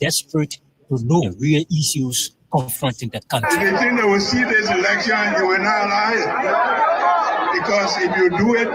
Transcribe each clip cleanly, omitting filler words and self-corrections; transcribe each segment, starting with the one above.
desperate to know the real issues confronting the country. If you think they will see this election, you will not lie. Because if you do it,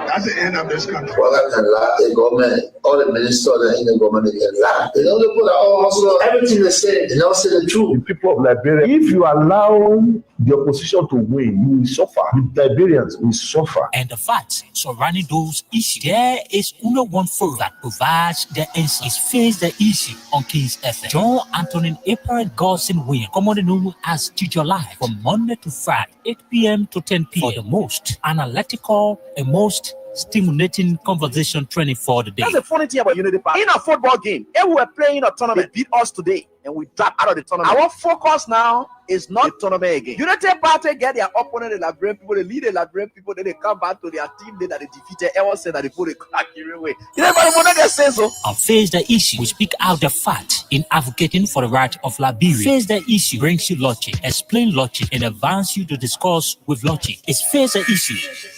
that's the end of this country. Well, can lie. The government, all the ministers in the government, they can lie. They don't put also everything they say. They don't say the truth. The people of Liberia, if you allow the opposition to win, you will suffer. The Liberians will suffer. And the facts surrounding those issues, there is only one forum that provides the answers. Face the issue on Kings FM. John Anthony April Godson Williams, commonly known as Teacher Live, from Monday to Friday, 8 p.m. to 10 p.m. for the most analytical and most stimulating conversation training for the day. That's the funny thing about Unity Park. In a football game, if we were playing a tournament, they beat us today and we drop out of the tournament. Our focus now is not the tournament again. Unity Party get their opponent, the Liberian people, they lead the Liberian people, then they come back to their team that they defeated. Everyone said that they put a crack away. You know what they say so? On Face the Issue, we speak out the fact in advocating for the right of Liberia. Face the Issue brings you logic, explain logic, and advance you to discuss with logic. It's Face the Issue.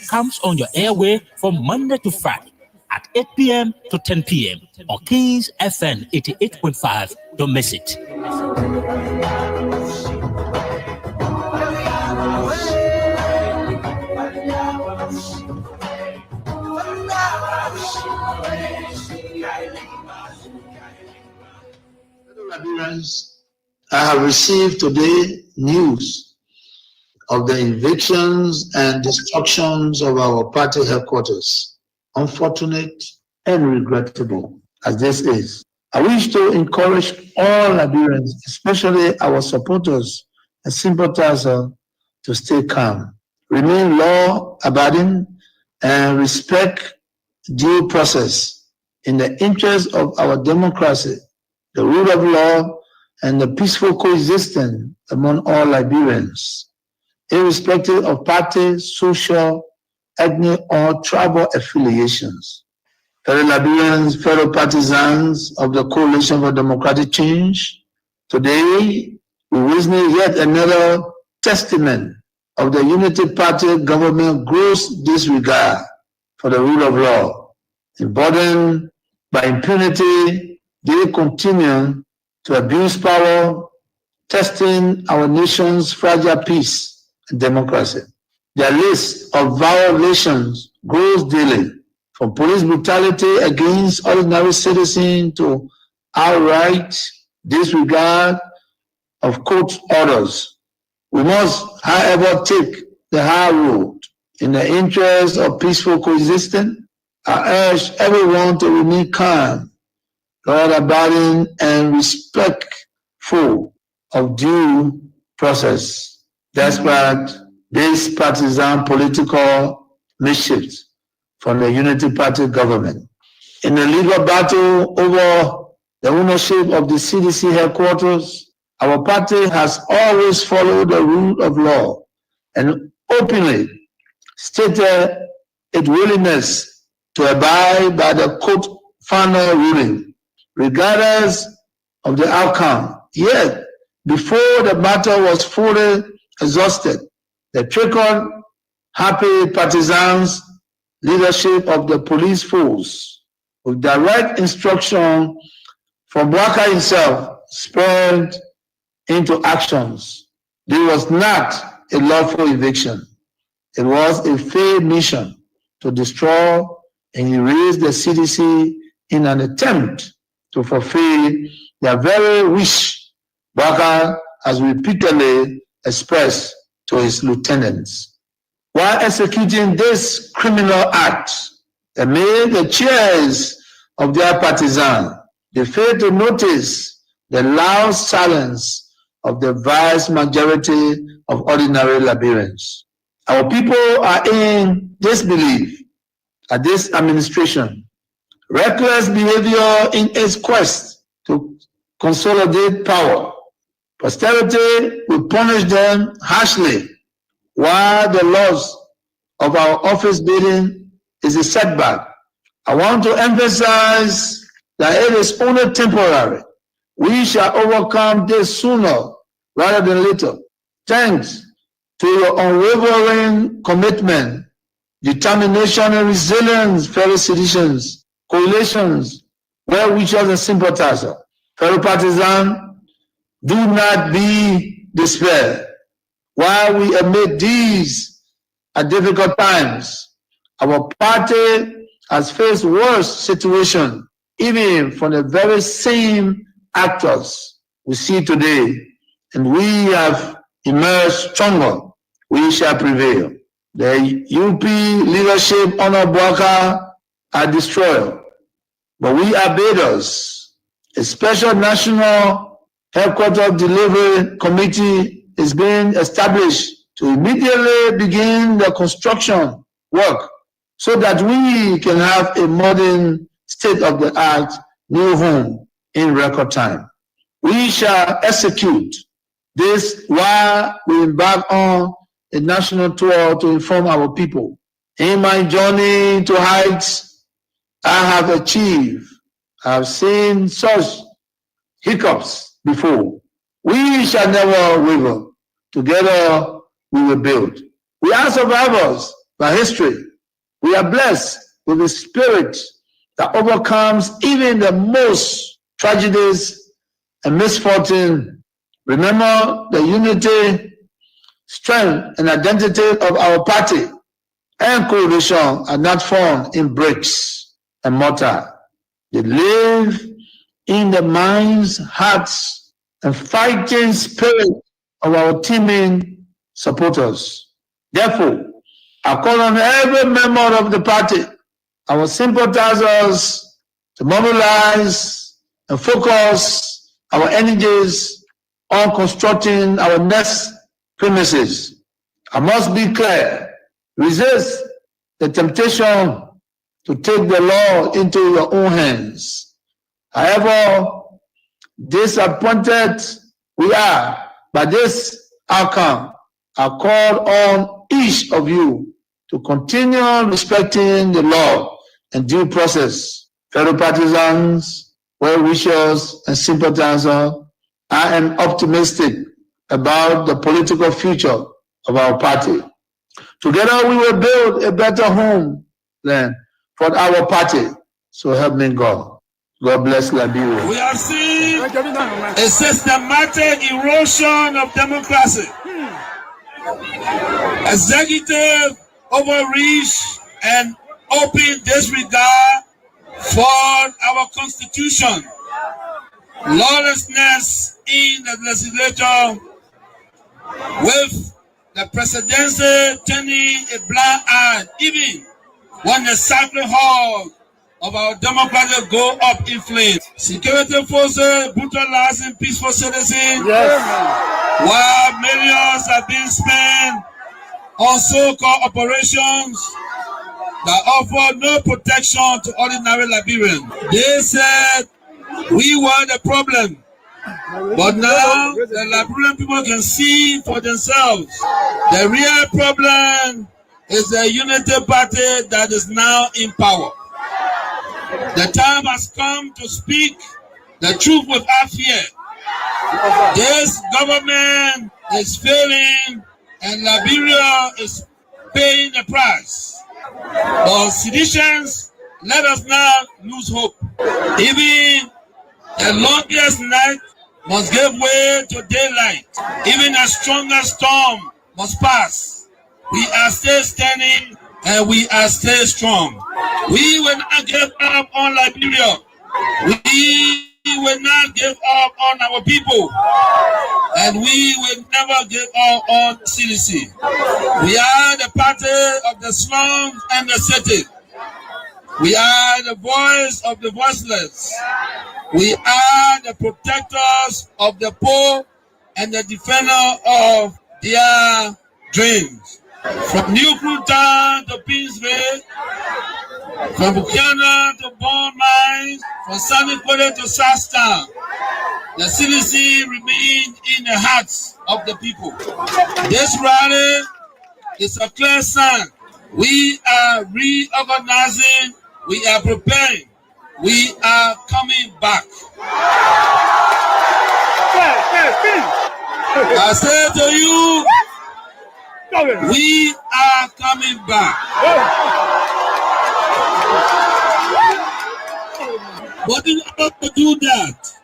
Comes on your airway from Monday to Friday at 8 p.m. to 10 p.m. on Kings FM 88.5. Don't miss it. Liberians, I have received today news of the evictions and destructions of our party headquarters. Unfortunate and regrettable as this is. I wish to encourage all Liberians, especially our supporters and sympathizers, to stay calm, remain law-abiding, and respect due process in the interest of our democracy, the rule of law, and the peaceful coexistence among all Liberians, irrespective of party, social, ethnic, or tribal affiliations. Fellow Liberians, fellow partisans of the Coalition for Democratic Change, today we witness yet another testament of the Unity Party government gross disregard for the rule of law. Emboldened by impunity, they continue to abuse power, testing our nation's fragile peace and democracy. Their list of violations grows daily, from police brutality against ordinary citizens to outright disregard of court orders. We must, however, take the high road. In the interest of peaceful coexistence, I urge everyone to remain calm, law-abiding, and respectful of due process, despite this partisan political mischief from the Unity Party government. In the legal battle over the ownership of the CDC headquarters, our party has always followed the rule of law and openly stated its willingness to abide by the court final ruling, regardless of the outcome. Yet, before the battle was fully exhausted, the trigger-happy partisans leadership of the police force, with direct instruction from Bwaka himself, spurred into actions. This was not a lawful eviction. It was a failed mission to destroy and erase the CDC in an attempt to fulfill their very wish Bwaka has repeatedly expressed to his lieutenants. While executing this criminal act, amid the cheers of their partisans, they failed to notice the loud silence of the vast majority of ordinary Liberians. Our people are in disbelief at this administration. Reckless behavior in its quest to consolidate power. Posterity will punish them harshly, while the loss of our office building is a setback. I want to emphasize that it is only temporary. We shall overcome this sooner rather than later. Thanks to your unwavering commitment, determination, and resilience, fellow citizens, coalitions, well-wishers, and sympathizers. Fellow partisan, do not be despaired. While we amid these difficult times, our party has faced worse situation, even from the very same actors we see today, and we have emerged stronger. We shall prevail. The UP leadership under Boubacar are destroyed, but we are builders. A special national headquarters delivery committee is being established to immediately begin the construction work so that we can have a modern state-of-the-art new home in record time. We shall execute this while we embark on a national tour to inform our people. In my journey to heights I have achieved, I have seen such hiccups before. We shall never waver. Together we will build. We are survivors by history. We are blessed with a spirit that overcomes even the most tragedies and misfortune. Remember the unity, strength, and identity of our party and coalition are not found in bricks and mortar. They live in the minds, hearts, and fighting spirit of our teaming supporters. Therefore, I call on every member of the party, our sympathizers, to mobilize and focus our energies on constructing our next premises. I must be clear, resist the temptation to take the law into your own hands. However disappointed we are by this outcome, I call on each of you to continue respecting the law and due process. Fellow partisans, well-wishers, and sympathizers, I am optimistic about the political future of our party. Together we will build a better homeland for our party. So help me God. God bless Liberia. We have seen a systematic erosion of democracy. Executive overreach and open disregard for our constitution. Lawlessness in the legislature, with the presidency turning a blind eye even when the sacred hall of our democracy go up in flames. Security forces brutalizing peaceful citizens, while millions are being spent on so-called operations that offer no protection to ordinary Liberians. They said we were the problem, but now the Liberian people can see for themselves. The real problem is the unity party that is now in power. The time has come to speak the truth without fear. This government is failing and Liberia is paying the price. But seditions, let us not lose hope. Even the longest night must give way to daylight. Even the strongest storm must pass. We are still standing and we are still strong. We will not give up on Liberia. We will not give up on our people. And we will never give up on CDC. We are the party of the slums and the city. We are the voice of the voiceless. We are the protectors of the poor and the defender of their dreams. From New Cruton to Pinsville, from Buchanan to Bond Mines, from Sunny Quarter to Southtown, the CDC remains in the hearts of the people. This rally is a clear sign. We are reorganizing, we are preparing, we are coming back. I say to you, we are coming back. But in order to do that,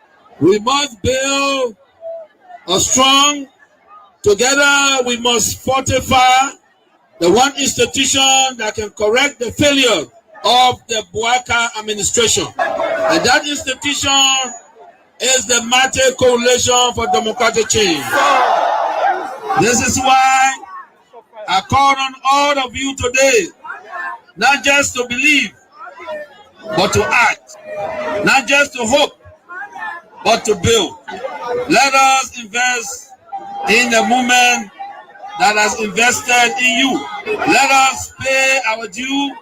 We must build a strong, together we must fortify the one institution that can correct the failure of the Bouaka administration. And that institution is the Mate Coalition for Democratic Change. This is why I call on all of you today, not just to believe, but to act. Not just to hope, but to build. Let us invest in the movement that has invested in you. Let us pay our due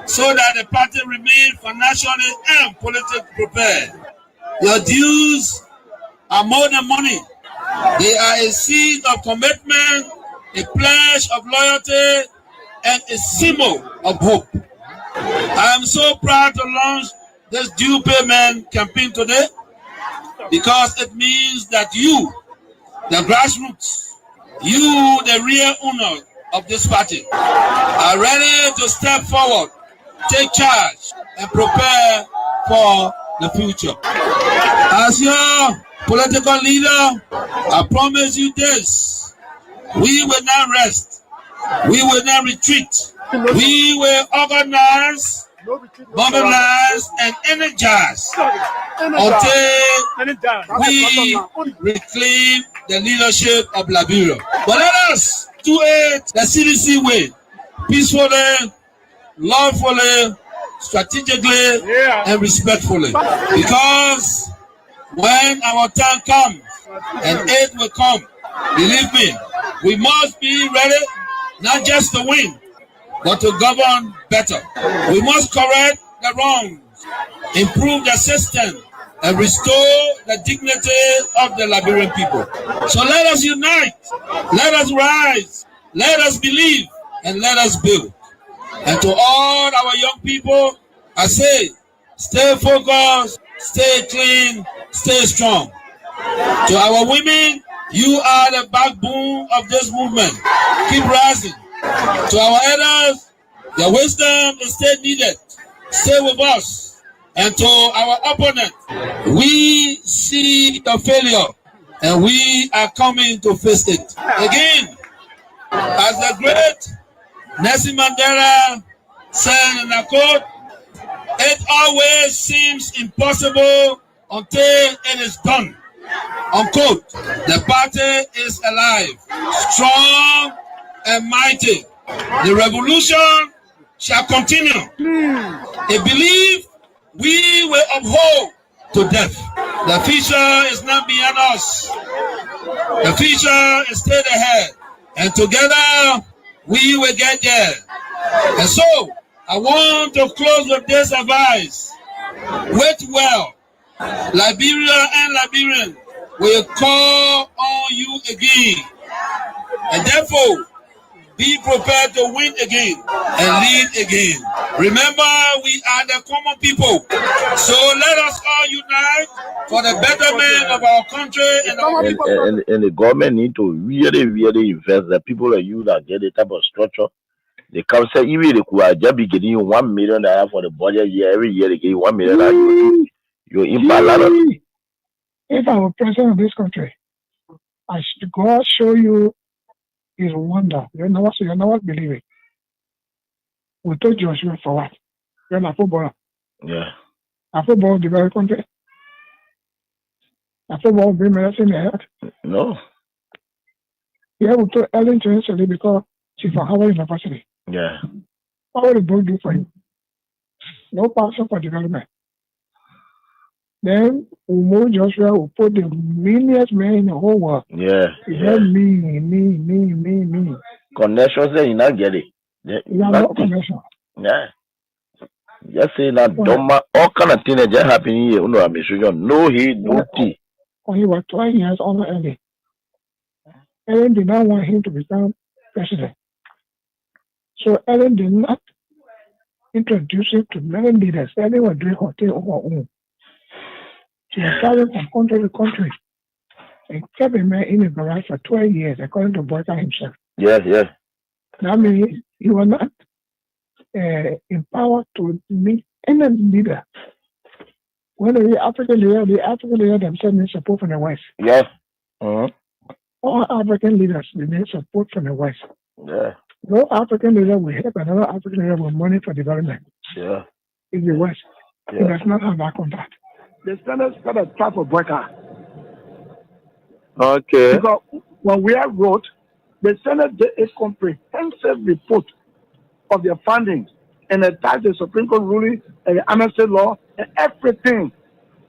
so that the party remains financially and politically prepared. Your dues are more than money. They are a seed of commitment, a pledge of loyalty, and a symbol of hope. I am so proud to launch this due payment campaign today because it means that you, the grassroots, you, the real owner of this party, are ready to step forward, take charge, and prepare for the future. As your political leader, I promise you this: we will not rest, we will not retreat, we will organize, mobilize, and energize until we reclaim the leadership of Liberia. But let us do it the CDC way, peacefully, lawfully, strategically, and respectfully. Because when our time comes, and it will come, believe me, we must be ready not just to win, but to govern better. We must correct the wrongs, improve the system, and restore the dignity of the Liberian people. So let us unite, let us rise, let us believe, and let us build. And to all our young people, I say, stay focused, stay clean, stay strong. To our women, you are the backbone of this movement. Keep rising. To our elders, your wisdom is still needed. Stay with us. And to our opponent, we see the failure and we are coming to face it. Again, as the great Nelson Mandela said in a quote, it always seems impossible until it is done. Unquote. The party is alive, strong and mighty. The revolution shall continue. A belief we will uphold to death. The future is not beyond us. The future is still ahead. And together we will get there. And so I want to close with this advice. Wait well. Liberia and Liberians will call on you again. And therefore, be prepared to win again and lead again. Remember, we are the common people. So let us all unite for the betterment of our country and our people. And the government need to really invest. The people like you that get the type of structure. They come say even they could just be getting you $1 million for the budget year. Every year they give you $1 million. You impact a lot of. If I were president of this country, I should go show you his wonder. You know what believe it. We told Joshua for what? You're not footballer. Yeah. A football the very country. A football bring medicine in the head. No. Yeah, we told Ellen to yesterday because she's from Harvard University. Yeah. What will the book do for you? No passion for development. Then Umo Joshua will put the millions men in the whole world. Yeah. Yeah. Me. Connections there, you not get it. You have no connection. Yeah. Just say that Doma, all kind of things that just happen here. No, I'm sure no he no tea. When he was 12 years old, Ellen did not want him to become president. So Ellen did not introduce him to many leaders. Ellen was doing her thing on her own. She was traveling from country to country and kept a man in the garage for 12 years, according to Boyka himself. Yes. That means he was not empowered to meet any leader when the African leader themselves need support from the West. Yes. Mm-hmm. All African leaders they need support from the West. Yeah. No African leader will help another African leader with money for development. Yeah. In the West. Yeah. He does not have that contact. The Senate got a trap of worker. Okay. Because when we have wrote, the Senate did a comprehensive report of their findings and attached the Supreme Court ruling and the amnesty law and everything.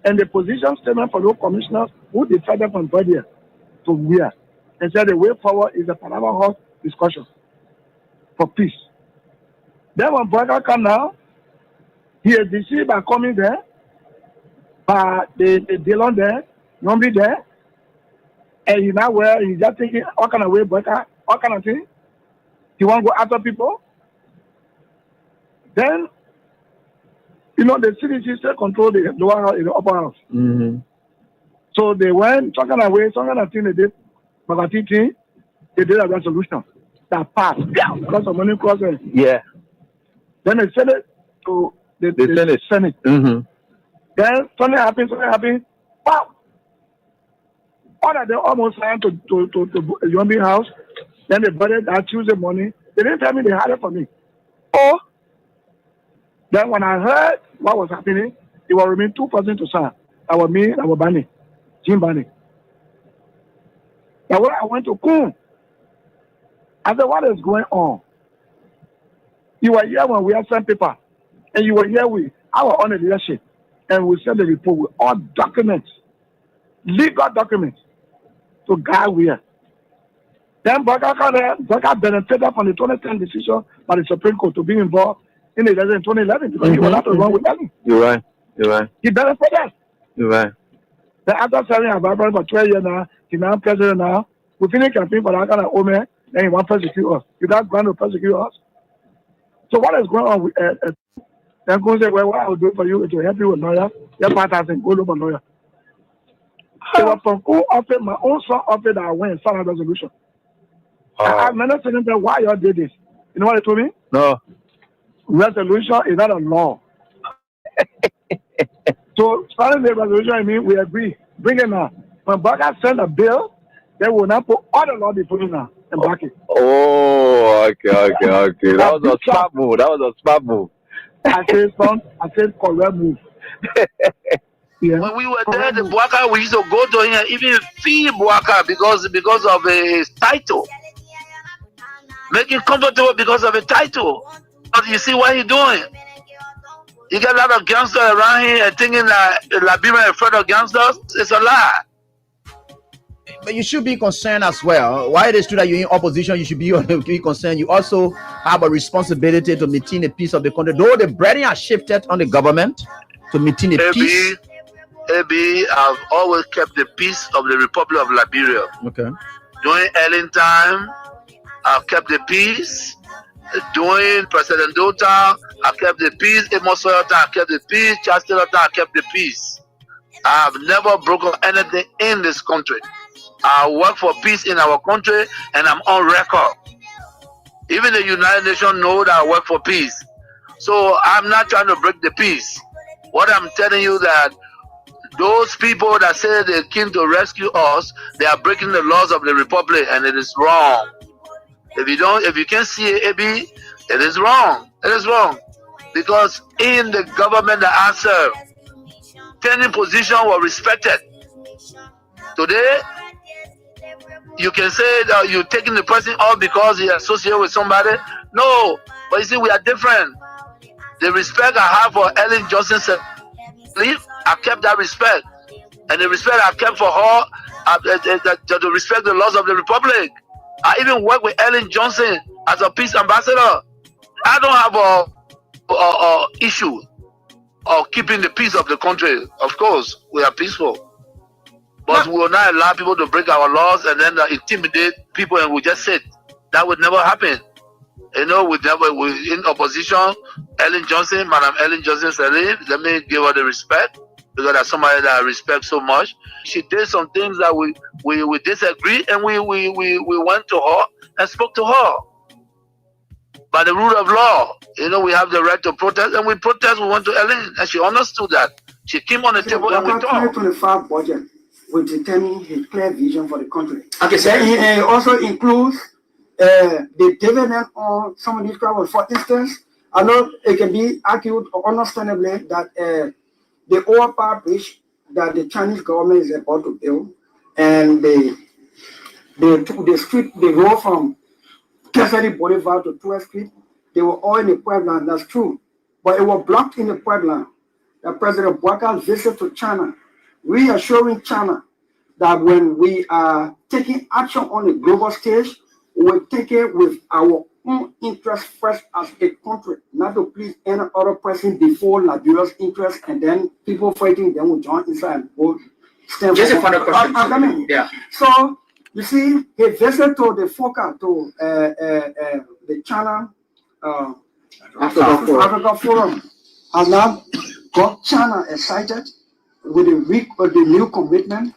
And the position statement for those commissioners who decided from Budget to where. And said the way forward is a Panama House discussion for peace. Then when Burger come now, he is deceived by coming there, by the Dillon there, Nombi there, and he now where he's just thinking all kind of way Burger, all kind of thing. He want to go after people. Then, the CDC still control the lower house, the upper house. Mm-hmm. So they went, some kind of thing they did, but they did a resolution that passed because of money crossing. Yeah. Then they sent it to the Senate. Mm-hmm. Then something happened. Wow! All that they almost signed to Yombi house. Then they budgeted that Tuesday morning. They didn't tell me they had it for me. Oh! Then when I heard what was happening, it was remain 2 persons to sign. That was me, that was Barney, Jim Barney. Now when I went to Coon, I said, what is going on? You were here when we had sent paper, and you were here with our own leadership, and we sent the report with all documents, legal documents, to guide where. Then Burger benefited from the 2010 decision by the Supreme Court to be involved in the election in 2011 because he was not wrong with Ellen. You're right. He benefited. You're right. Then after serving our brother for 12 years now, he's now president now. We finished campaign for that kind of old man, then he wants to persecute us. You got going to persecute us. So what is going on with then go say, well, what I will do for you is to help you with lawyer. Your partner said, go look for lawyer. It was from who offered my own son offered that I went and signed a resolution. I have many things that why y'all did this. You know what they told me? No. Resolution is not a law. So starting the resolution, I mean, we agree. Bring it now. When Burger send a bill, they will not put all the law they put in now and back it. Oh, okay. That was a smart move. I said correct move. Yeah. When we were there, the Bouaka, we used to go to him, even fee Bouaka because of his title. Make him comfortable because of his title. But you see what he's doing? You get a lot of gangsters around here and thinking that Liberia is afraid of gangsters. It's a lie. But you should be concerned as well. Why it is true that you're in opposition, you should be concerned. You also have a responsibility to maintain the peace of the country. Though the burden has shifted on the government to maintain the peace. I've always kept the peace of the Republic of Liberia. Okay. During Ellen time, I've kept the peace. During President Dota, I kept the peace. Amos Soyota, I kept the peace. Chastel, I kept the peace. I have never broken anything in this country. I work for peace in our country, and I'm on record. Even the United Nations know that I work for peace. So I'm not trying to break the peace. What I'm telling you that those people that say they came to rescue us, they are breaking the laws of the Republic, and it is wrong. If you can't see it, AB, it is wrong. It is wrong. Because in the government that I serve, tenant position was respected. Today, you can say that you're taking the person off because he associated with somebody. No, but you see, we are different. The respect I have for Ellen Johnson, I kept that respect. And the respect I kept for her, to respect the laws of the Republic. I even work with Ellen Johnson as a peace ambassador. I don't have a issue of keeping the peace of the country. Of course, we are peaceful. But we will not allow people to break our laws and then intimidate people and we just sit. That would never happen. You know, we in opposition, Ellen Johnson, Madam Ellen Johnson Sirleaf, let me give her the respect because that's somebody that I respect so much. She did some things that we disagree and we went to her and spoke to her. By the rule of law, you know, we have the right to protest and we protest, we went to Ellen and she understood that. She came on the table and we The talked. 2025 budget will determine his clear vision for the country. Okay, so it also includes the dividend on some of these travels. For instance, I know it can be argued understandably that the overpass bridge that the Chinese government is about to build and the road from Cassidy Boulevard to 12th Street, they were all in the Puebla, that's true. But it was blocked in the Puebla. The President Bouakar's visit to China, reassuring China that when we are taking action on the global stage, we will take it with our own interest first as a country, not to please any other person before Liberia's interest, and then people fighting them will join inside and go stand. Just a final question. Yeah. So you see, he visited to the FOCA, to the China Africa Forum, has now got China excited with the new commitment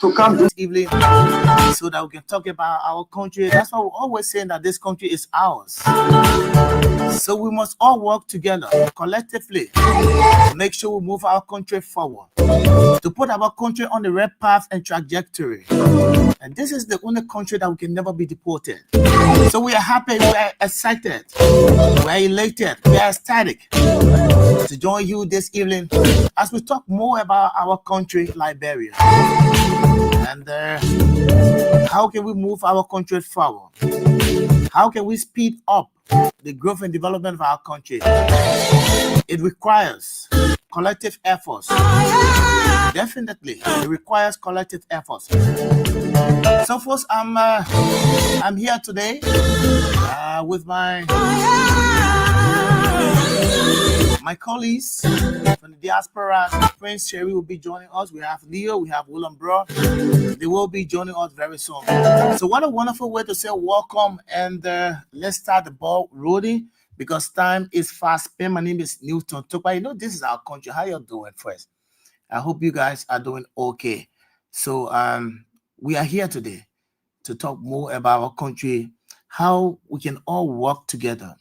to come this evening so that we can talk about our country. That's why we're always saying that this country is ours. So we must all work together collectively to make sure we move our country forward, to put our country on the right path and trajectory. And this is the only country that we can never be deported. So we are happy, we are excited, we are elated, we are ecstatic to join you this evening as we talk more about our country, Liberia. And how can we move our country forward? How can we speed up the growth and development of our country? It requires collective efforts. Definitely, it requires collective efforts. So, folks, I'm here today with my colleagues from the diaspora. Prince Sherry will be joining us. We have Leo, we have William Bro. They will be joining us very soon. So what a wonderful way to say welcome, and let's start the ball rolling because time is fast spent. My name is Newton Tokpa. You know, this is our country. How you doing first? I hope you guys are doing okay. So we are here today to talk more about our country, how we can all work together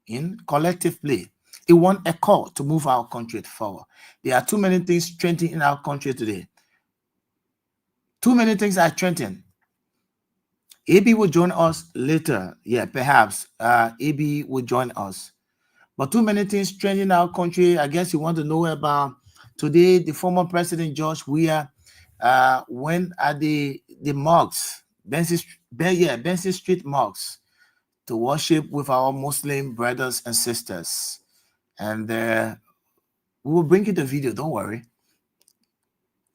in collectively. It wants a call to move our country forward. There are too many things trending in our country today. Too many things are trending. AB will join us later. Yeah, perhaps AB will join us. But too many things trending in our country. I guess you want to know about today. The former President George Weah went at the mosques, Benson Street mosques, to worship with our Muslim brothers and sisters. And we will bring you the video, don't worry.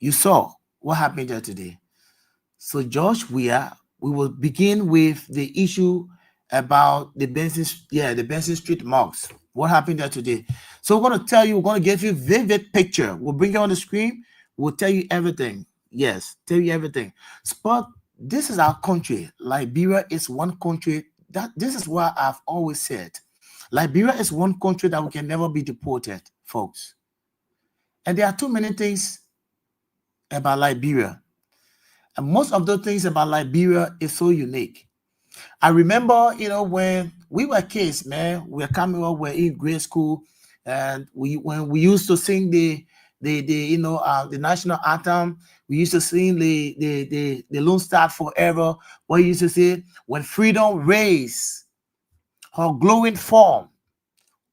You saw what happened there today. So George Weah, we will begin with the issue about the Benson Street mosques. What happened there today? So we're going to tell you, we're going to give you a vivid picture. We'll bring you on the screen. We'll tell you everything. Yes, tell you everything. But this is our country. Liberia is one country. This is what I've always said. Liberia is one country that we can never be deported, folks. And there are too many things about Liberia. And most of the things about Liberia is so unique. I remember, when we were kids, man, we were coming up, we're in grade school, and when we used to sing the national anthem, we used to sing the Lone Star Forever. What you used to say, when freedom raised her glowing form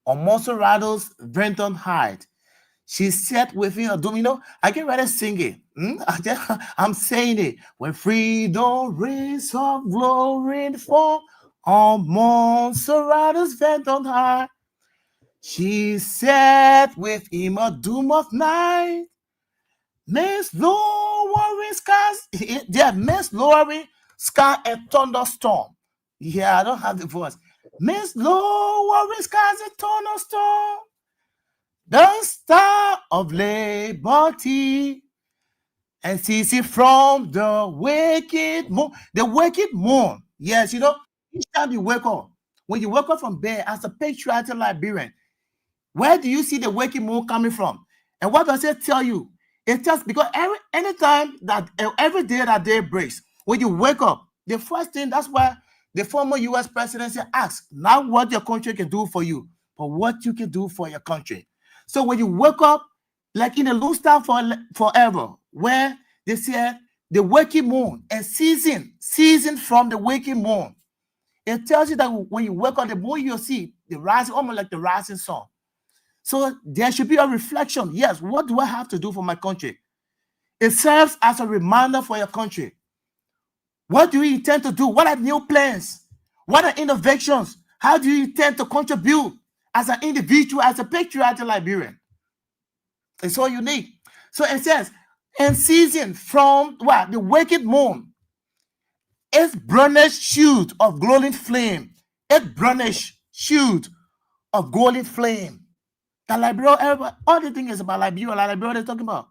on Monserrato's Venton height, she sat within a domino. I get ready to sing it. I'm saying it. When freedom raised her glowing form on Monserrato's Venton height, she sat with him a doom of night. Miss lowering skies. Yeah, miss lowering sky and thunderstorm. Yeah, I don't have the voice. Miss lowering skies and thunderstorm. The star of liberty. And see from the wicked moon. The wicked moon. Yes, each time you wake up, when you wake up from bed as a patriotic Liberian, where do you see the waking moon coming from? And what does it tell you? It tells, because every day that day breaks, when you wake up, the first thing, that's why the former U.S. presidency asks, not what your country can do for you, but what you can do for your country. So when you wake up, like in the Lone Star Forever, where they said the waking moon and season from the waking moon. It tells you that when you wake up, the moon you'll see the rising, almost like the rising sun. So there should be a reflection. Yes, what do I have to do for my country? It serves as a reminder for your country. What do you intend to do? What are new plans? What are innovations? How do you intend to contribute as an individual, as a patriotic Liberian? It's so unique. So it says, and season from what? The wicked moon, its brownish shoot of glowing flame. Its brownish shoot of golden flame. The Liberia, all the thing is about Liberia, Liberia they're talking about.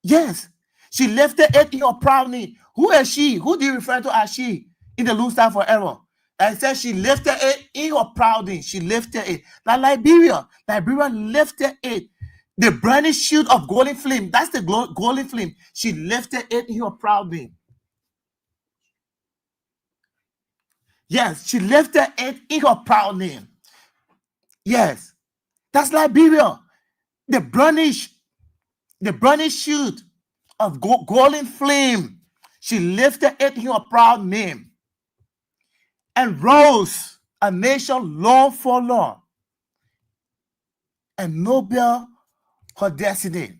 Yes, she lifted it in your proud knee. Who is she? Who do you refer to as she in the Lone Star Forever? And it says she lifted it in your proud knee. She lifted it. Now Liberia lifted it. The brownish shoot of golden flame. That's the golden flame. She lifted it in your proud knee. Yes, she lifted it in her proud name. Yes, that's Liberia. The brownish shoot of golden flame. She lifted it in her proud name. And rose a nation long forlorn. And noble her destiny.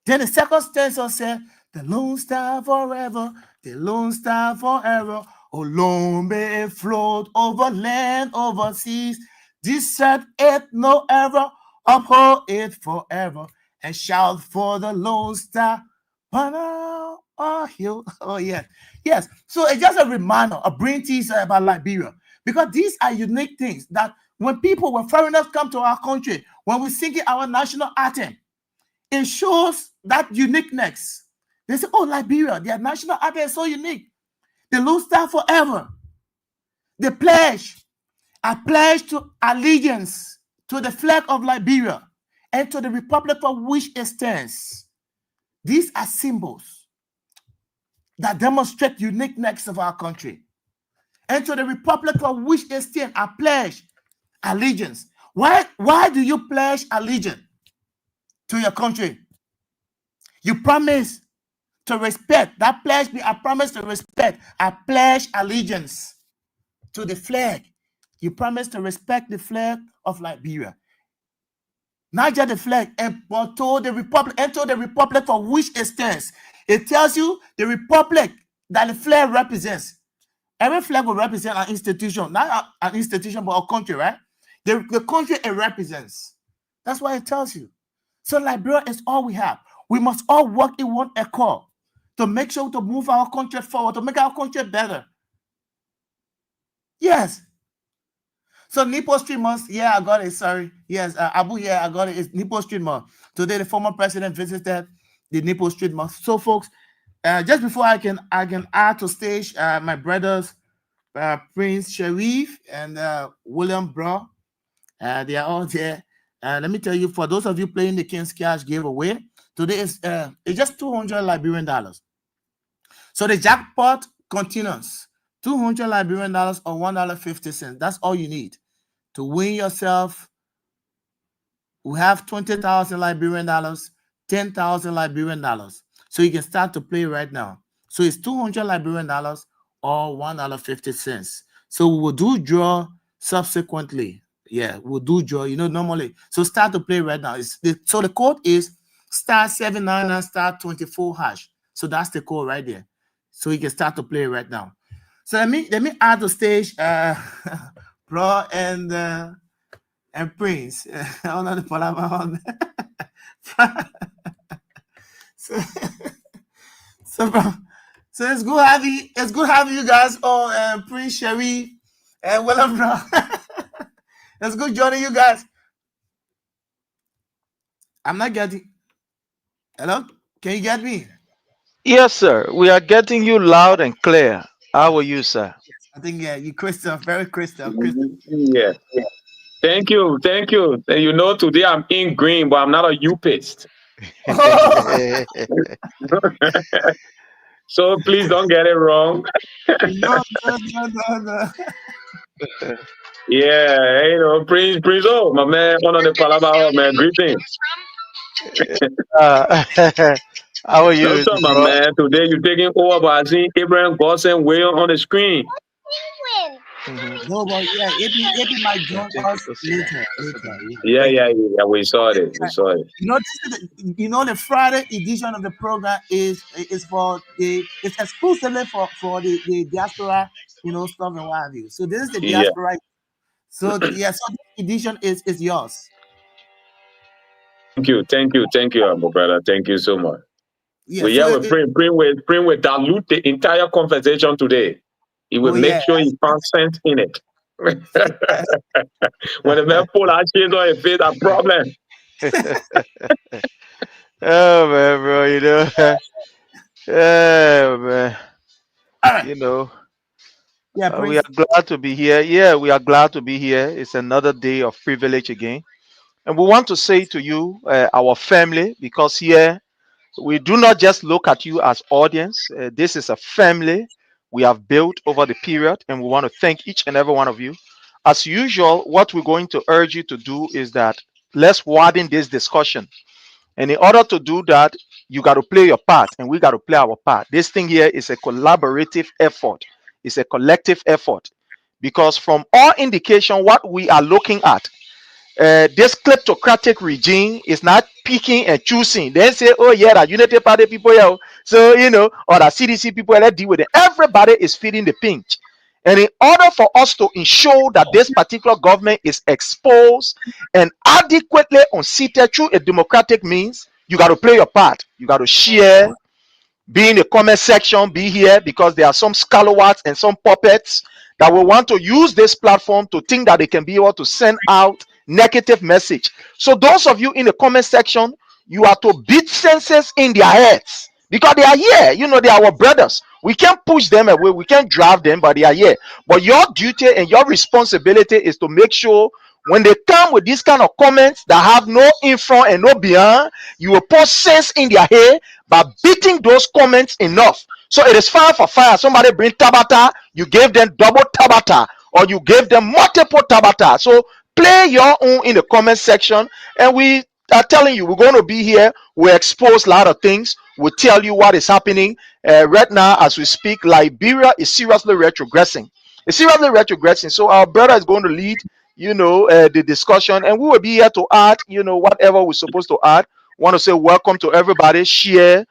Then the second stanza said, the Lone Star forever, the Lone Star forever. Alone may float over land, over seas. Desert it no ever, uphold it forever, and shout for the Lone Star. Oh, yes. Yes. So it's just a reminder, a brain teaser about Liberia. Because these are unique things that when foreigners come to our country, when we sing our national anthem, it shows that uniqueness. They say, oh, Liberia, their national anthem is so unique. The Lone Star forever. The pledge. I pledge to allegiance to the flag of Liberia and to the republic for which it stands. These are symbols that demonstrate uniqueness of our country. And to the republic for which it stands, I pledge allegiance. Why do you pledge allegiance to your country? You promise to respect. That pledge, I promise to respect. I pledge allegiance to the flag. You promise to respect the flag of Liberia. Not just the flag, but to the republic, and to the republic for which it stands. It tells you the republic that the flag represents. Every flag will represent an institution, not an institution, but a country, right? The country it represents. That's what it tells you. So Liberia is all we have. We must all work in one accord to make sure to move our country forward, to make our country better. Yes. So Nipo Street Month, yeah, I got it. Sorry. Yes, Abu, yeah, I got it. It's Nipo Street Month. Today, the former president visited the Nipo Street Month. So, folks, just before I can add to stage my brothers, Prince Sharif and William Bro. They are all there. Let me tell you, for those of you playing the King's Cash giveaway, today is it's just $200 Liberian dollars. So the jackpot continues. $200 Liberian dollars or $1.50. That's all you need to win yourself. We have 20,000 Liberian dollars, 10,000 Liberian dollars. So you can start to play right now. So it's $200 Liberian dollars or $1.50. So we will do draw subsequently. Yeah, we'll do draw, normally. So start to play right now. So the code is *799 *24 hash. So that's the code right there. So you can start to play right now. So let me add the stage, Bro and Prince. I don't know the Palama. So it's good having you guys on, Prince Sharif and William Bro. It's good joining you guys. I'm not getting. Hello, can you get me? Yes, sir. We are getting you loud and clear. How are you, sir? I think you crystal, very crystal. Yeah. Thank you. Today I'm in green, but I'm not a U-pist. So please don't get it wrong. No. Yeah, Prince, my man, one of the Palabra, man, greetings. How are you, What's up, my bro? man? Today you're taking over by seeing Abraham Gosson way on the screen. No, but yeah, it might join us later. Yeah. We saw it. We saw it. You know, the Friday edition of the program is for it's exclusively for the diaspora, stuff and what have you. So this is the Yeah. diaspora. So yeah, so this edition is yours. Thank you, my brother. Thank you so much. Yeah, We're praying with dilute the entire conversation today. He will make sure he finds sense in it. When the man pull our shades on his face, a problem. Oh man, bro, man. We are glad to be here. Yeah, we are glad to be here. It's another day of privilege again. And we want to say to you, our family, because here we do not just look at you as audience. This is a family we have built over the period, and we want to thank each and every one of you. As usual, what we're going to urge you to do is that let's widen this discussion. And in order to do that, you got to play your part, and we got to play our part. This thing here is a collaborative effort. It's a collective effort. Because from all indication, what we are looking at, this kleptocratic regime is not picking and choosing. They say, oh yeah, the Unity Party people here, so or the CDC people, let's deal with it. Everybody is feeling the pinch. And in order for us to ensure that this particular government is exposed and adequately unseated through a democratic means, you got to play your part. You got to share, be in the comment section, be here, because there are some scalawags and some puppets that will want to use this platform to think that they can be able to send out negative message. So those of you in the comment section, you are to beat senses in their heads, because they are here. They are our brothers. We can't push them away, we can't drive them, but they are here. But your duty and your responsibility is to make sure when they come with these kind of comments that have no in front and no behind, you will put sense in their head by beating those comments enough. So it is fire for fire. Somebody bring Tabata, you gave them double Tabata, or you gave them multiple Tabata. So play your own in the comment section, and we are telling you, we're going to be here. We expose a lot of things. We'll tell you what is happening. Right now, as we speak, Liberia is seriously retrogressing. It's seriously retrogressing. So our brother is going to lead, the discussion, and we will be here to add, whatever we're supposed to add. Want to say welcome to everybody. Share.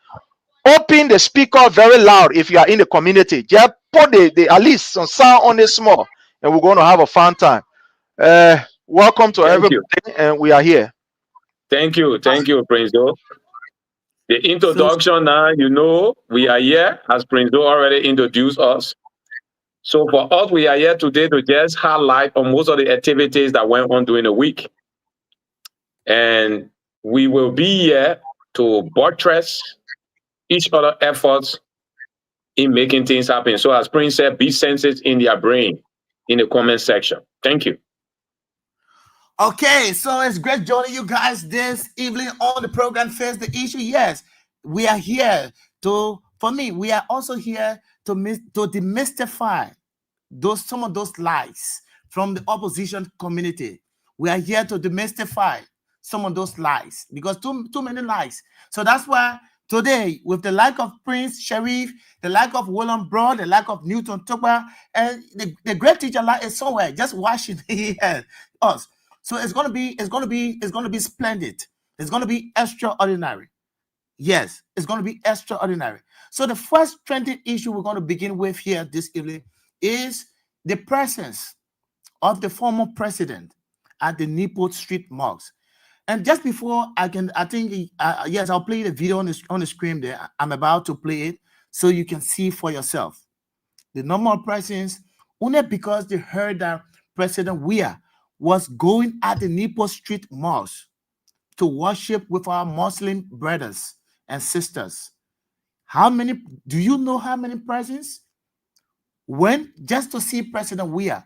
Open the speaker very loud if you are in the community. Just put the at least some sound on it small, and we're going to have a fun time. Welcome to everybody, and we are here. Thank you, Prince Do. The introduction now, we are here, as Prince Do already introduced us. So for us, we are here today to just highlight on most of the activities that went on during the week. And we will be here to buttress each other efforts in making things happen. So as Prince said, be sensitive in their brain in the comment section. Thank you. Okay, so it's great joining you guys this evening on the program Face the Issue. Yes, we are here we are also here to demystify some of those lies from the opposition community. We are here to demystify some of those lies, because too many lies. So that's why today, with the like of Prince Sharif, the like of William Broad, the like of Newton Tukpa, and the great teacher is somewhere just watching us. So it's gonna be splendid. It's gonna be extraordinary. Yes, it's gonna be extraordinary. So the first trending issue we're going to begin with here this evening is the presence of the former president at the Newport Street Mosque. And just before yes, I'll play the video on the screen there. I'm about to play it so you can see for yourself. The normal presence, only because they heard that President Weah was going at the Newport Street Mosque to worship with our Muslim brothers and sisters. Do you know how many persons went just to see President Weah?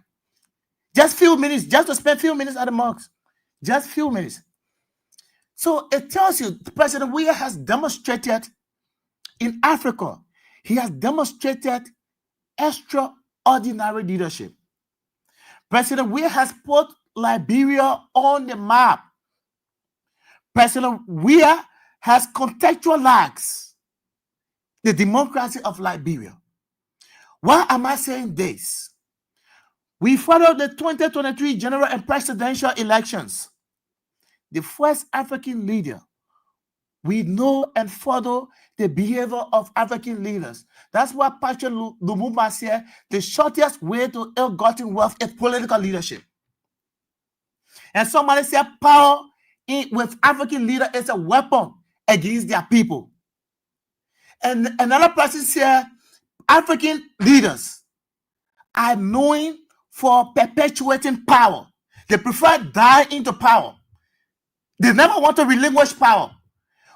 Just to spend few minutes at the mosque. Just few minutes. So it tells you President Weah has demonstrated in Africa. He has demonstrated extraordinary leadership. President Weah has put Liberia on the map. President Weah has contextualized the democracy of Liberia. Why am I saying this? We followed the 2023 general and presidential elections. The first African leader. We know and follow the behavior of African leaders. That's why Patrick Lumumba said the shortest way to ill-gotten wealth is political leadership. And somebody said power with African leader is a weapon against their people. And another person said African leaders are known for perpetuating power. They prefer die into power. They never want to relinquish power.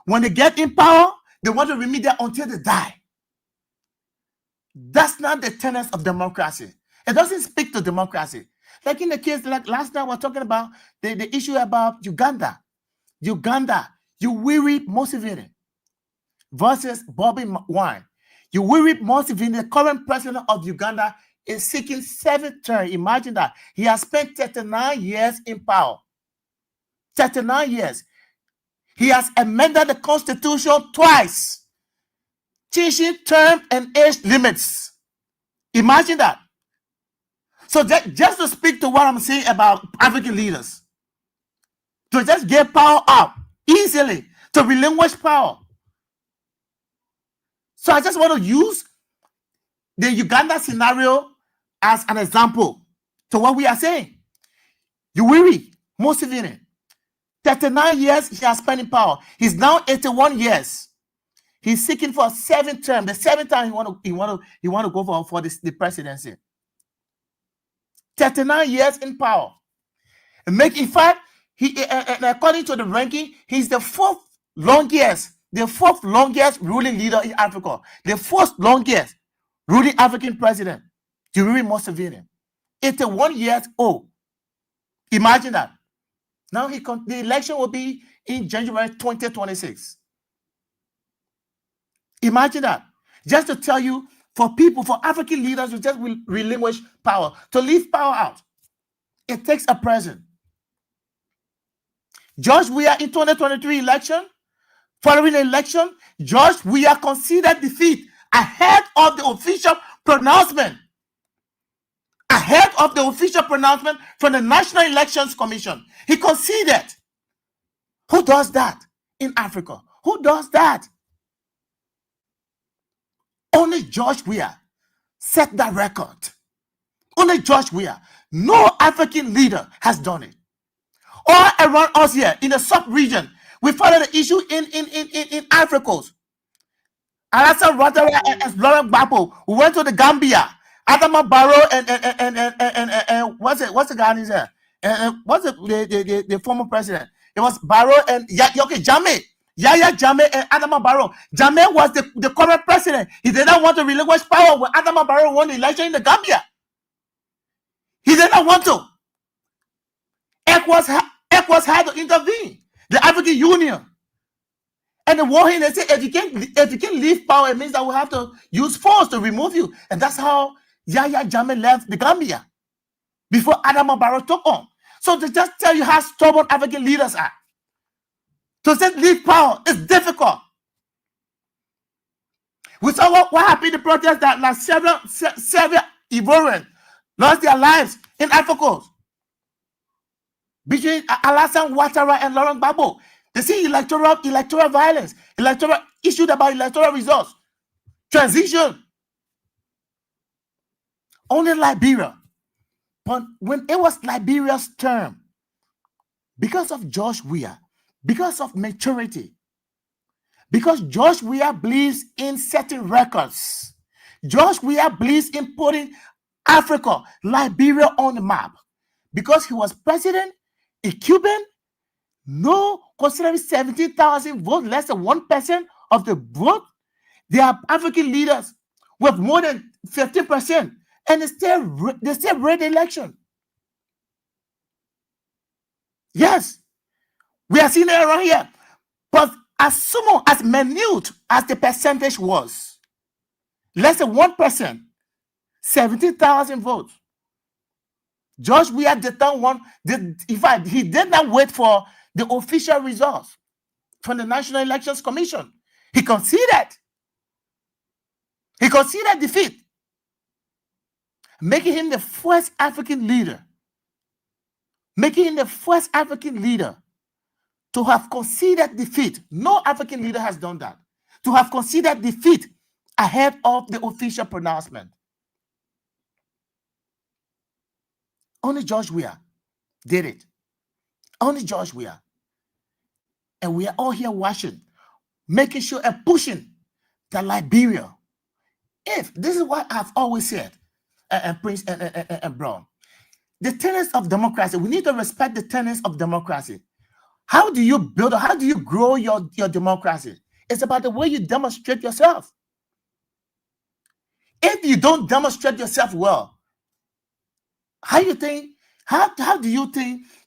When they get in power, they want to remain there until they die. That's not the tenets of democracy. It doesn't speak to democracy. Like in the case, like last night, we're talking about the issue about Uganda. Yoweri Museveni versus Bobby Wine. Yoweri Museveni, the current president of Uganda, is seeking 7th term. Imagine that. He has spent 39 years in power. 39 years. He has amended the constitution twice, changing term and age limits. Imagine that. So just to speak to what I'm saying about African leaders, to just get power up easily, to relinquish power. So I just want to use the Uganda scenario as an example to what we are saying. Yoweri Museveni, 39 years he has spent in power. He's now 81 years. He's seeking for a 7th term. The 7th time he want to go for the presidency. 39 years in power. In fact, he according to the ranking, he's the fourth longest ruling leader in Africa. The fourth longest ruling African president, Yoweri Museveni, 81 years old. Imagine that. Now the election will be in January 2026. Imagine that. Just to tell you, for African leaders who just will relinquish power, to leave power out, it takes a president. George Weah in 2023 election, following the election, George Weah conceded defeat ahead of the official pronouncement. Ahead of the official pronouncement from the National Elections Commission. He conceded. Who does that in Africa? Who does that? Only George Weah set that record. Only George Weah. No African leader has done it. All around us here in the sub-region, we follow the issue in Africa. Alassane Ouattara and Laurent Gbagbo, who went to the Gambia. Adama Barrow and what's the guy in there? What's the former president? It was Barrow and Jammeh. Yahya Jammeh and Adama Barrow. Jammeh was the current president. He did not want to relinquish power when Adama Barrow won the election in the Gambia. He did not want to. ECOWAS had to intervene. The African Union. And the war here, they say, if you can't leave power, it means that we have to use force to remove you. And that's how Yahya Jammeh left the Gambia before Adama Barrow took on. So to just tell you how stubborn African leaders are. To just leave power is difficult. We saw what happened in the protest that several Ivorians lost their lives in Africa. Between Alassane Ouattara and Laurent Gbagbo. They see electoral violence, issued about electoral results, transition. Only Liberia. But when it was Liberia's term, because of George Weah, because of maturity, because George Weah believes in setting records, George Weah believes in putting Africa, Liberia on the map. Because he was president, a Cuban, no, considering 17,000 votes, less than 1% of the vote, there are African leaders with more than 15%, and they still ran the election. Yes, we are seeing it around here. But as small, as minute as the percentage was, less than 1%, 17,000 votes. George Weah did not want, in fact, he did not wait for the official results. from the National Elections Commission. He conceded. He conceded defeat, making him the first African leader. Making him the first African leader to have conceded defeat. No African leader has done that. To have conceded defeat ahead of the official pronouncement. Only George Weah did it. Only George Weah. And we are all here watching, making sure and pushing that Liberia, if this is what I've always said, and Prince and Brown, the tenets of democracy, we need to respect the tenets of democracy. How do you build, how do you grow your democracy? It's about the way you demonstrate yourself. If you don't demonstrate yourself well, how do you think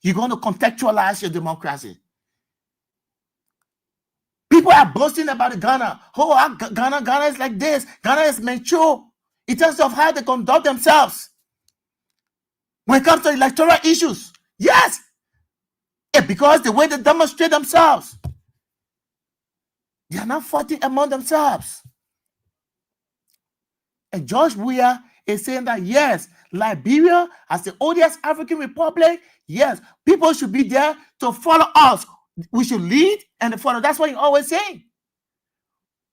you're going to contextualize your democracy? People are boasting about Ghana. Oh, Ghana is like this. Ghana is mature in terms of how they conduct themselves. When it comes to electoral issues, yes, because the way they demonstrate themselves, they are not fighting among themselves. And George Weah is saying that yes, Liberia, as the oldest African republic, yes, people should be there to follow us. We should lead and follow. That's what he's always saying.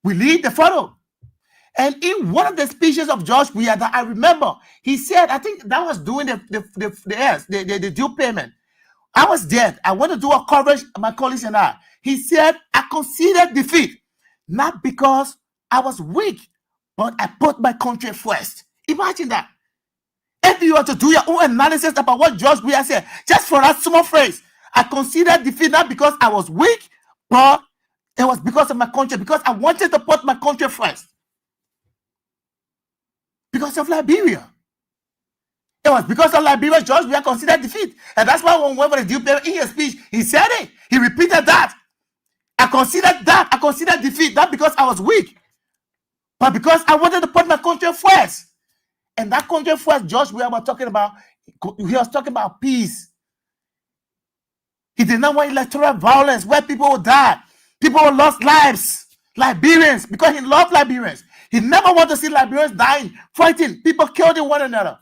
We lead, the follow. And in one of the speeches of George Weah that I remember, he said, I think that was doing the due payment. I was there. I went to do a coverage, my colleagues and I. He said, I conceded defeat, not because I was weak, but I put my country first. Imagine that. If you were to do your own analysis about what George Weah said, just for that small phrase, I considered defeat not because I was weak, but it was because of my country, because I wanted to put my country first. Because of Liberia. It was because of Liberia, George Weah considered defeat. And that's why when we went for the due payment in his speech, he said it. He repeated that. I considered that. I considered defeat, not because I was weak, but because I wanted to put my country first. And that country first, George Weah was talking about, he was talking about peace. He did not want electoral violence where people would die. People would lost lives. Liberians, because he loved Liberians. He never wanted to see Liberians dying, fighting, people killing one another.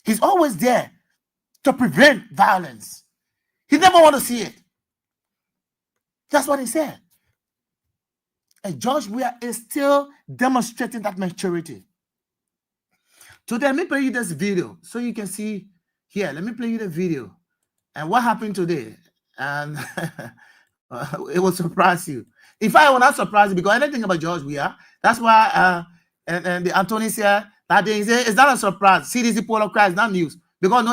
He's always there to prevent violence. He never want to see it. That's what he said. And George Weah is still demonstrating that maturity. Today, let me play you this video so you can see. Here, let me play you the video. And what happened today? And it will surprise you. In fact, I will not surprise you because anything about George Weah, that's why and the Anthony said that day, he said it's not a surprise. CDC poll cry is not news because no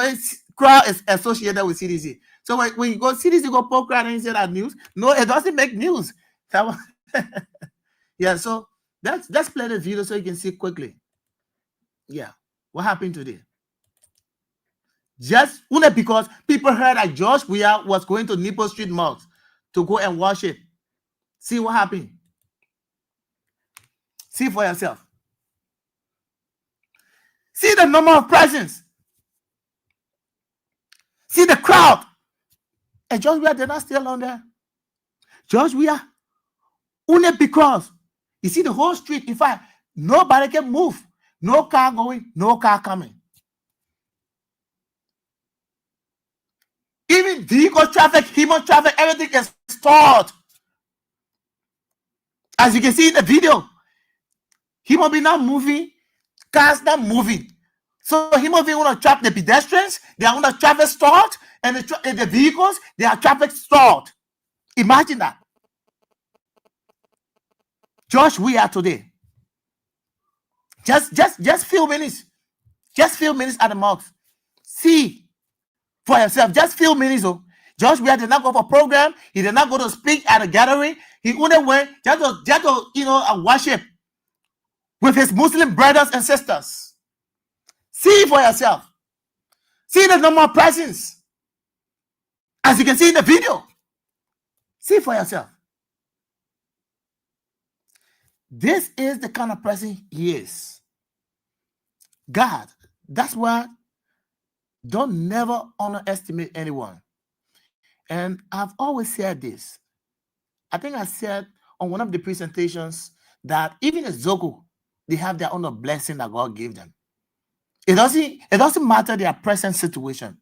crowd is associated with CDC. So when you go CDC go poll cry and you say that news, no, it doesn't make news. Yeah, so let's play the video so you can see quickly. Yeah, what happened today? Just only because people heard that George Weah was going to Nipple Street Mosque to go and worship. See what happened. See for yourself. See the number of presents. See the crowd. And George Weah did not stay on there. George Weah, only because you see the whole street. In fact, nobody can move. No car going, no car coming. Even vehicle traffic, human traffic, everything is stalled. As you can see in the video, human being not moving, cars not moving. So human being want to trap the pedestrians, they are on the traffic stalled, and the vehicles, they are traffic stalled. Imagine that. George Weah today. Just few minutes. Just few minutes at the mosque. See for yourself, just few minutes. Oh, George Weah did not go for program. He did not go to speak at a gathering. He only went just to worship with his Muslim brothers and sisters. See for yourself. See the number of presents. As you can see in the video. See for yourself. This is the kind of person he is. God, that's why don't never underestimate anyone. And I've always said this. I think I said on one of the presentations that even a Zogo, they have their own blessing that God gave them. It doesn't matter their present situation,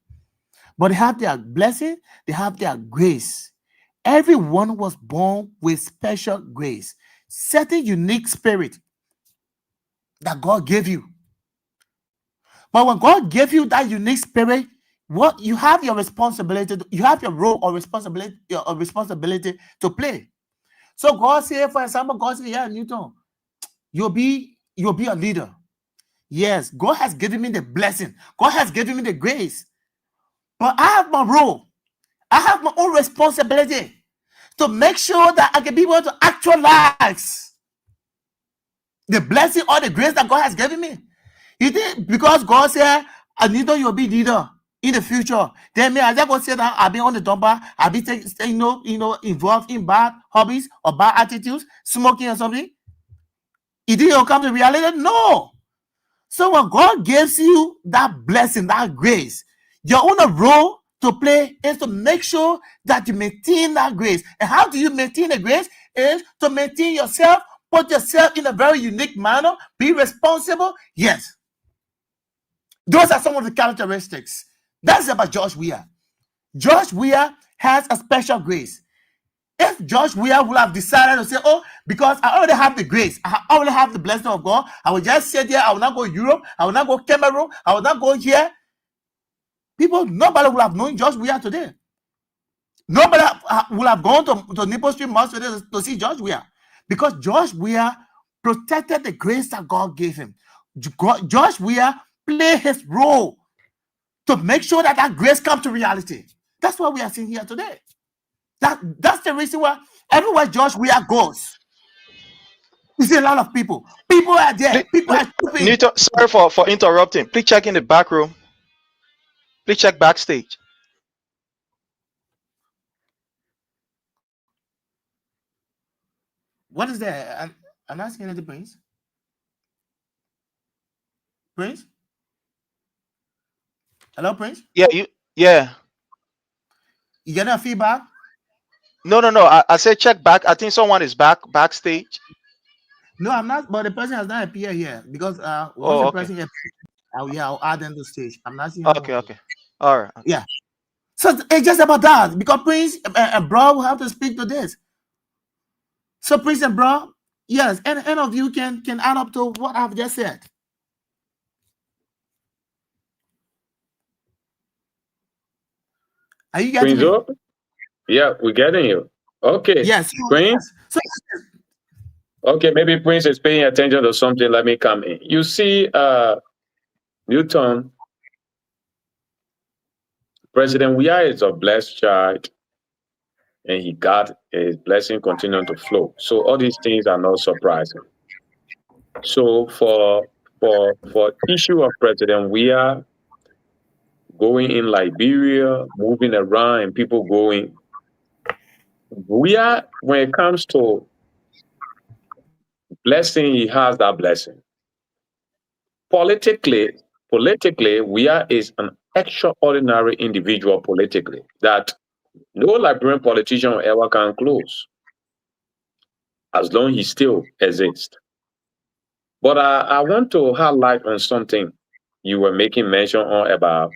but they have their blessing, they have their grace. Everyone was born with special grace, certain unique spirit that God gave you. But when God gave you that unique spirit, what you have your responsibility, you have your role or responsibility to play. So God said, for example, God said, yeah, Newton, you'll be a leader. Yes, God has given me the blessing. God has given me the grace. But I have my role. I have my own responsibility to make sure that I can be able to actualize the blessing or the grace that God has given me. You think because God said, Newton, you'll be leader in the future, then me, I just go say that I'll be on the dumper, I'll be involved in bad hobbies or bad attitudes, smoking or something. It didn't come to reality. No. So when God gives you that blessing, that grace, your own role to play is to make sure that you maintain that grace. And how do you maintain the grace? Is to maintain yourself, put yourself in a very unique manner, be responsible. Yes. Those are some of the characteristics. That's about George Weah. George Weah has a special grace. If George Weah would have decided to say, oh, because I already have the grace, I already have the blessing of God, I will just sit there, I will not go Europe, I will not go Cameroon, I will not go here. Nobody would have known George Weah today. Nobody would have gone to Nipple Street Mosque today to see George Weah. Because George Weah protected the grace that God gave him. George Weah played his role to make sure that that grace comes to reality. That's why we are seeing here today. That's the reason why everywhere George Weah goes, you see a lot of people. People are there. People are stupid. Nito, sorry for interrupting. Please check in the back room. Please check backstage. What is that? I'm not seeing anything, Prince. Prince? Hello, Prince? Yeah, you getting a feedback? No. I said check back. I think someone is backstage. No, I'm not, but the person has not appeared here because once the person appears, I'll add them to stage. I'm not seeing. Okay. All right. Yeah. So it's just about that because Prince and Bro will have to speak to this. So Prince and Bro, yes, and any of you can add up to what I've just said. Are you getting me? Yeah, we're getting you. Okay. Yes. Prince? So, okay, maybe Prince is paying attention to something. Let me come in. You see, Newton, President Weah is a blessed child, and he got his blessing continuing to flow. So all these things are not surprising. So for issue of President Weah going in Liberia, moving around, and people going, Weah, when it comes to blessing, he has that blessing. Politically, Weah is an extraordinary individual politically that no Liberian politician will ever come close, as long as he still exists. But I want to highlight on something you were making mention on about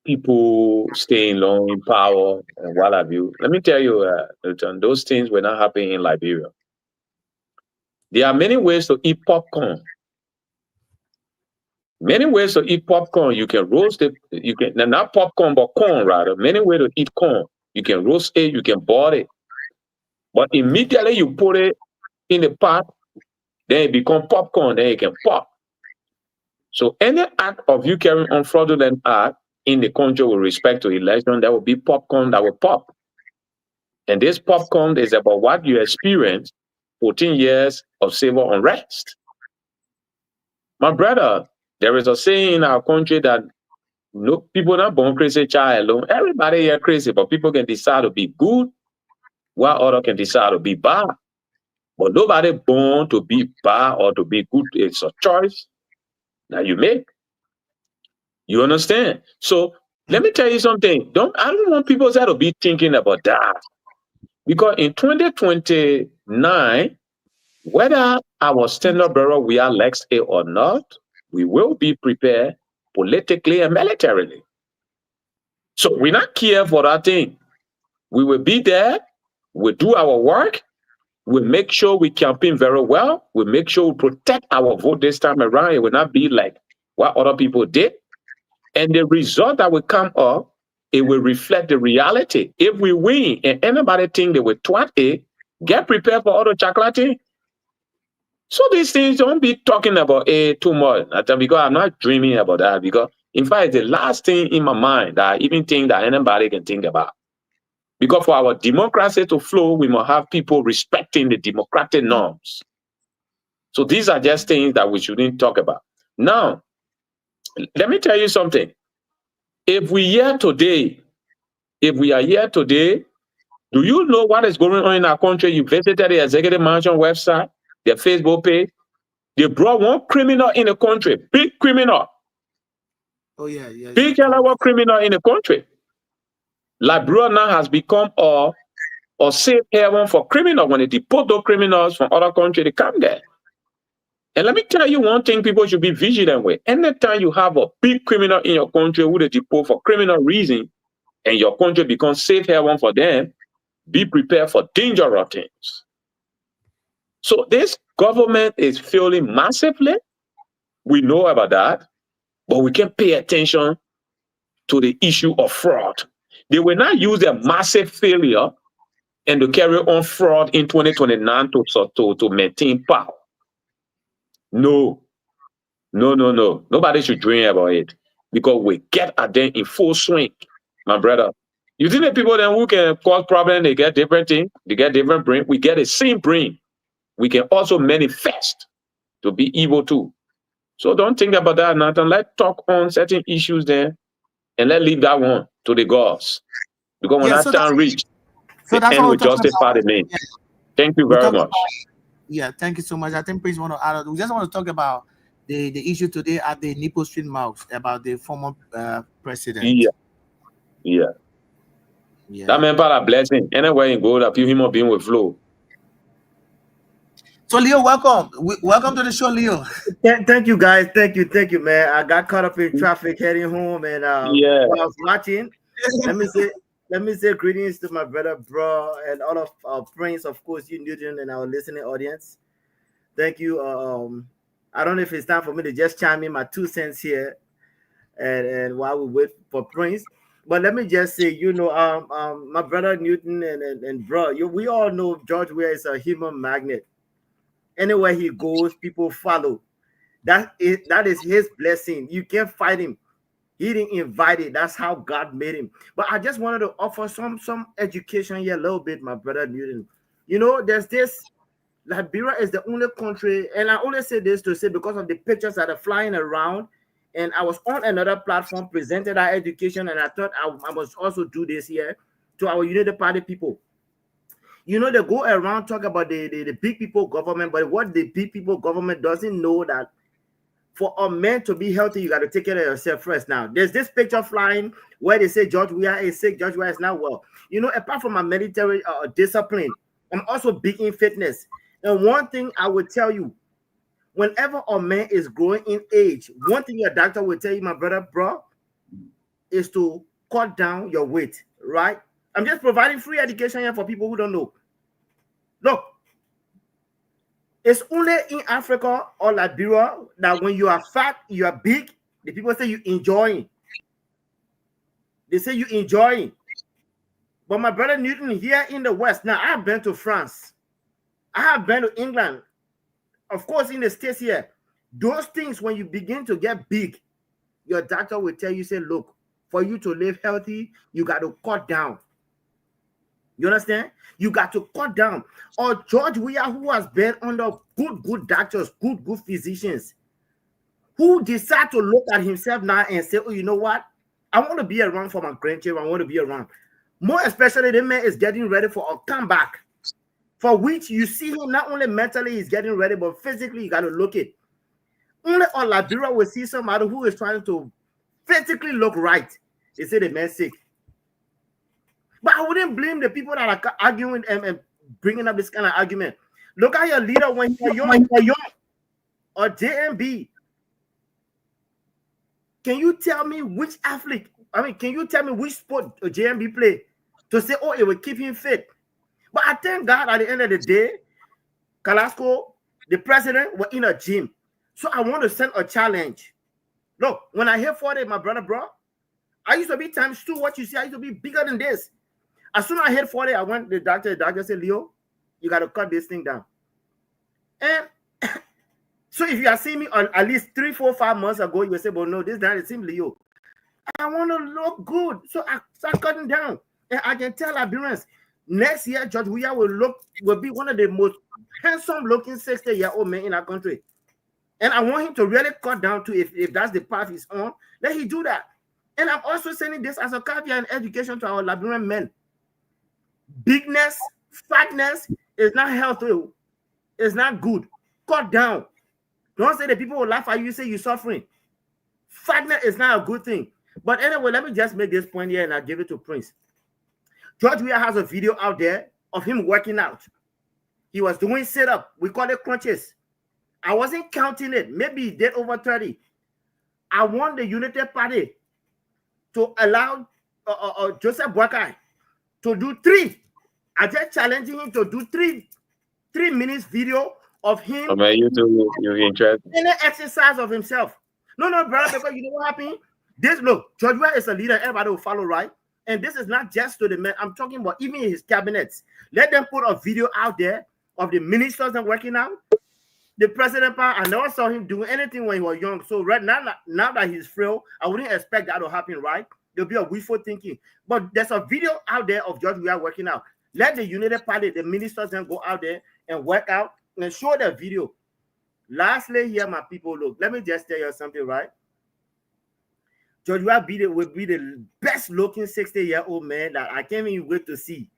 people staying long in power and what have you. Let me tell you, Newton, those things were not happening in Liberia. There are many ways to eat popcorn. Many ways to eat popcorn. You can roast it. You can not popcorn, but corn rather. Many ways to eat corn. You can roast it. You can boil it. But immediately you put it in the pot, then it becomes popcorn. Then it can pop. So any act of you carrying on fraudulent act in the country with respect to election, there will be popcorn that will pop. And this popcorn is about what you experienced 14 years of civil unrest. My brother, there is a saying in our country that no people not born crazy child alone. Everybody here crazy, but people can decide to be good, while others can decide to be bad. But nobody born to be bad or to be good. It's a choice that you make. You understand? So Let me tell you something. I don't want people to be thinking about that. Because in 2029, whether our standard bearer we are Lex A or not, we will be prepared politically and militarily. So we not care for that thing. We will be there. We'll do our work. We'll make sure we campaign very well. We'll make sure we protect our vote this time around. It will not be like what other people did. And the result that will come up, it will reflect the reality. If we win and anybody think they will twat it, get prepared for other chocolate. So these things, don't be talking about it too much. Because I'm not dreaming about that. Because in fact, it's the last thing in my mind that I even think that anybody can think about. Because for our democracy to flow, we must have people respecting the democratic norms. So these are just things that we shouldn't talk about. Now, let me tell you something. If we are here today, do you know what is going on in our country? You visited the Executive Mansion website, their Facebook page. They brought one criminal in the country, big criminal. Oh, yeah. Big criminal in the country. Liberia now has become a safe haven for criminals. When they deport those criminals from other countries, they come there. And let me tell you one thing people should be vigilant with. Anytime you have a big criminal in your country who they deport for criminal reason, and your country becomes safe haven for them, be prepared for dangerous things. So this government is failing massively. We know about that, but we can pay attention to the issue of fraud. They will not use their massive failure and to carry on fraud in 2029 to maintain power. No. Nobody should dream about it because we get at them in full swing, my brother. You think the people then who can cause problems, they get different things, they get different brain. We get the same brain. We can also manifest to be evil too. So don't think about that, Nathan. Let's talk on certain issues there and let's leave that one to the gods. Because when that time reaches, the end will justify the name. Yeah. Thank you very much. Thank you so much. I think Prince want to add. We just want to talk about the issue today at the Nipple Street Mosque about the former president. Yeah. That man part a blessing. Anywhere you go, that few human being will flow. So Leo, welcome. Welcome to the show, Leo. Thank you, guys. Thank you, man. I got caught up in traffic heading home, and while I was watching, let me say greetings to my brother, bro, and all of our friends, of course, you Newton and our listening audience. Thank you. I don't know if it's time for me to just chime in my 2 cents here, and while we wait for Prince. But let me just say, my brother Newton and bro, we all know George Weah is a human magnet. Anywhere he goes, people follow. That is his blessing. You can't fight him. He didn't invite it. That's how God made him. But I just wanted to offer some education here a little bit, my brother Newton. There's this. Liberia is the only country, and I only say this to say because of the pictures that are flying around. And I was on another platform, presented our education, and I thought I must also do this here to our United Party people. They go around talk about the big people government, but what the big people government doesn't know that for a man to be healthy, you got to take care of yourself first. Now, there's this picture flying where they say George Weah is sick, George Weah is not well. Apart from my military discipline, I'm also big in fitness. And one thing I would tell you, whenever a man is growing in age, one thing your doctor will tell you, my brother, bro, is to cut down your weight, right? I'm just providing free education here for people who don't know. Look, it's only in Africa or Liberia that when you are fat, you are big, the people say you enjoying. They say you enjoying. But my brother Newton, here in the West, now I have been to France. I have been to England. Of course, in the States here, those things, when you begin to get big, your doctor will tell you, say, look, for you to live healthy, you got to cut down. You understand? You got to cut down. Or George Weah, who has been under good doctors, good physicians, who decide to look at himself now and say, oh, you know what? I want to be around for my grandchildren. I want to be around. More especially, the man is getting ready for a comeback, for which you see him not only mentally he's getting ready, but physically you got to look it. Only on Liberia will see somebody who is trying to physically look right. They say the man sick. But I wouldn't blame the people that are arguing and bringing up this kind of argument. Look at your leader when he was young. Or JMB. Can you tell me which athlete? Can you tell me which sport JMB play to say, oh, it will keep him fit? But I thank God at the end of the day, Carrasco, the president, were in a gym. So I want to send a challenge. Look, when I hit 40, my brother, bro, I used to be times 2. What you see, I used to be bigger than this. As soon as I hit 40, I went to the doctor. The doctor said, Leo, you got to cut this thing down. And so if you are seeing me on at least 3, 4, 5 months ago, you will say, well, no, this doesn't seem Leo. I want to look good. So I start cutting down. And I can tell Liberians, next year, George Weah will be one of the most handsome-looking 60-year-old men in our country. And I want him to really cut down to, if that's the path he's on, let him do that. And I'm also sending this as a caveat and education to our Liberian men. Bigness, fatness is not healthy. It's not good. Cut down. Don't say that people will laugh at you, say you're suffering. Fatness is not a good thing. But anyway, let me just make this point here and I'll give it to Prince. George Weah has a video out there of him working out. He was doing sit-up. We call it crunches. I wasn't counting it. Maybe he did over 30. I want the United Party to allow Joseph Boakai to do 3. I just challenging him to do 3 minutes video of him. I mean, you're interested in an exercise of himself. No, brother, because you know what happened? Look, George Weah is a leader. Everybody will follow, right? And this is not just to the men. I'm talking about even his cabinets. Let them put a video out there of the ministers that working out. The president, I never saw him do anything when he was young. So right now that he's frail, I wouldn't expect that to happen, right? There'll be a wishful thinking. But there's a video out there of George Weah working out. Let the United Party, the ministers, then go out there and work out and show the video. Lastly, here, my people, look, let me just tell you something, right? George Weah will be the best looking 60-year-old man that I can't even wait to see.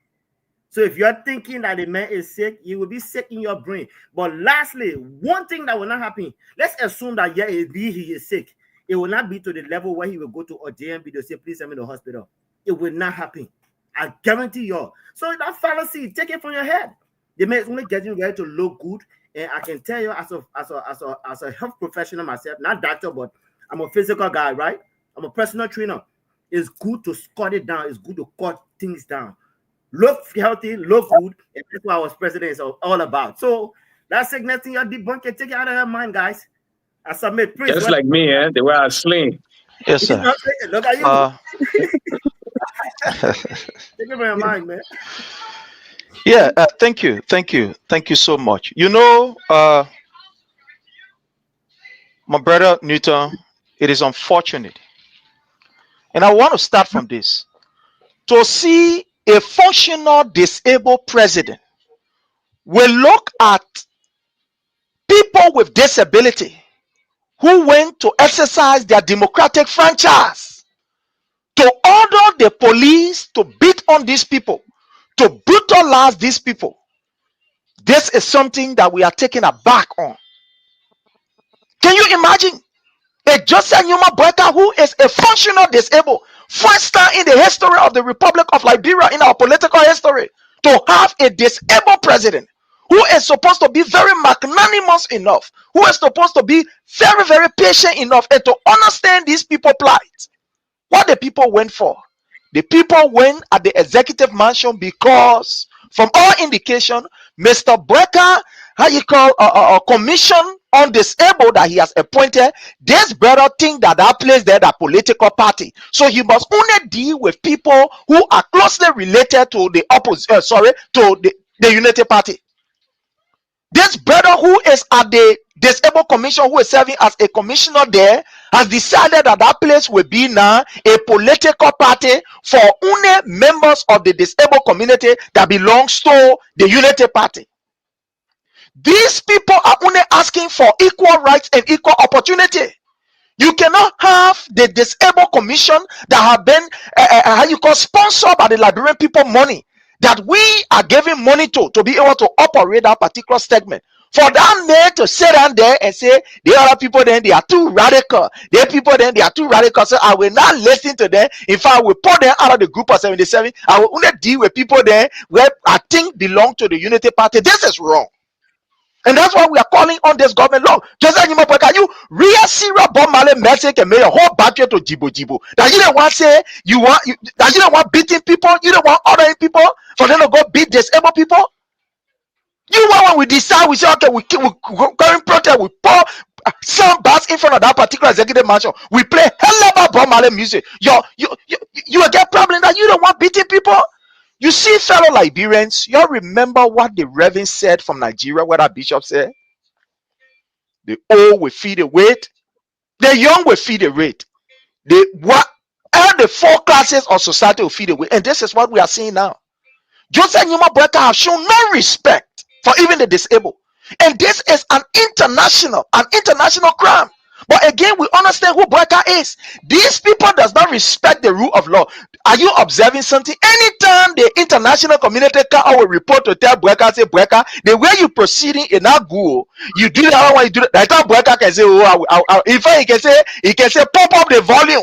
So if you're thinking that the man is sick, he will be sick in your brain. But lastly, one thing that will not happen, let's assume that he is sick. It will not be to the level where he will go to a JMB to say, please send me to the hospital. It will not happen. I guarantee you. So that fallacy, take it from your head. The man is only getting ready to look good. And I can tell you as a health professional myself, not doctor, but I'm a physical guy, right? I'm a personal trainer. It's good to cut it down. It's good to cut things down. Look healthy, look good, and that's what our president is all about. So that sickness thing, you're debunking, take it out of your mind, guys. I submit. Prince, just like me, the way I sling. Yes, sir. Look at you. Take it out of your mind, man. Yeah, thank you so much. You know, my brother Newton, it is unfortunate, and I want to start from this. To see a functional disabled president will look at people with disability who went to exercise their democratic franchise to order the police to beat on these people, to brutalize these people. This is something that we are taken aback on. Can you imagine a Joseph Numa Boakai who is a functional disabled, first time in the history of the Republic of Liberia, in our political history, to have a disabled president who is supposed to be very magnanimous enough, who is supposed to be very, very patient enough, and to understand these people's plight? What the people went for? The people went at the executive mansion because, from all indication, Mr. Boakai, a commission on disabled that he has appointed, this brother think that place there, that political party. So he must only deal with people who are closely related to the the Unity Party. This brother who is at the disabled commission, who is serving as a commissioner there, has decided that place will be now a political party for only members of the disabled community that belongs to the Unity Party. These people are only asking for equal rights and equal opportunity. You cannot have the disabled commission that have been sponsored by the Liberian people money, that we are giving money to be able to operate that particular segment, For that man to sit down there and say the other people then they are too radical, the people then they are too radical, so I will not listen to them. In fact, I will put them out of the group of 77. I will only deal with people there where I think belong to the Unity Party. This is wrong. And that's why we are calling on this government. Look, Joseph Nyuma, can you real serious Bob Marley message and make a whole battery to Jibo Jibo? That you don't want to say that you don't want beating people, you don't want ordering people for them to go beat disabled people. You want when we decide, we say, okay, we go in protest, we pour some bars in front of that particular executive mansion. We play hell about Bob Marley music. You will get problem that you don't want beating people. You see, fellow Liberians, you all remember what the Reverend said from Nigeria, what our bishop said? The old will feed the weight, the young will feed the rate. All the four classes of society will feed the weight. And this is what we are seeing now. Joseph Nyuma Boyka have shown no respect for even the disabled. And this is an international crime. But again, we understand who Boyka is. These people does not respect the rule of law. Are you observing something? Anytime the international community can will report to tell Boyka, say Boyka, the way you proceeding in that go, you do that way you do that. That Boyka can say, oh, in fact, he can say, pump up the volume.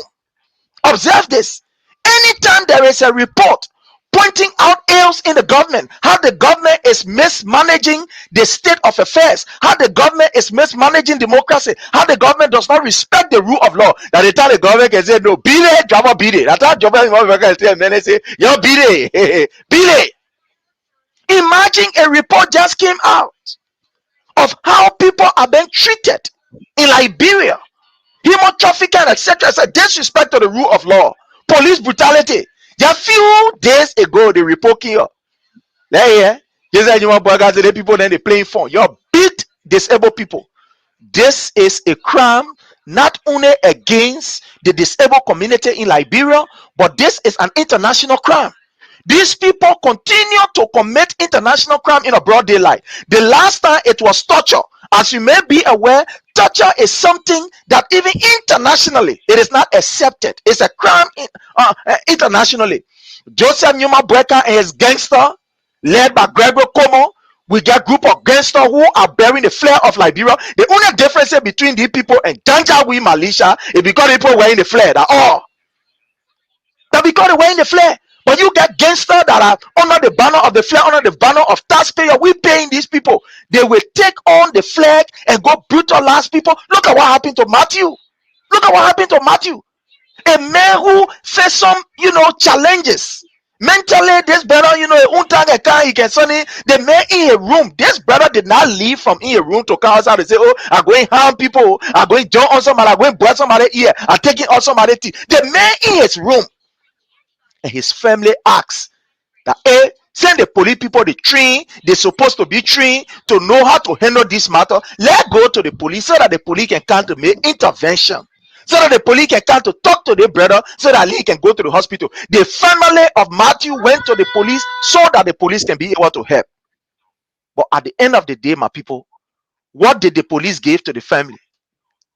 Observe this. Anytime there is a report pointing out ills in the government, how the government is mismanaging the state of affairs, how the government is mismanaging democracy, how the government does not respect the rule of law, that the time the government can say, no, beat it, Java beat it. That's how Java can say, and then they say, yo, beat it, beat it. Imagine a report just came out of how people are being treated in Liberia, human trafficking, etc. It's a disrespect to the rule of law, police brutality. Just few days ago, the report came up. There, the people then they playing phone. You beat disabled people. This is a crime not only against the disabled community in Liberia, but this is an international crime. These people continue to commit international crime in a broad daylight. The last time it was torture. As you may be aware, torture is something that even internationally it is not accepted. It's a crime internationally. Joseph Nyuma Boyka and his gangster, led by Gregory Como, we get a group of gangsters who are bearing the flag of Liberia. The only difference between these people and Janjaweed militia is because people wearing the flag. That's all. That because they're wearing the flag. But you get gangsters that are under the banner of the flag, under the banner of taxpayer. We paying these people. They will take on the flag and go brutalize people. Look at what happened to Matthew. Look at what happened to Matthew. A man who faced some, challenges. Mentally, this brother, he can suddenly, the man in a room. This brother did not leave from in a room to come outside and say, oh, I'm going to harm people. I'm going to jump on somebody. I'm going to break somebody's ear. I'm taking on somebody's teeth. The man in his room. And his family asks that, send the police people the train they're supposed to be trained to know how to handle this matter. Let go to the police so that the police can come to make intervention, so that the police can come to talk to their brother, so that he can go to the hospital. The family of Matthew went to the police so that the police can be able to help. But at the end of the day, my people, what did the police give to the family?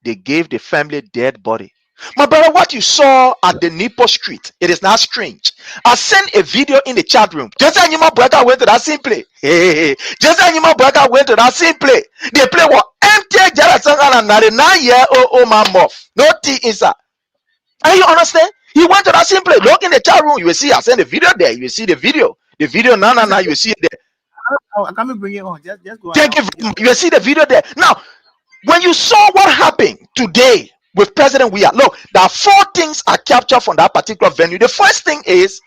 They gave the family dead body. My brother, what you saw at the Nipo Street, it is not strange. I sent a video in the chat room. Joseph Nyuma Boyka went to that same play. Joseph Nyuma Boyka went to that same play. They play what empty Jarasanga and 99-year-old man muff. No tea inside. And you understand? He went to that same play. Look in the chat room. You will see. I sent the video there. You will see the video. The video, no. You will see it there. I can't bring it on. Just go. Thank you. You will see the video there. Now, when you saw what happened today with President Weah, look, there are four things I captured from that particular venue. The first thing is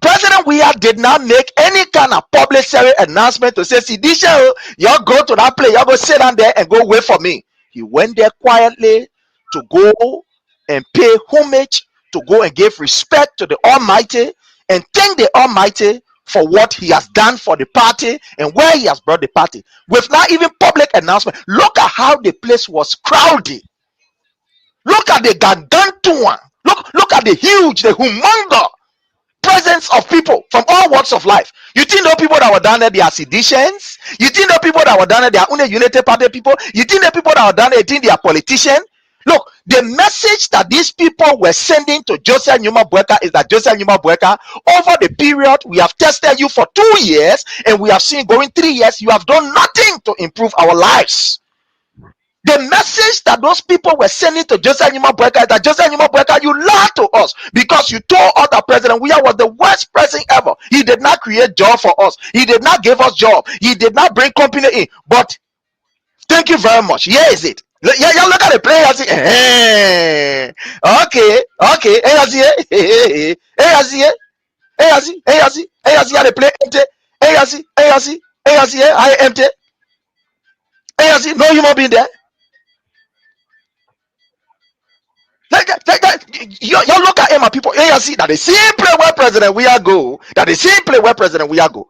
President Weah did not make any kind of publicity announcement to say, see, this show, y'all go to that place, y'all go sit down there and go wait for me. He went there quietly to go and pay homage, to go and give respect to the Almighty and thank the Almighty for what he has done for the party and where he has brought the party. With not even public announcement. Look at how the place was crowded. Look at the gargantuan. Look at the huge, the humongous presence of people from all walks of life. You think those people that were down there, they are seditionists? You think those people that were down there, they are only Unity Party people? You think the people that were down there, you think they are politicians? Look, the message that these people were sending to Josiah Numa Bueka is that Josiah Numa Bueka, over the period we have tested you for 2 years and we have seen going 3 years, you have done nothing to improve our lives. The message that those people were sending to Josiah Numa Bueka is that Josiah Numa Bueka, you lied to us because you told us that President Weah was the worst president ever. He did not create job for us. He did not give us job. He did not bring company in. But thank you very much. Here is it. Yeah, y'all look at the player. Okay. Hey, they play empty. I empty. No human being there. Y'all look at him, people. See that the same play where President we are go. That the same play where President we are go.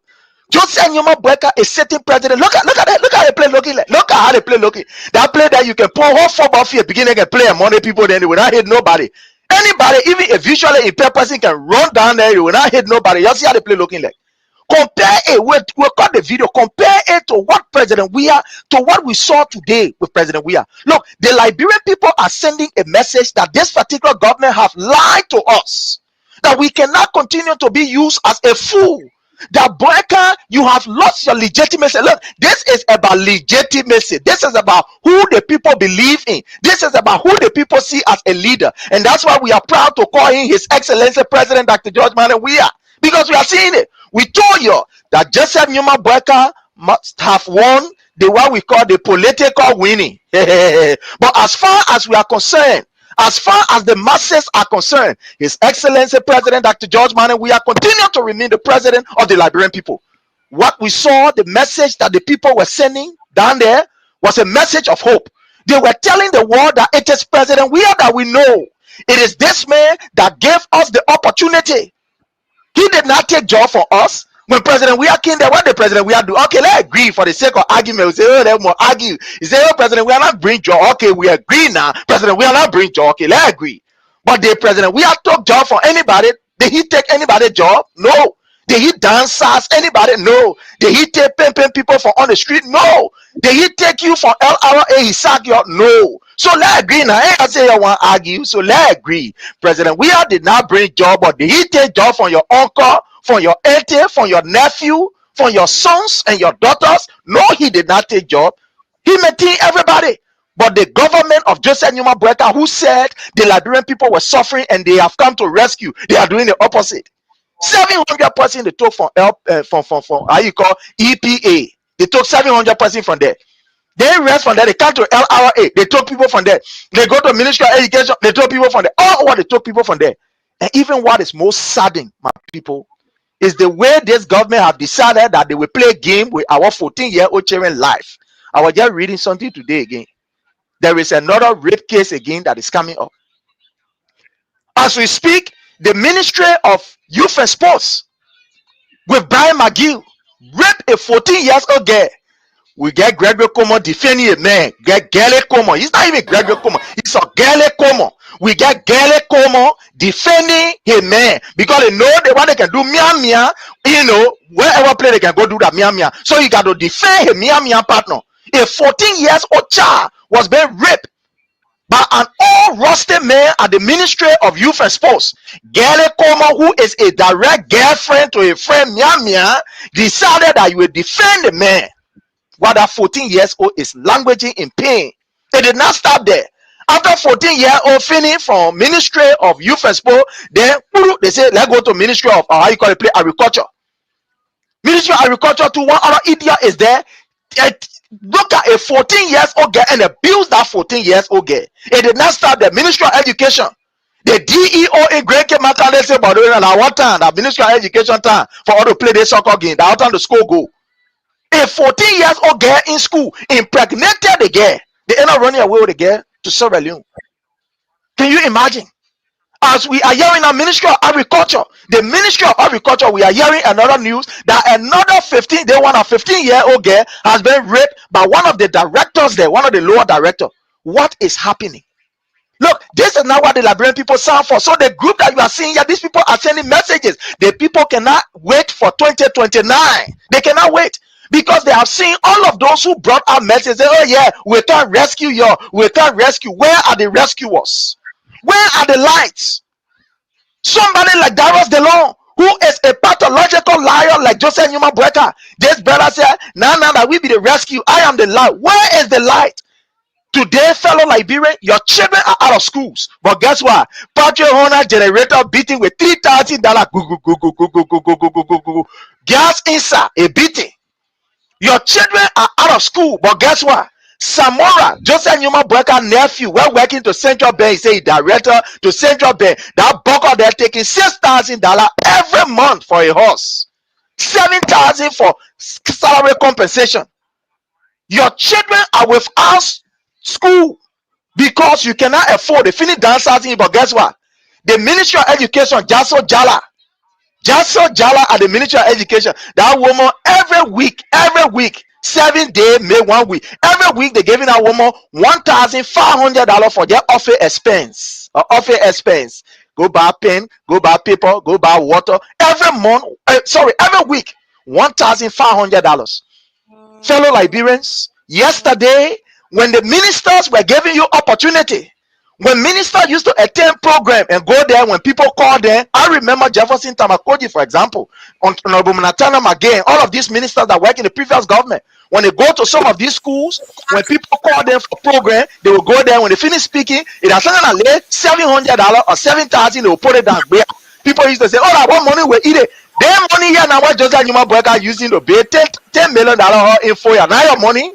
Josiah Numa Bueka is sitting president. Look at the play looking like. Look at how they play looking. That play that you can pull whole football field beginning and play among the people then you will not hit nobody. Anybody, even a visually impaired person can run down there, you will not hit nobody. You see how they play looking like. Compare it with we'll cut the video, compare it to what President Weah, to what we saw today with President Weah. Look, the Liberian people are sending a message that this particular government have lied to us, that we cannot continue to be used as a fool. That Bueka, you have lost your legitimacy. Look, this is about legitimacy. This is about who the people believe in. This is about who the people see as a leader. And that's why we are proud to call him His Excellency President Dr. George Manneh Weah, because we are seeing it. We told you that Joseph Numa Bueka must have won the what we call the political winning. But as far as we are concerned, as far as the masses are concerned, His Excellency President Dr. George Manneh Weah continue to remain the president of the Liberian people. What we saw, the message that the people were sending down there was a message of hope. They were telling the world that it is President Weah that we know. It is this man that gave us the opportunity. He did not take job for us. When President Weah came there, what did President Weah do? Okay, let's agree for the sake of argument. We say, oh, they will argue. He said, oh, President Weah not bring job. Okay, we agree now. President Weah not bring job. Okay, let's agree. But did President Weah took job for anybody? Did he take anybody's job? No. Did he dance sass anybody? No. Did he take pen people from on the street? No. Did he take you for LRA? He sacked you? No. So let's agree now. I say you want to argue. So let's agree. President Weah did not bring job, but did he take job from your uncle, from your auntie, from your nephew, from your sons and your daughters? No, he did not take job. He maintained everybody. But the government of Joseph Numa Bueka, who said the Liberian people were suffering and they have come to rescue, they are doing the opposite. 700% they took from how you call EPA. They took 700% from there. They rest from there. They come to LRA. They took people from there. They go to Ministry of Education. They took people from there. All over they took people from there. And even what is most saddening, my people, is the way this government have decided that they will play a game with our 14-year-old children life. I was just reading something today again. There is another rape case again that is coming up. As we speak, the Ministry of Youth and Sports with Brian McGill raped a 14-year-old girl. We get Gregory Como defending a man. Get Gale Como. He's not even Gregory Como. It's a Gale Como. We get Gale Como defending a man because they know what they can do. Mia, you know, wherever play they can go do that. Mia. So you got to defend a Mia partner. A 14-year-old child was being raped by an old rusty man at the Ministry of Youth and Sports. Gale Como, who is a direct girlfriend to a friend Mia, decided that you will defend the man. While that 14-year-old is languaging in pain. It did not stop there. After 14-year-old finished from Ministry of Youth and Sport, then they say, let's go to Ministry of how you call it, Agriculture. Ministry of Agriculture to one other idiot is there. Look at a 14-year-old girl and abuse that 14-year-old girl. It did not stop there. Ministry of Education. The DEO in Great Matter, they say, but what time? The Ministry of Education time for all to play this soccer game. That time the school go. A 14-year-old girl in school impregnated the girl. They end up running away with the girl to Sierra Leone. Can you imagine? As we are hearing our Ministry of Agriculture, the Ministry of Agriculture, we are hearing another news that another 15-year-old girl has been raped by one of the directors there, one of the lower directors. What is happening? Look, this is not what the Liberian people sound for. So the group that you are seeing here, these people are sending messages. The people cannot wait for 2029. They cannot wait. because they have seen all of those who brought out messages. Say, oh yeah, we can't rescue you. We can't rescue. Where are the rescuers? Where are the lights? Somebody like Darius DeLong, who is a pathological liar like Joseph Newman Boyka. This brother said, now that we be the rescue, I am the light. Where is the light? Today, fellow Liberian, your children are out of schools. But guess what? Patriot Honor generator beating with $3,000 gas inside a beating. Your children are out of school. But guess what? Samora, Joseph Newman Boyka nephew, we're working to Central Bank, say director to Central Bank. That bucker they're taking $6,000 every month for a horse. $7,000 for salary compensation. Your children are without school because you cannot afford to finish dancing. But guess what? The Ministry of Education, Jaso Jala at the Ministry of Education, that woman every week, 7 days, May 1 week, every week they giving that woman $1,500 for their office expense. Go buy pen, go buy paper, go buy water every month. Every week, $1,500. Fellow Liberians, yesterday when the ministers were giving you opportunity, when ministers used to attend program and go there, when people call them, I remember Jefferson Tamakoji, for example, Honorable Natana Magain, all of these ministers that work in the previous government, when they go to some of these schools, when people call them for program, they will go there. When they finish speaking, it has something like $700 or $7,000, they will put it down. People used to say, oh, what money we eat it. Their money here now, what Joseph Newman Boyka using to pay $10 million info. Now your money,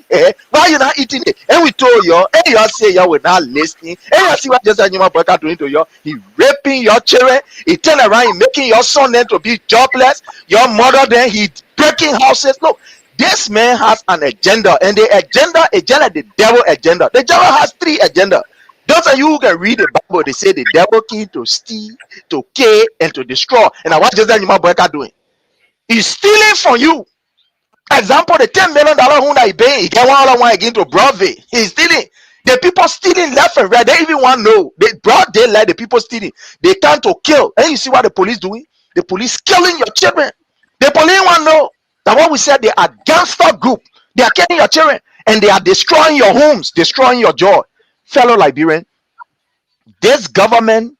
why you not eating it? And we told you, and you say you will not listening. And you see what Joseph Newman Boyka doing to you? He raping your children. He turn around, he making your son then to be jobless. Your mother then he breaking houses. Look, this man has an agenda, and the agenda, the devil agenda. The devil has 3 agendas. Those of you who can read the Bible, they say the devil came to steal, to kill, and to destroy. And now what Joseph Newman Boyka doing? He's stealing from you. Example, the $10 million who he paying, he get one again to Broadway. He's stealing. The people stealing left and right. They even want to know. They broad daylight, the people stealing. They turn to kill. And you see what the police doing? The police killing your children. The police want to know that what we said, they are gangster group. They are killing your children. And they are destroying your homes, destroying your joy. Fellow Liberian, this government,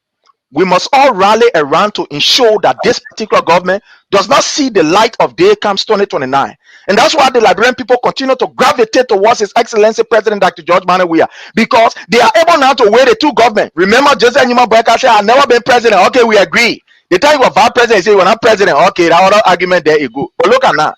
we must all rally around to ensure that this particular government does not see the light of day comes 2029. And that's why the Liberian people continue to gravitate towards His Excellency President Dr. George Manneh Weah, because they are able now to weigh the 2 governments. Remember, Joseph Newman Boyka said, I've never been president. Okay, we agree. The time you were vice president, he said, you're not president. Okay, that other argument there you go. But look at now.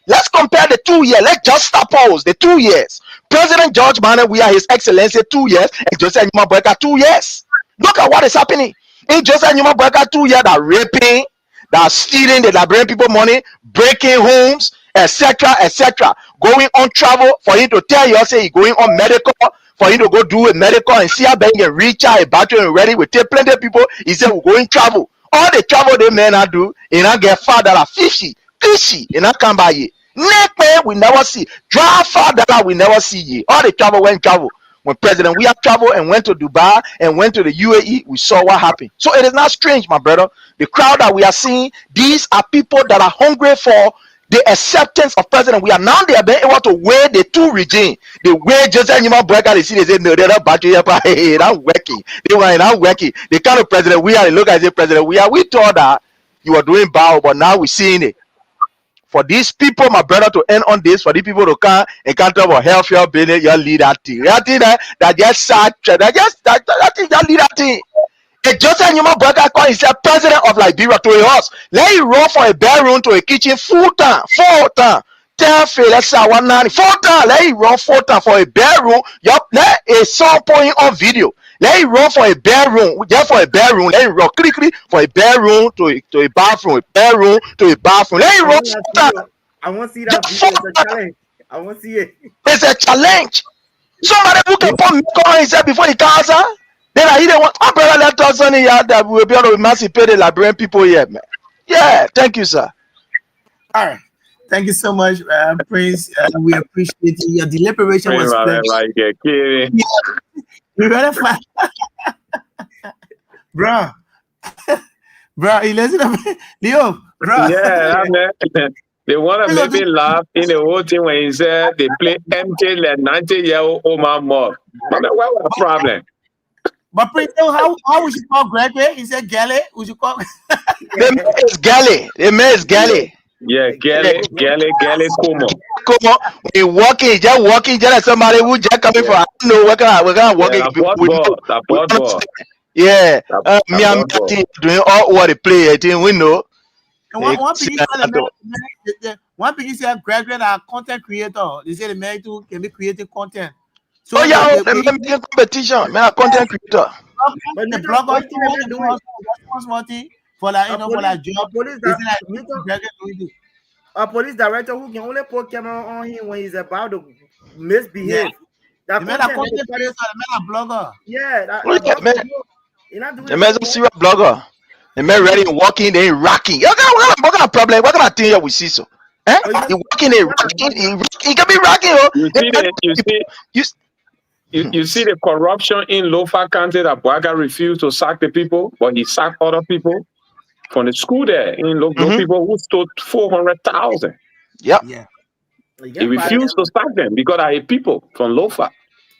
Let's compare the 2 years. Let's just suppose the 2 years. President George Manneh Weah, His Excellency, 2 years, and Joseph Newman Boyka 2 years. Look at what is happening. In Joseph Newman Boyka 2 years, that raping, that stealing the Liberian people money, breaking homes, etc., etc. Going on travel for him to tell you, say he's going on medical, for him to go do a medical and see how bang and reach out a battery and ready. We take plenty of people. He said we're going travel. All the travel they men are do, and I get father fishy, and I come by you. Next we never see. Drive father we never see ye. All the travel went travel. When President we have traveled and went to Dubai and went to the UAE, we saw what happened. So it is not strange, my brother. The crowd that we are seeing, these are people that are hungry for the acceptance of president. We are now they are being able to weigh the 2 regime. The way Joseph Newman Boyka, they see, they say, no, they're not battery, hey, not working. They were not working. The kind of president we are, they look at the president we are. We thought that you were doing bad, but now we're seeing it. For these people, my brother, to end on this, for these people to come and can't talk about health, your business, your lead that thing. That thing that just sad, that just that thing, that lead that thing. If Joseph Newman Boyka call himself president of Liberia to a house, let him run from a bedroom to a kitchen full time, 4 times. 10 fail, let's say 190, 4 times. Let him run 4 times for a bedroom. Yup, let a song point on video. Let him run for a bedroom, just for a bedroom. Let him run quickly for a bedroom to a bathroom, a bedroom to a bathroom. Let him run 4 times. I want to see that video. It's a challenge. I want to see it. It's a challenge. Somebody who can put me on himself before he comes out. Then I hear one brother let us on here that we will be able to emancipate the Liberian people here, man. Yeah, thank you, sir. All right. Thank you so much, Prince. We appreciate your deliberation was plenty. We better find, bro, Leo, bro. Yeah, man. They want to make me laugh in the whole thing when he said they play empty like 90-year-old Omar Mob. But what was the problem? But Prince, how would you call Gregory? He said Galley. Would you call? The man is Galley. The man is Galley. Yeah, Galley, Como. Como. He walking, just like somebody who just coming from. I don't know what kind of walking. Yeah, me and me doing all what they play. I think we know. And one thing is that Gregory are content creator. They say the man too can be creating content. So the making competition, man, content creator. But the bloggers for like for like job. A police director who can only put camera on him when he's about to misbehave. The man a content creator, the man a blogger. Yeah, the man's a serious blogger. The man ready and walking, they rocking. What kind of problem? What kind of thing we see so? Eh? He walking, he can be rocking. You see the corruption in Lofa County that Bwaga refused to sack the people, but he sacked other people from the school there in those people who stole 400,000. Yeah. He refused to sack them because I hate people from Lofa.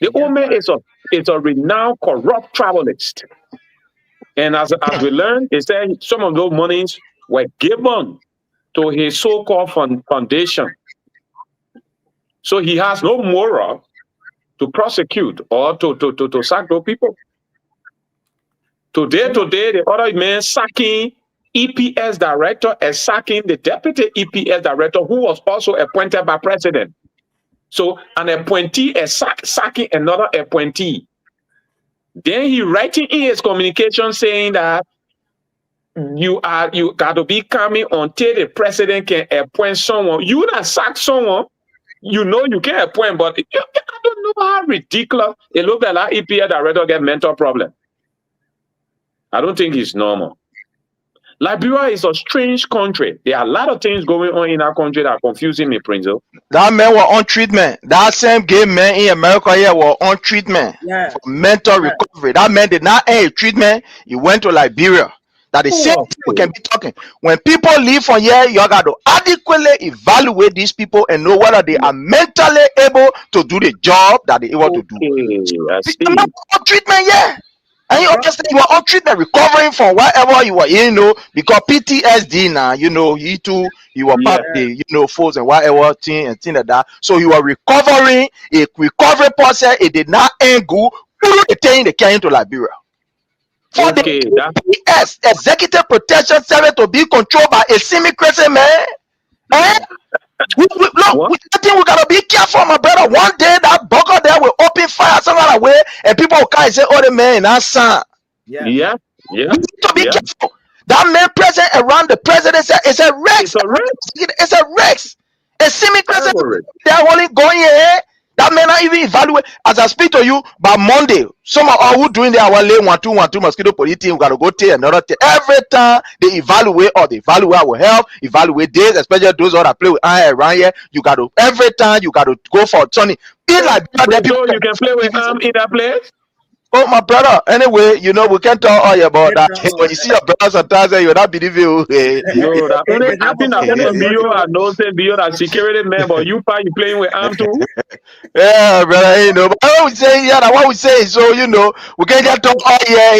The old man is a renowned corrupt travelist. And as we learned, he said some of those monies were given to his so-called foundation. So he has no moral to prosecute or to sack those people. Today, the other man sacking EPS director and sacking the deputy EPS director who was also appointed by president. So an appointee is sacking another appointee. Then he writing in his communication saying that you got to be coming until the president can appoint someone. You not sack someone, you know you can appoint, but I don't know how ridiculous it looks like EPA director get mental problem. I don't think it's normal. Liberia is a strange country. There are a lot of things going on in our country that are confusing me, Prinzo. That man was on treatment. That same gay man in America here was on treatment for mental recovery. That man did not end treatment. He went to Liberia. That the same thing we can be talking. When people leave from here, you got to adequately evaluate these people and know whether they are mentally able to do the job that they're able to do. On treatment, yeah. And you understand you are on treatment, recovering from whatever you were in, because PTSD now, you were part of the, force and whatever thing and thing like that. So you are recovering, a recovery process, it did not end good. The thing they came into Liberia. For the executive protection service to be controlled by a semi-crazy man. Look, I think we gotta be careful, my brother. One day that bugger there will open fire some other way, and people will come and say, "Oh, the man, that's son." Yeah. We need to be careful. That man present around the president said, "It's a Rex. It's a Rex. A semi-crazy. They're only going here. That may not even evaluate. As I speak to you, by Monday, some of all who doing their lay 1-2-1-2 mosquito police, we gotta go take another thing. Every time they evaluate or they evaluate our health, evaluate this, especially those that play with iron around here. You gotta every time you gotta go for Tony. Be like you can play with in that place. Oh my brother, anyway, we can't talk all about that. When you see your brother sometimes, you will not believe you. No, I think I know that security man, but you playing with arm too. Yeah, brother, but I would say, what we say, so we can't just talk all year.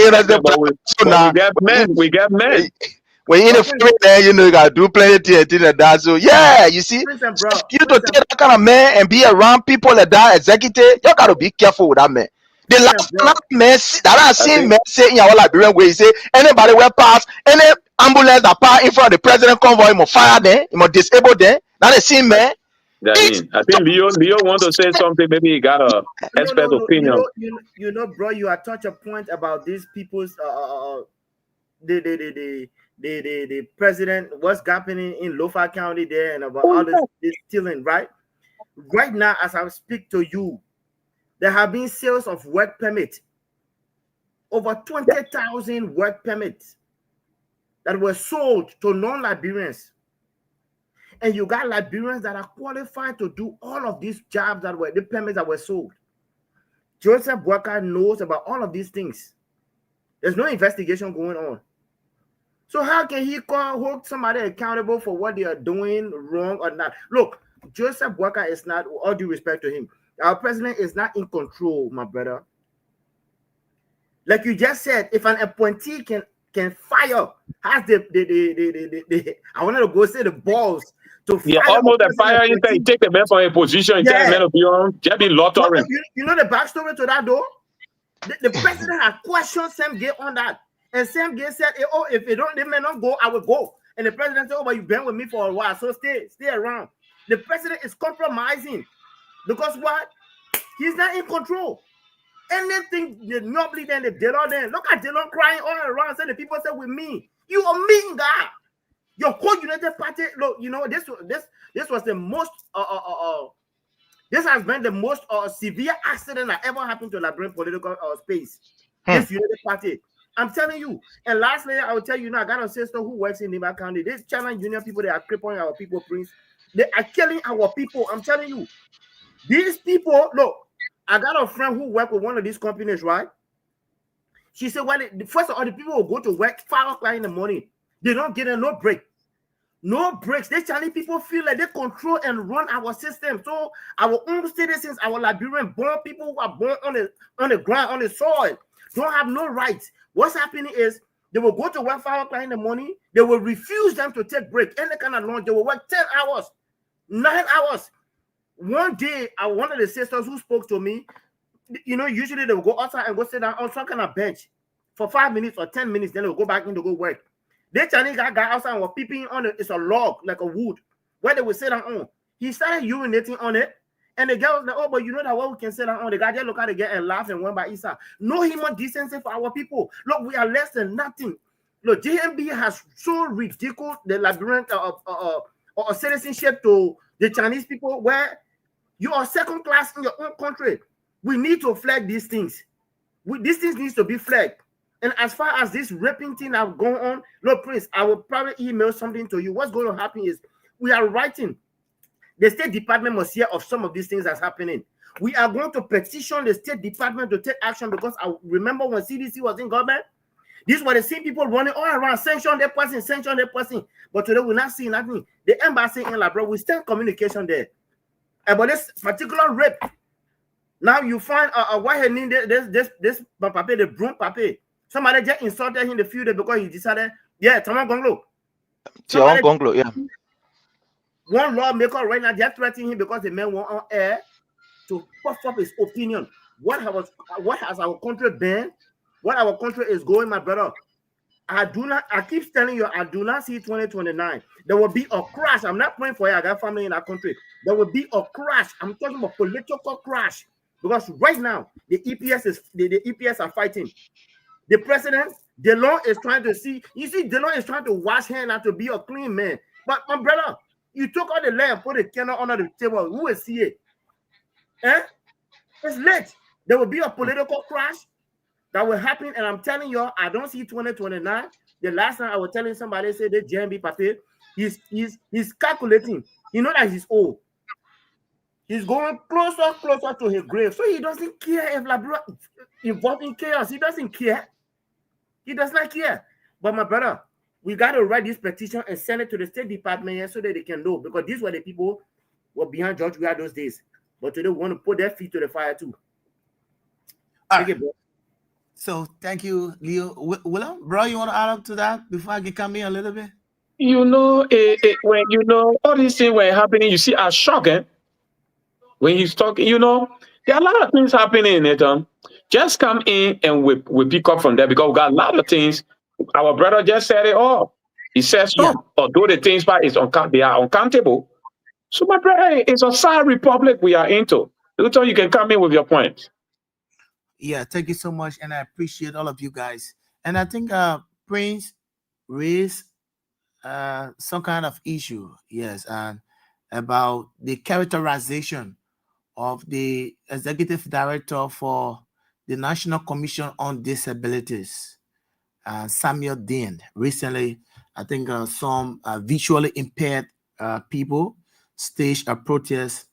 We get men. When you're in the field there, you gotta do plenty of things like that. So yeah, you see, you to take that kind of man and be around people like that, executive, you gotta be careful with that man. The last man that I seen men say in our Liberian way, he say anybody will pass, any ambulance that pass in front of the president convoy, he must fire them, he must disable them. Now the same man. I think Leo want to say something. Maybe he got a expert opinion. Bro, you are touch a point about these people's the president, what's happening in Lofa County there, and about all this stealing, right? Right now, as I speak to you, there have been sales of work permits, over 20,000 work permits that were sold to non-Liberians. And you got Liberians that are qualified to do all of these jobs that were the permits that were sold. Joseph Boakai knows about all of these things. There's no investigation going on. So how can he hold somebody accountable for what they are doing wrong or not? Look, Joseph Boakai is not, all due respect to him, our president is not in control, my brother. Like you just said, if an appointee can fire, has the I wanted to go say the balls to fire. Almost the fire, you take the man from a position, tell the man to be on, just be lottering. You know the backstory to that though? The president had questioned Sam Gay on that. And Sam Gay said, oh, if they may not go, I will go. And the president said, oh, but you've been with me for a while, so stay around. The president is compromising because what? He's not in control. Anything normally then the Dillon then look at Dillon crying all around, saying the people say with me. You a mean guy. Your whole United Party, look, you know, this was the most this has been the most severe accident that ever happened to Liberian political space. This United Party. I'm telling you. And lastly, I will tell you now, I got a sister who works in Nima County. These challenge union people, they are crippling our people, Prince. They are killing our people. I'm telling you. These people, look, I got a friend who worked with one of these companies, right? She said, well, first of all, the people will go to work 5 o'clock in the morning. They don't get no break. No breaks. These Chinese people feel like they control and run our system. So our own citizens, our Liberian born people who are born on the ground, on the soil, don't have no rights. What's happening is they will go to work 5 o'clock in the morning. They will refuse them to take break. Any kind of lunch. They will work 10 hours, 9 hours. One day, one of the sisters who spoke to me, you know, usually they will go outside and go sit down on some kind of bench for 5 minutes or 10 minutes. Then they will go back in to go work. The Chinese guy outside and was peeping on it. It's a log, like a wood, where they will sit down on. He started urinating on it. And the girl was like, oh, but you know that what we can sit down on. The guy just looked at the girl and laughed and went by his side. No human decency for our people. Look, we are less than nothing. Look, JMB has so ridiculed the Liberian citizenship to the Chinese people where you are second class in your own country. We need to flag these things. These things need to be flagged. And as far as this raping thing have gone on, look, Prince, I will probably email something to you. What's going to happen is we are writing. The State Department must hear of some of these things that's happening. We are going to petition the State Department to take action because I remember when CDC was in government, these were the same people running all around, sanction their person. But today we're not seeing nothing. The embassy in Labrador, we still communication there. About this particular rape. Now you find why he need this pape, the broom pape. Somebody just insulted him in the few days because he decided, yeah, Thomas Gonglo. Yeah. One lawmaker right now just threatening him because the man went on air to puff up his opinion. What has our country been? What our country is going, my brother. I keep telling you, I do not see 2029. There will be a crash. I'm not praying for you. I got family in our country. There will be a crash. I'm talking about political crash. Because right now, the EPS are fighting. The president, Delon is trying to see. You see, Delon is trying to wash hands and to be a clean man. But my brother, you took all the land, put the candle under the table. Who will see it? It's late. There will be a political crash that will happen. And I'm telling you, I don't see 2029. The last time I was telling somebody, say the JMB Pape, he's calculating. You know that he's old. He's going closer to his grave. So he doesn't care if Liberia involved in chaos. He doesn't care. He does not care. But my brother, we got to write this petition and send it to the State Department so that they can know. Because these were the people who were behind George Weah those days. But today we want to put their feet to the fire too. So thank you, Leo. William, bro, you want to add up to that before I can come in a little bit? You know, when you know all these things were happening, you see, I shocked him. When he's talking, you know, there are a lot of things happening, Nathan. Just come in and we pick up from there because we got a lot of things. Our brother just said it all. He says so. Yeah. Although the things they are uncountable. So my brother, it's a sad republic we are into. Luton, you can come in with your points. Yeah, thank you so much. And I appreciate all of you guys. And I think Prince raised some kind of issue, yes, and about the characterization of the executive director for the National Commission on Disabilities, Samuel Dean. Recently, I think some visually impaired people staged a protest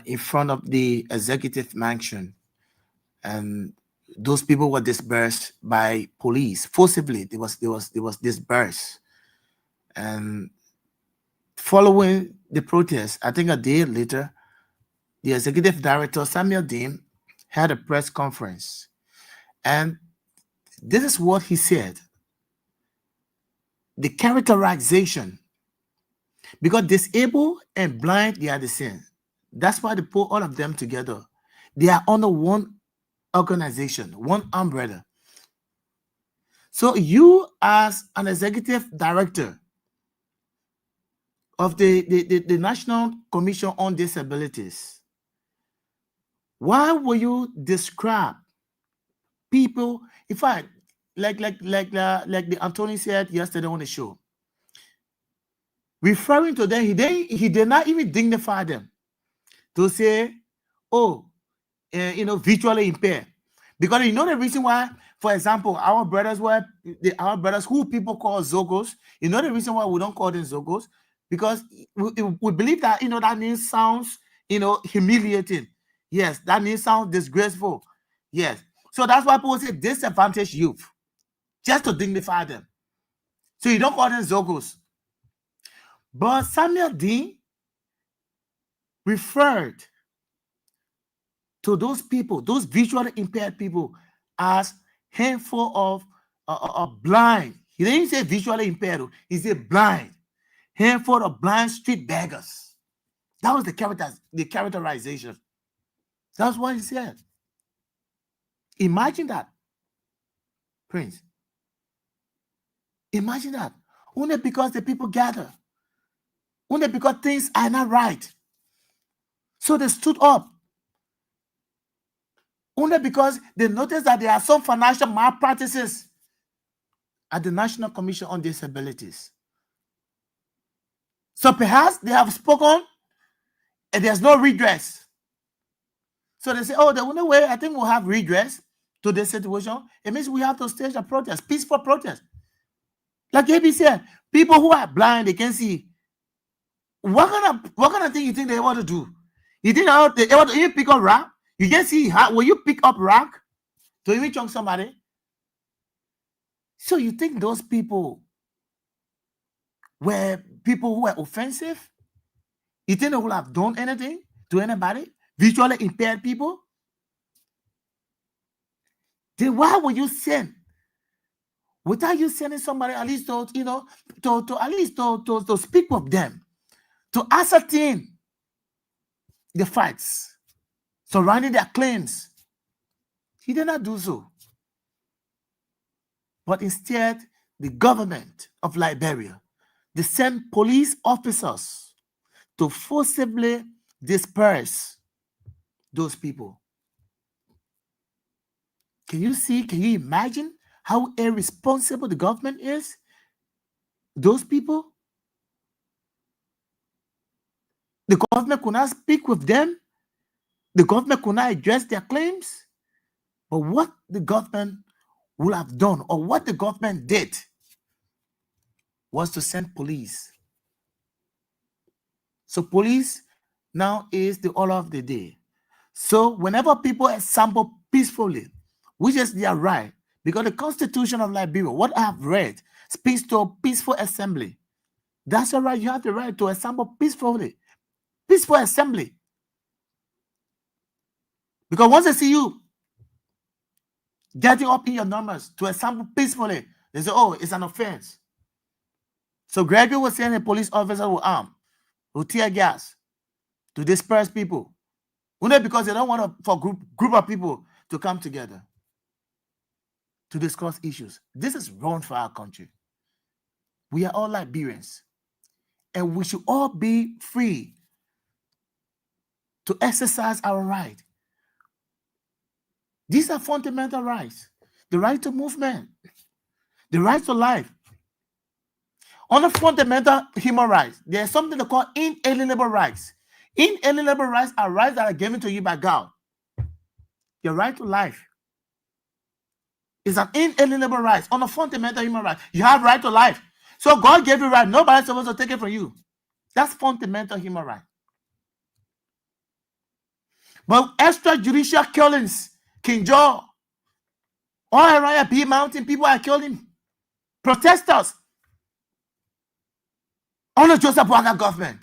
in front of the executive mansion. And those people were dispersed by police forcibly. They was dispersed, and following the protest, I think a day later, the executive director Samuel Dean had a press conference, and this is what he said. The characterization, because disabled and blind, they are the same. That's why they put all of them together. They are under one organization, one umbrella. So you, as an executive director of the National Commission on Disabilities, why will you describe people? In fact, like the Anthony said yesterday on the show, referring to them, he did not even dignify them to say, oh, visually impaired. Because you know the reason why, for example, our brothers who people call Zogos, you know the reason why we don't call them Zogos? Because we believe that, that name sounds, humiliating. Yes, that name sounds disgraceful. Yes. So that's why people say disadvantaged youth, just to dignify them. So you don't call them Zogos. But Samuel Dean referred to those people, those visually impaired people, as handful of blind. He didn't say visually impaired. He said blind. Handful of blind street beggars. That was the characterization. That's what he said. Imagine that, Prince. Imagine that. Only because the people gather. Only because things are not right. So they stood up. Only because they noticed that there are some financial malpractices at the National Commission on Disabilities. So perhaps they have spoken and there's no redress. So they say, oh, the only way I think we'll have redress to this situation, it means we have to stage a protest, peaceful protest. Like AB said, people who are blind, they can see. What kind of thing you think they want to do? You think they want to even pick up rock? You can see how will you pick up rock to even chunk somebody? So you think those people were people who were offensive? You think they would have done anything to anybody? Visually impaired people? Then why would you send? Without you sending somebody at least to at least to speak with them, to ascertain the facts surrounding their claims. He did not do so. But instead, the government of Liberia, they sent police officers to forcibly disperse those people. Can you imagine how irresponsible the government is? Those people? The government could not speak with them. The government could not address their claims. But what the government would have done, or what the government did, was to send police. So police now is the order of the day. So whenever people assemble peacefully, which is their right, because the Constitution of Liberia, what I have read, speaks to a peaceful assembly. That's all right. You have the right to assemble peacefully. Peaceful assembly. Because once they see you getting up in your numbers to assemble peacefully, they say, oh, it's an offense. So Gregory was saying a police officer with arm, with tear gas, to disperse people. Only because they don't want for group of people to come together to discuss issues. This is wrong for our country. We are all Liberians, and we should all be free to exercise our right. These are fundamental rights. The right to movement, the right to life. On the fundamental human rights, there's something they call inalienable rights. Inalienable rights are rights that are given to you by God. Your right to life is an inalienable right. On a fundamental human right, you have right to life. So God gave you right. Nobody's supposed to take it from you. That's fundamental human right. But extrajudicial killings, King Joe, All around B Mountain, people are killing protesters under Joseph Boakai government.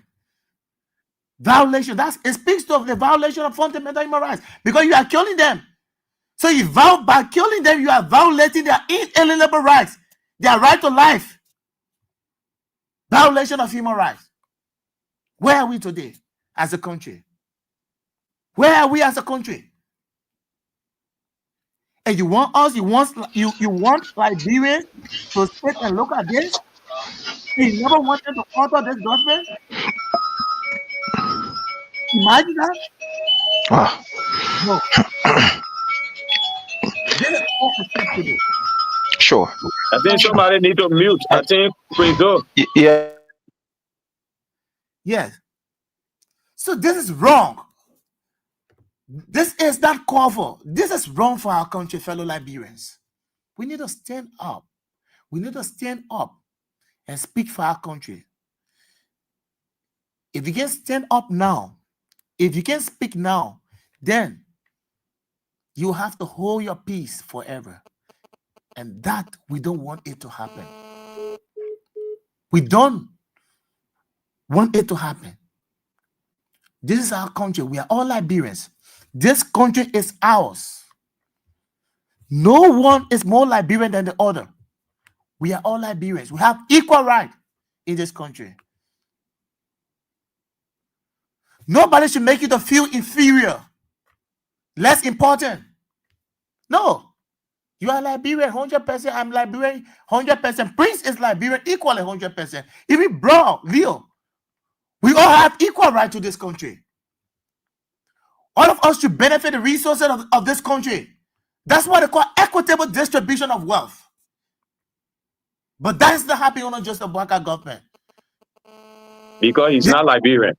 Violation. It speaks to the violation of fundamental human rights because you are killing them. So by killing them, you are violating their inalienable rights, their right to life. Violation of human rights. Where are we today as a country? Where are we as a country? And you want Liberians to sit and look at this? You never wanted to alter this government? Imagine that? No. This is unacceptable. Sure. I think somebody need to mute. I think Prince Do. Yeah. Yes. So this is wrong. This is not called for. This is wrong for our country, fellow Liberians. We need to stand up. We need to stand up and speak for our country. If you can stand up now, if you can speak now, then you have to hold your peace forever. And that, we don't want it to happen. We don't want it to happen. This is our country. We are all Liberians. This country is ours. No one is more Liberian than the other. We are all Liberians. We have equal right in this country. Nobody should make you to feel inferior, less important. No. You are Liberian 100%. I'm Liberian 100%. Prince is Liberian equally 100%. Even Bro, Leo, we all have equal right to this country. All of us should benefit the resources of this country. That's what they call equitable distribution of wealth. But that is not happening under just the Boakai government. Because he's not Liberian.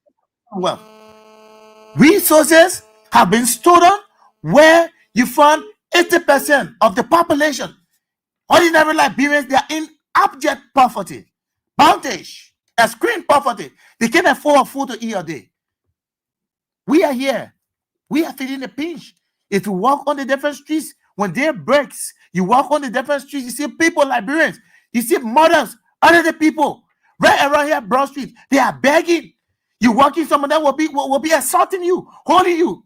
Well, resources have been stolen where you found 80% of the population. Ordinary Liberians, they are in abject poverty, bondage, extreme poverty. They can't afford food to eat a day. We are here. We are feeling the pinch. If you walk on the different streets, when day breaks, you walk on the different streets, you see people, Liberians, you see mothers, other people, right around here, Broad Street, they are begging. You walking, some of them will be assaulting you, holding you.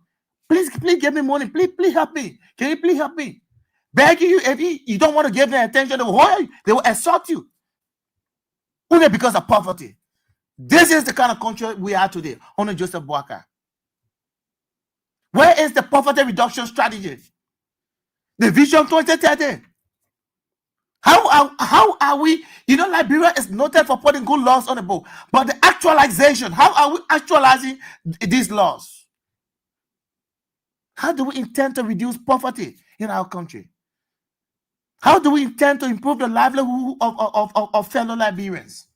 Please give me money. Please help me. Can you please help me? Begging you, if you don't want to give them attention, they will hold you. They will assault you. Only because of poverty. This is the kind of country we are today under Joseph Boakai. Where is the poverty reduction strategy? The Vision 2030. How are we? You know, Liberia is noted for putting good laws on the book, but the actualization, how are we actualizing these laws? How do we intend to reduce poverty in our country? How do we intend to improve the livelihood of fellow Liberians?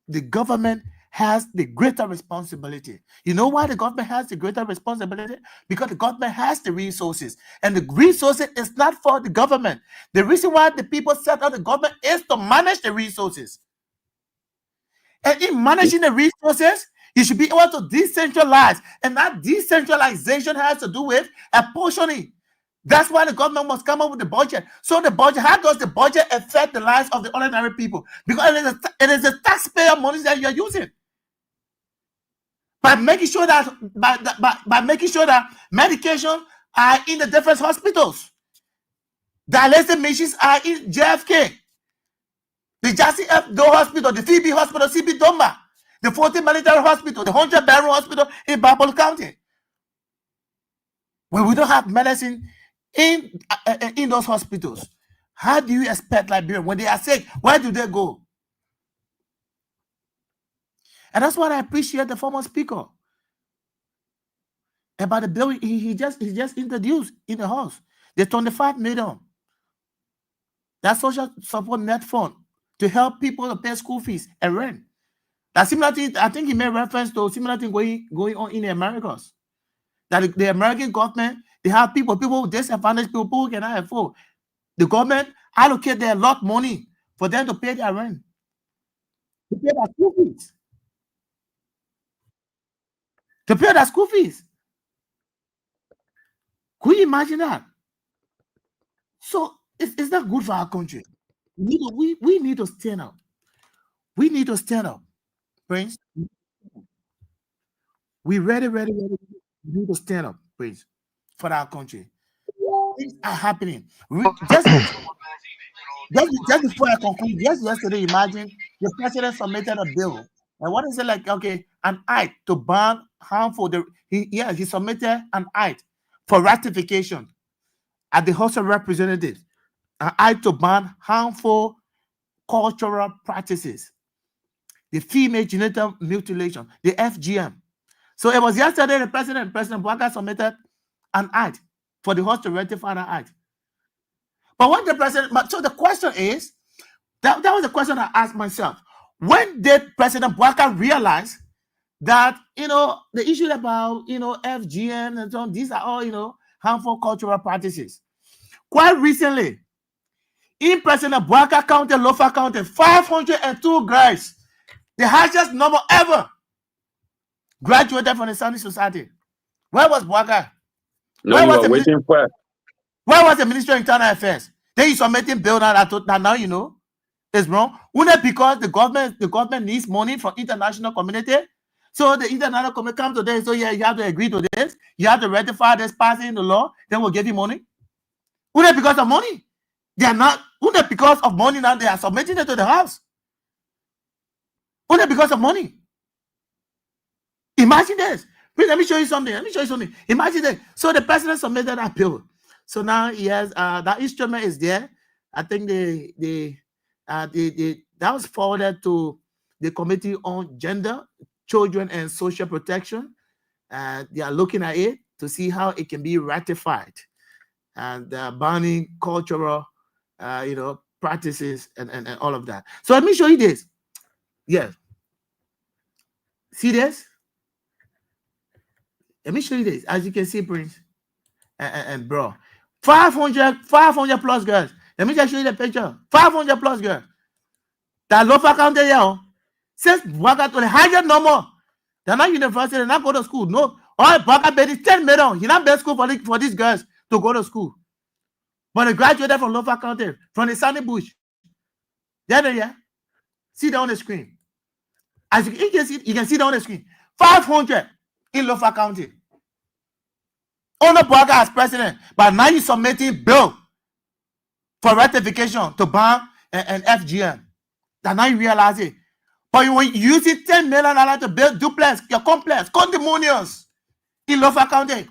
The government has the greater responsibility. You know why the government has the greater responsibility? Because the government has the resources. And the resources is not for the government. The reason why the people set up the government is to manage the resources. And in managing the resources, you should be able to decentralize. And that decentralization has to do with apportioning. That's why the government must come up with the budget. So the budget, how does the budget affect the lives of the ordinary people? Because it is the taxpayer money that you are using. By making sure that by making sure that medication are in the different hospitals. Dialysis machines are in JFK. The Jassy F. Doe Hospital, the Phoebe Hospital, CB Domba, the 14 Military Hospital, the 100 Barrow Hospital in Babel County. When we don't have medicine in those hospitals, how do you expect Liberians, when they are sick, where do they go? And that's what I appreciate the former speaker about the bill he just introduced in the House. The 25 million. That social support net fund to help people to pay school fees and rent. That similar thing, I think he made reference to similar thing going on in the Americas. That the American government, they have people with disadvantaged people who cannot afford. The government allocate their lot money for them to pay their rent. To pay their school fees. To pay their school fees. Could you imagine that? So it's not good for our country. We need to stand up. We need to stand up, Prince. We ready. We need to stand up, Prince, for our country. Things are happening. Just before I conclude, just yesterday, imagine the president submitted a bill. And what is it like? Okay, an act to ban harmful. He submitted an act for ratification at the House of Representatives. An act to ban harmful cultural practices, the female genital mutilation, the FGM. So it was yesterday the President Bouaka submitted an act for the House to ratify that act. But what the president, so the question is, that was the question I asked myself. When did President Bouaka realize that, the issue about, FGM and so on, these are all, harmful cultural practices? Quite recently, in President Bouaka County, Lofa County, 502 guys, the highest number ever, graduated from the Sunday Society. Where was Bouaka? No, you were waiting for. Where was the Ministry of Internal Affairs? Then you submitting bill that now it's wrong. Wouldn't it because the government needs money from international community? So the international community comes to this, so yeah, you have to agree to this, you have to ratify this, passing the law, then we'll give you money. Wouldn't it because of money? They are not, wouldn't it because of money now they are submitting it to the House? Wouldn't it because of money? Imagine this. Please, let me show you something. Imagine that. So the president submitted that bill. So now he has that instrument is there. I think that was forwarded to the Committee on Gender, Children, and Social Protection. They are looking at it to see how it can be ratified, and banning cultural, practices and all of that. So let me show you this. Yes. See this? Let me show you this. As you can see, Prince and bro, 500 plus girls. Let me just show you the picture. 500 plus girls. That Lofa County here, since Bouaka to the highest number, they're not university, they're not go to school. No, all Bouaka paid is 10 million. He not pay school for these girls to go to school. But they graduated from Lofa County, from the Sandy Bush. Yeah. See that on the screen. As you can see that on the screen. 500 in Lofa County. Only Bouaka as president, but now you're submitting bill for ratification to ban an FGM. That now you realize it. But when you use it $10 million to build duplex, your complex, condominiums in Lofa County.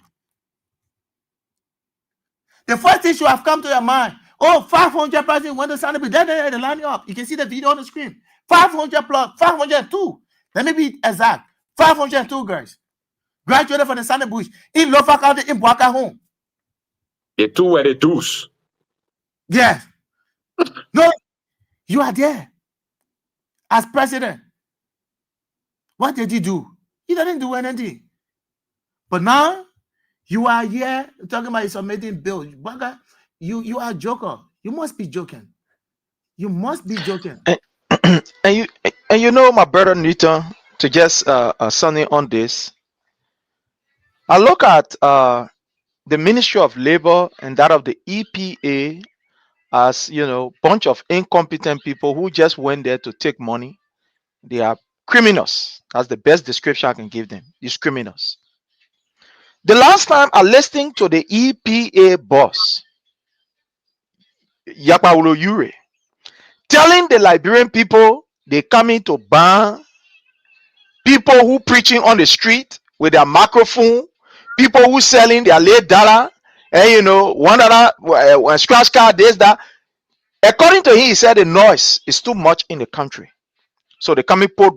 The first thing should have come to your mind. 500 person went to Sandy Bush. They line you up. You can see the video on the screen. 500 plus, 502. Let me be exact. 502 girls graduated from the Sandy Bush in Lofa County in Bouaka home. The two were the twos. Yes. No, you are there as president. What did he do? He didn't do anything. But now you are here talking about submitting bill. Bouaka, you are a joker. You must be joking. You must be joking. And my brother Newton, to just Sonny on this. I look at the Ministry of Labor and that of the EPA as bunch of incompetent people who just went there to take money. They are criminals. That's the best description I can give them. These criminals. The last time I listened to the EPA boss, Yapaulo Ure, telling the Liberian people they coming to ban people who preaching on the street with their microphone, people who selling their late dollar, and $1 scratch card, this, that. According to him, he said the noise is too much in the country. So they coming put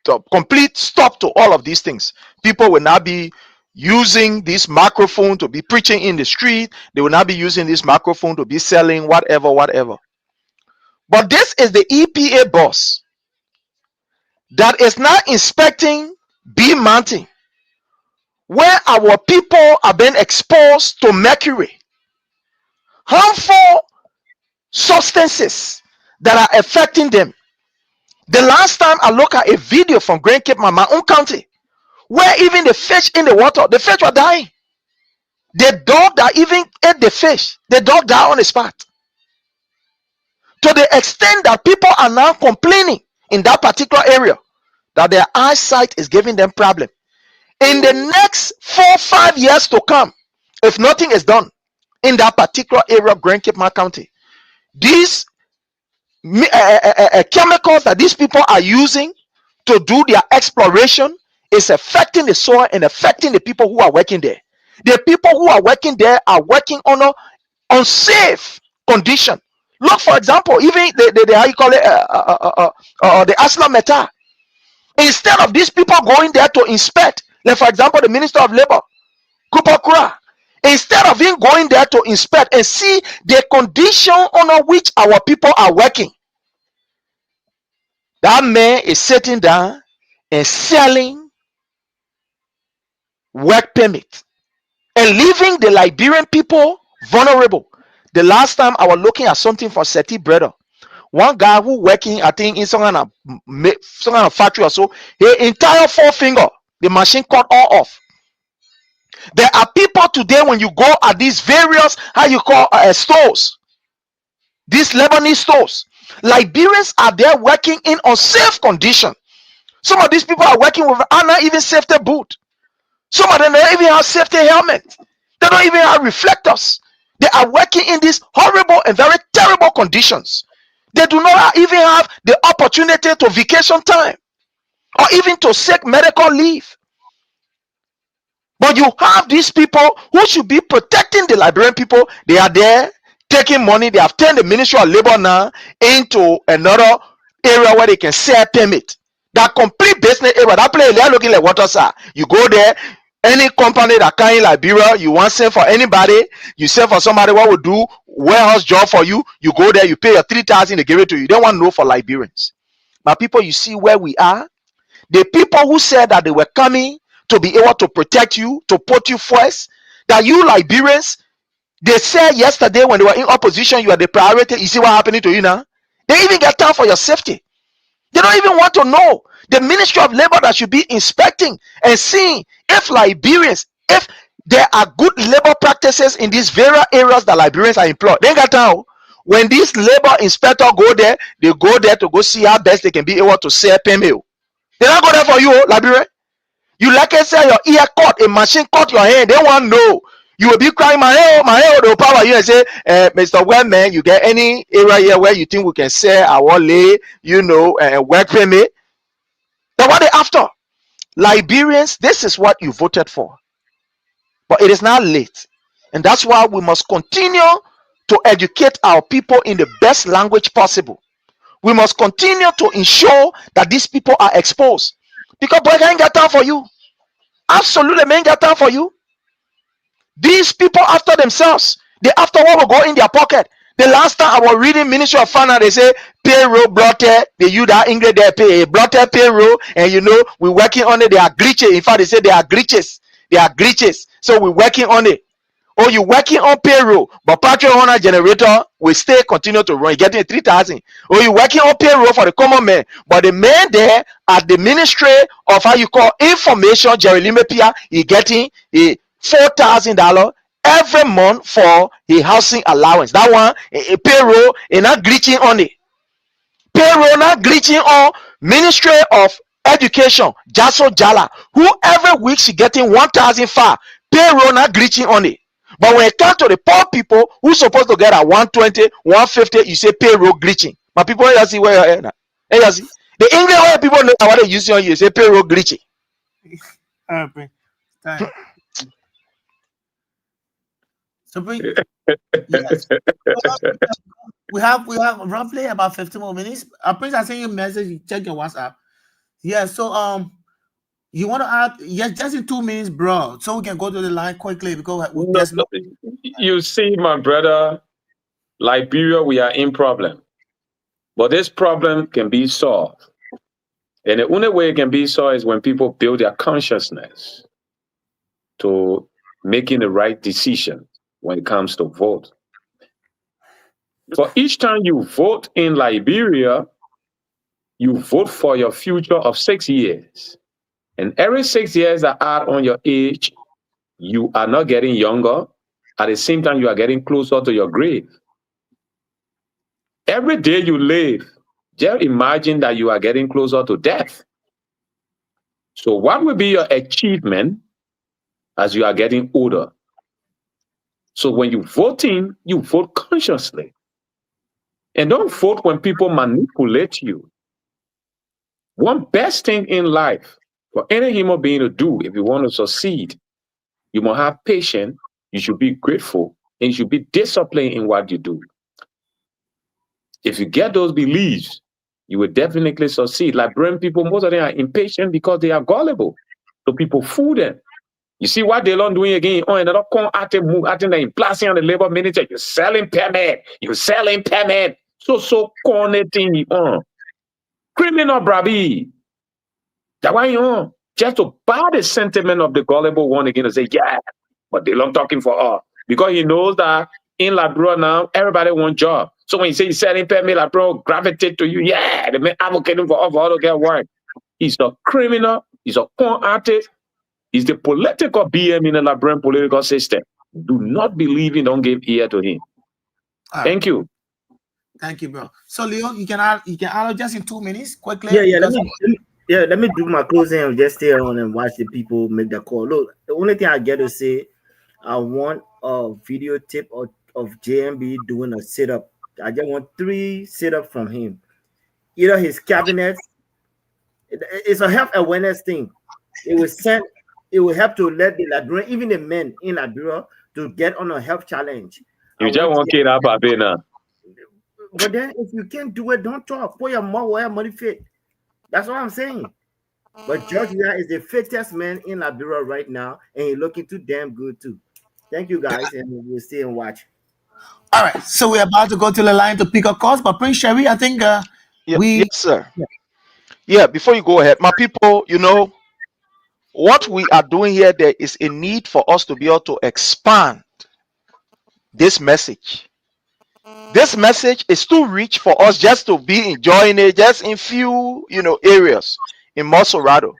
a complete stop to all of these things. People will not be using this microphone to be preaching in the street. They will not be using this microphone to be selling whatever. But this is the EPA boss that is not inspecting Bee Mountain, where our people are being exposed to mercury, harmful substances that are affecting them. The last time I looked at a video from Grand Cape, my own county, where even the fish in the water, the fish were dying. The dog that even ate the fish, the dog died on the spot. To the extent that people are now complaining in that particular area that their eyesight is giving them problem. In the next 4-5 years to come, if nothing is done in that particular area of Grand Cape Mal County, these chemicals that these people are using to do their exploration is affecting the soil and affecting the people who are working there. The people who are working there are working on an unsafe condition. Look, for example, even the how you call it, the Aslam Meta. Instead of these people going there to inspect, like for example, the Minister of Labor, Kupakura, instead of him going there to inspect and see the condition under which our people are working, that man is sitting down and selling work permit and leaving the Liberian people vulnerable. The last time I was looking at something for Seti Brother, one guy who working, I think, in some kind of factory or so, his entire forefinger, the machine cut all off. There are people today, when you go at these various, how you call stores, these Lebanese stores, Liberians are there working in unsafe condition. Some of these people are working with not even safety boot. Some of them don't even have safety helmet. They don't even have reflectors. They are working in these horrible and very terrible conditions. They do not even have the opportunity to vacation time or even to seek medical leave. But you have these people who should be protecting the Liberian people. They are there taking money. They have turned the Ministry of Labor now into another area where they can sell permit. That complete business area, that place, they are looking like water, sir. You go there, any company that can in Liberia, you want to sell for anybody, you sell for somebody what will do warehouse job for you, you go there, you pay your 3,000, they give it to you. You don't want to know for Liberians. But people, you see where we are. The people who said that they were coming to be able to protect you, to put you first, that you Liberians, they said yesterday when they were in opposition, you are the priority. You see what happening to you now? They even get time for your safety. They don't even want to know. The Ministry of Labor that should be inspecting and seeing if Liberians, if there are good labor practices in these various areas that Liberians are employed. They got time. When these labor inspectors go there, they go there to go see how best they can be able to sell paymail. They don't go there for you, Liberian. You like I say your ear cut, a machine cut your hand. They want to know. You will be crying, my hair, they'll power you and say, Mr. Wellman, you get any area here where you think we can sell our lay, work permit? Then what they after? Liberians, this is what you voted for. But it is now late. And that's why we must continue to educate our people in the best language possible. We must continue to ensure that these people are exposed. Because boy, I ain't got time for you. Absolutely, man, ain't got time for you. These people after themselves. They after what will go in their pocket. The last time I was reading Ministry of Finance, they say payroll blotted. They use that English, they pay blotted payroll, and we're working on it. They are glitches. In fact, they say they are glitches. They are glitches. So we're working on it. Oh, you're working on payroll, but Patriot Honor generator will still continue to run. You're getting 3,000. Oh, you're working on payroll for the common man, but the man there at the Ministry of how you call information, Jerry Limepia, he's getting a $4,000 every month for a housing allowance. That one, a payroll, and not glitching on it. Payroll not glitching on Ministry of Education, Jaso Jala, who every week she getting 1,005. Payroll not glitching on it. But when it comes to the poor people who supposed to get at 120, 150, you say payroll glitching. But people see where you're at. You see? The English way people know what they use on you, say payroll glitching. So yes. we have roughly about 15 more minutes. Prince, I send you a message. You check your WhatsApp. Yeah. So you want to add? Yes, just in 2 minutes, bro. So we can go to the line quickly because there's no. You see, my brother, Liberia, we are in problem, but this problem can be solved, and the only way it can be solved is when people build their consciousness to making the right decision when it comes to vote. For each time you vote in Liberia, you vote for your future of 6 years. And every 6 years that add on your age, You are not getting younger. At the same time, you are getting closer to your grave. Every day you live, just imagine that you are getting closer to death. So what will be your achievement as you are getting older? So when you voting, you vote consciously. And don't vote when people manipulate you. One best thing in life for any human being to do if you want to succeed, you must have patience, you should be grateful, and you should be disciplined in what you do. If you get those beliefs, you will definitely succeed. Liberian people, most of them are impatient because they are gullible. So people fool them. You see what they're doing again? Oh, and they're not acting like placing on the labor minister. You're selling permit. You're selling permit. So connecting on. Criminal bravi. That's why you know, just to buy the sentiment of the gullible one again to say, yeah, but they love talking for us. Because he knows that in Liberia now, everybody wants job. So when you say you're selling permit, Liberia gravitate to you. Yeah, the man advocating for all to get work. He's a criminal. He's a con artist. He's the political BM in the Liberian political system. Do not believe him. Don't give ear to him. Thank you. Thank you, bro. So Leon, you can add just in 2 minutes quickly. Let me do my closing and just stay on and watch the people make the call. Look, the only thing I get to say, I want a video tip of JMB doing a sit-up. I just want 3 sit-ups from him. Either his cabinet, it's a health awareness thing. It will help to let the Liberian, even the men in Liberia, to get on a health challenge. You just want to up a bit now. But then if you can't do it, don't talk. Put your mouth where your money fit. That's what I'm saying. But Georgia is the fittest man in Liberia right now, and he's looking too damn good too. Thank you guys, and we'll stay and watch. All right, so we're about to go to the line to pick up calls, but Prince Sherry, I think yes, sir. Yeah, before you go ahead, my people, you know, what we are doing here, there is a need for us to be able to expand this message. This message is too rich for us just to be enjoying it just in few, you know, areas in Monserrado.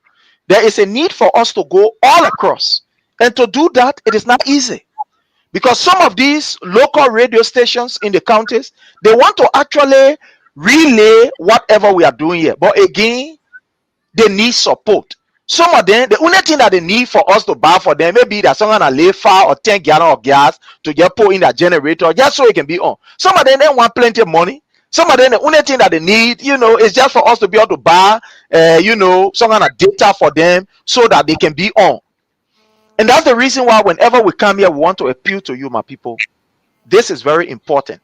There is a need for us to go all across. And to do that, it is not easy. Because some of these local radio stations in the counties, they want to actually relay whatever we are doing here. But again, they need support. Some of them, the only thing that they need for us to buy for them, maybe that someone a lay 5 or 10 gallons of gas to get put in that generator, just so it can be on. Some of them, they want plenty of money. Some of them, the only thing that they need, you know, is just for us to be able to buy, you know, some kind of data for them so that they can be on. And that's the reason why whenever we come here, we want to appeal to you, my people. This is very important.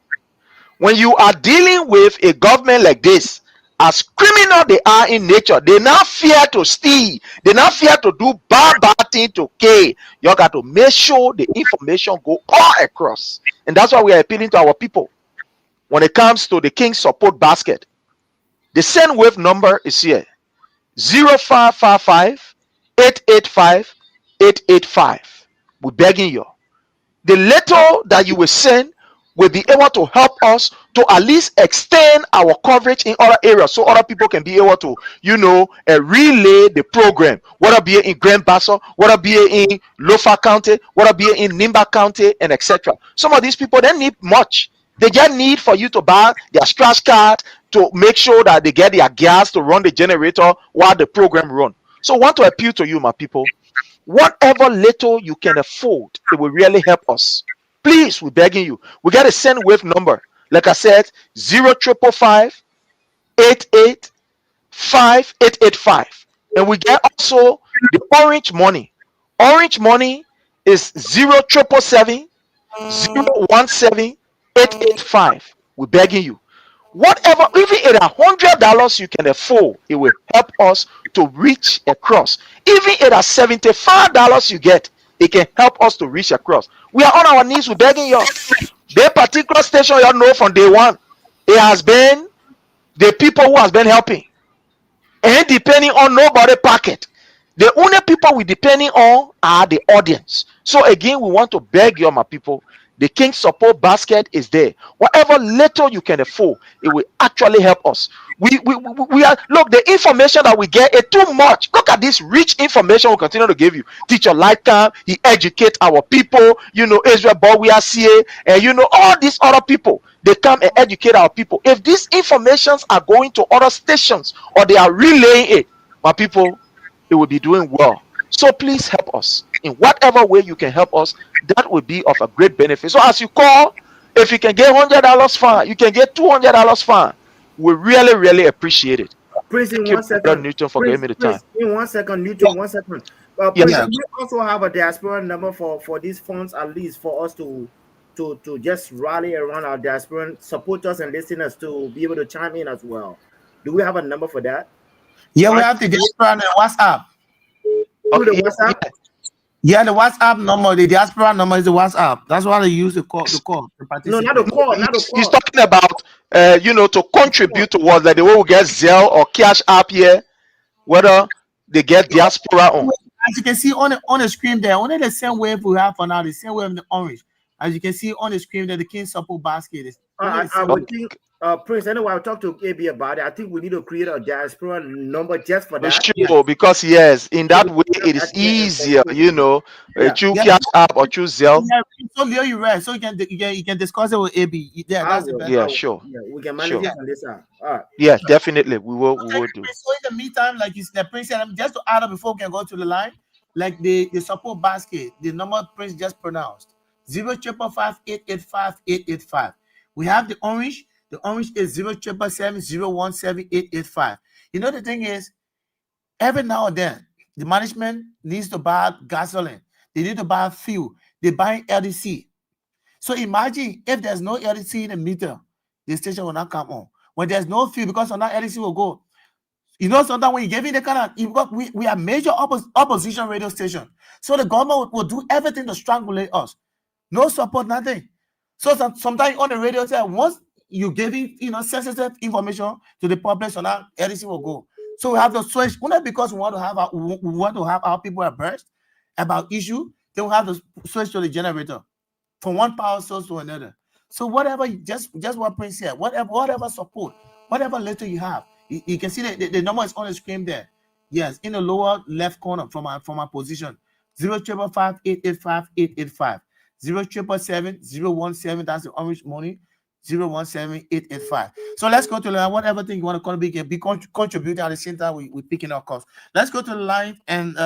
When you are dealing with a government like this, as criminal they are in nature, they not fear to steal, they not fear to do bad thing to kill. You got to make sure the information go all across. And that's why we are appealing to our people. When it comes to the King Support Basket, the send wave number is here: 0555 885 885. We're begging you. The letter that you will send will be able to help us to at least extend our coverage in other areas so other people can be able to, you know, relay the program, whether be it in Grand Bassa, whether be it in Lofa County, whether be it in Nimba County, and etc. Some of these people, they need much. They just need for you to buy their scratch card to make sure that they get their gas to run the generator while the program run. So I want to appeal to you, my people. Whatever little you can afford, it will really help us. Please, we're begging you. We got a send wave number. Like I said, 0555 885 885. And we get also the orange money. Orange money is 0777 017 885. We're begging you. Whatever, even at $100 you can afford, it will help us to reach across. Even at $75 you get, it can help us to reach across. We are on our knees, we're begging you. The particular station you know from day one, it has been the people who has been helping. And depending on nobody pocket. The only people we depending on are the audience. So again, we want to beg you, my people, The King's Support basket is there. Whatever little you can afford, it will actually help us. We are, look, the information that we get is too much. Look at this rich information we continue to give you. Teacher Lifetime, he educate our people, Israel Bowie CA, and all these other people. They come and educate our people. If these informations are going to other stations or they are relaying it, my people, it will be doing well. So please help us in whatever way you can help us. That would be of a great benefit. So as you call, if you can get $100 fine, you can get $200 fine. We really, really appreciate it. Prince, in Thank you, 1 second. Brother Newton, for giving me the time. In 1 second, Newton, 1 second. Prince, we also have a diaspora number for these funds, at least for us to just rally around our diaspora supporters and listeners to be able to chime in as well. Do we have a number for that? Yeah, we have the diaspora and the WhatsApp. Okay, the WhatsApp? Yeah, the WhatsApp number, the diaspora number is the WhatsApp. That's why they use the call. No, not the call. He's talking about, to contribute towards like the way we get Zelle or Cash App here, whether they get diaspora on. As you can see on the screen there, only the same wave we have for now, the same wave in the orange. As you can see on the screen there, the King's Support basket is. I would think, Prince, anyway, I'll talk to AB about it. I think we need to create a diaspora number just for that. Sure, because yes, in that way it is easier, through Cash App or through Zelle. So you're right. So you can discuss it with AB. Yeah, that's the best. Yeah, sure. Yeah, we can manage it on this side. All right. Yeah, definitely. We will do. So in the meantime, like you said, Prince, just to add up before we can go to the line, like the support basket, the number Prince just pronounced 0555885. We have the orange. The orange is 07770178885. The thing is, every now and then, the management needs to buy gasoline. They need to buy fuel. They buy LDC. So imagine if there's no LDC in the meter, the station will not come on. When there's no fuel, because on that LDC will go. Sometimes when you give in the kind of, we are major opposition radio station. So the government will do everything to strangulate us. No support, nothing. So sometimes on the radio, once you giving sensitive information to the public, so now LDC will go. So we have to switch, only because we want to have our people abreast about issue. Then we have to switch to the generator from one power source to another. So whatever, just what Prince said, whatever support, whatever little you have, you can see the number is on the screen there. Yes, in the lower left corner from our position, 0555885. 0777017. That's the orange money. 017885. So let's go to the line. Whatever thing you want to call be contributing at the same time we picking our calls. Let's go to the line and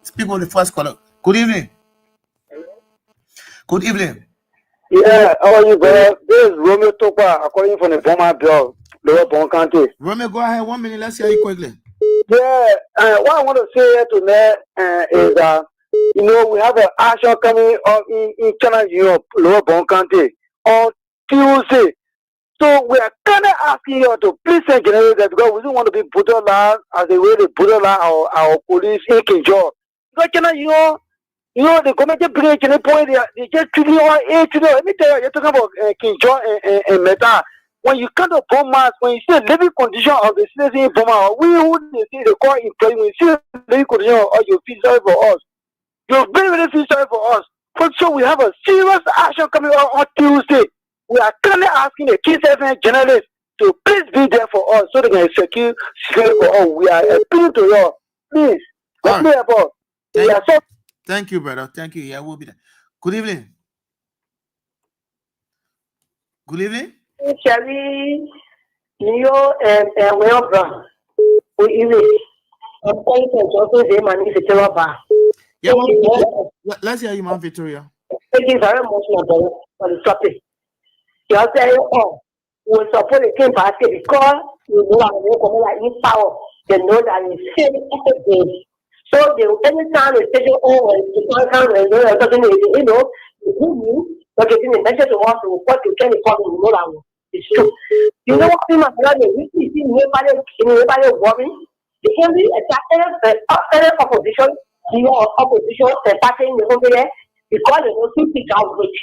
speak with the first caller. Good evening. Good evening. Yeah, how are you, brother? This is Romeo Topa, calling from the Boma Bill, Lower Bon County. Romeo, go ahead. 1 minute. Let's hear you quickly. Yeah, what I want to say tonight is we have an action coming up in China, Lower Bon County on Tuesday. So we are kind of asking you to please send generators because we don't want to be brutalized as the way they brutalize our police in Kinjo. Because China, the government bring a point, they just treating all 8 trillion. Let me tell you, you're talking about Kinjo and Meta. When you come to Burma, when you see the living condition of the citizens in Burma, we who see the core employee, when you see the living condition of you feel sorry for us. You very, very feel sorry for us. So we have a serious action coming on Tuesday. We are currently asking the King's FM journalists to please be there for us so they can secure for us. We are appealing to you. Please, let me help us. Thank you, brother. Thank you. Yeah, we'll be there. Good evening. Good evening. Sherry, Neo, and Welbrown. Good evening. I'm calling from Johnson Day, my name is Victoria Bar. Yeah, let's hear you, Mount Victoria. Thank you very much, my brother, for the topic. You are saying, we support the King basket because we know that we come like this power. They know that we see everything. So anytime the station or the count and doesn't but getting the message to us to what you can call we know that it's true. You know what my brother, we see nobody worrying. The only any opposition, opposition party in the home there because they don't speak out which.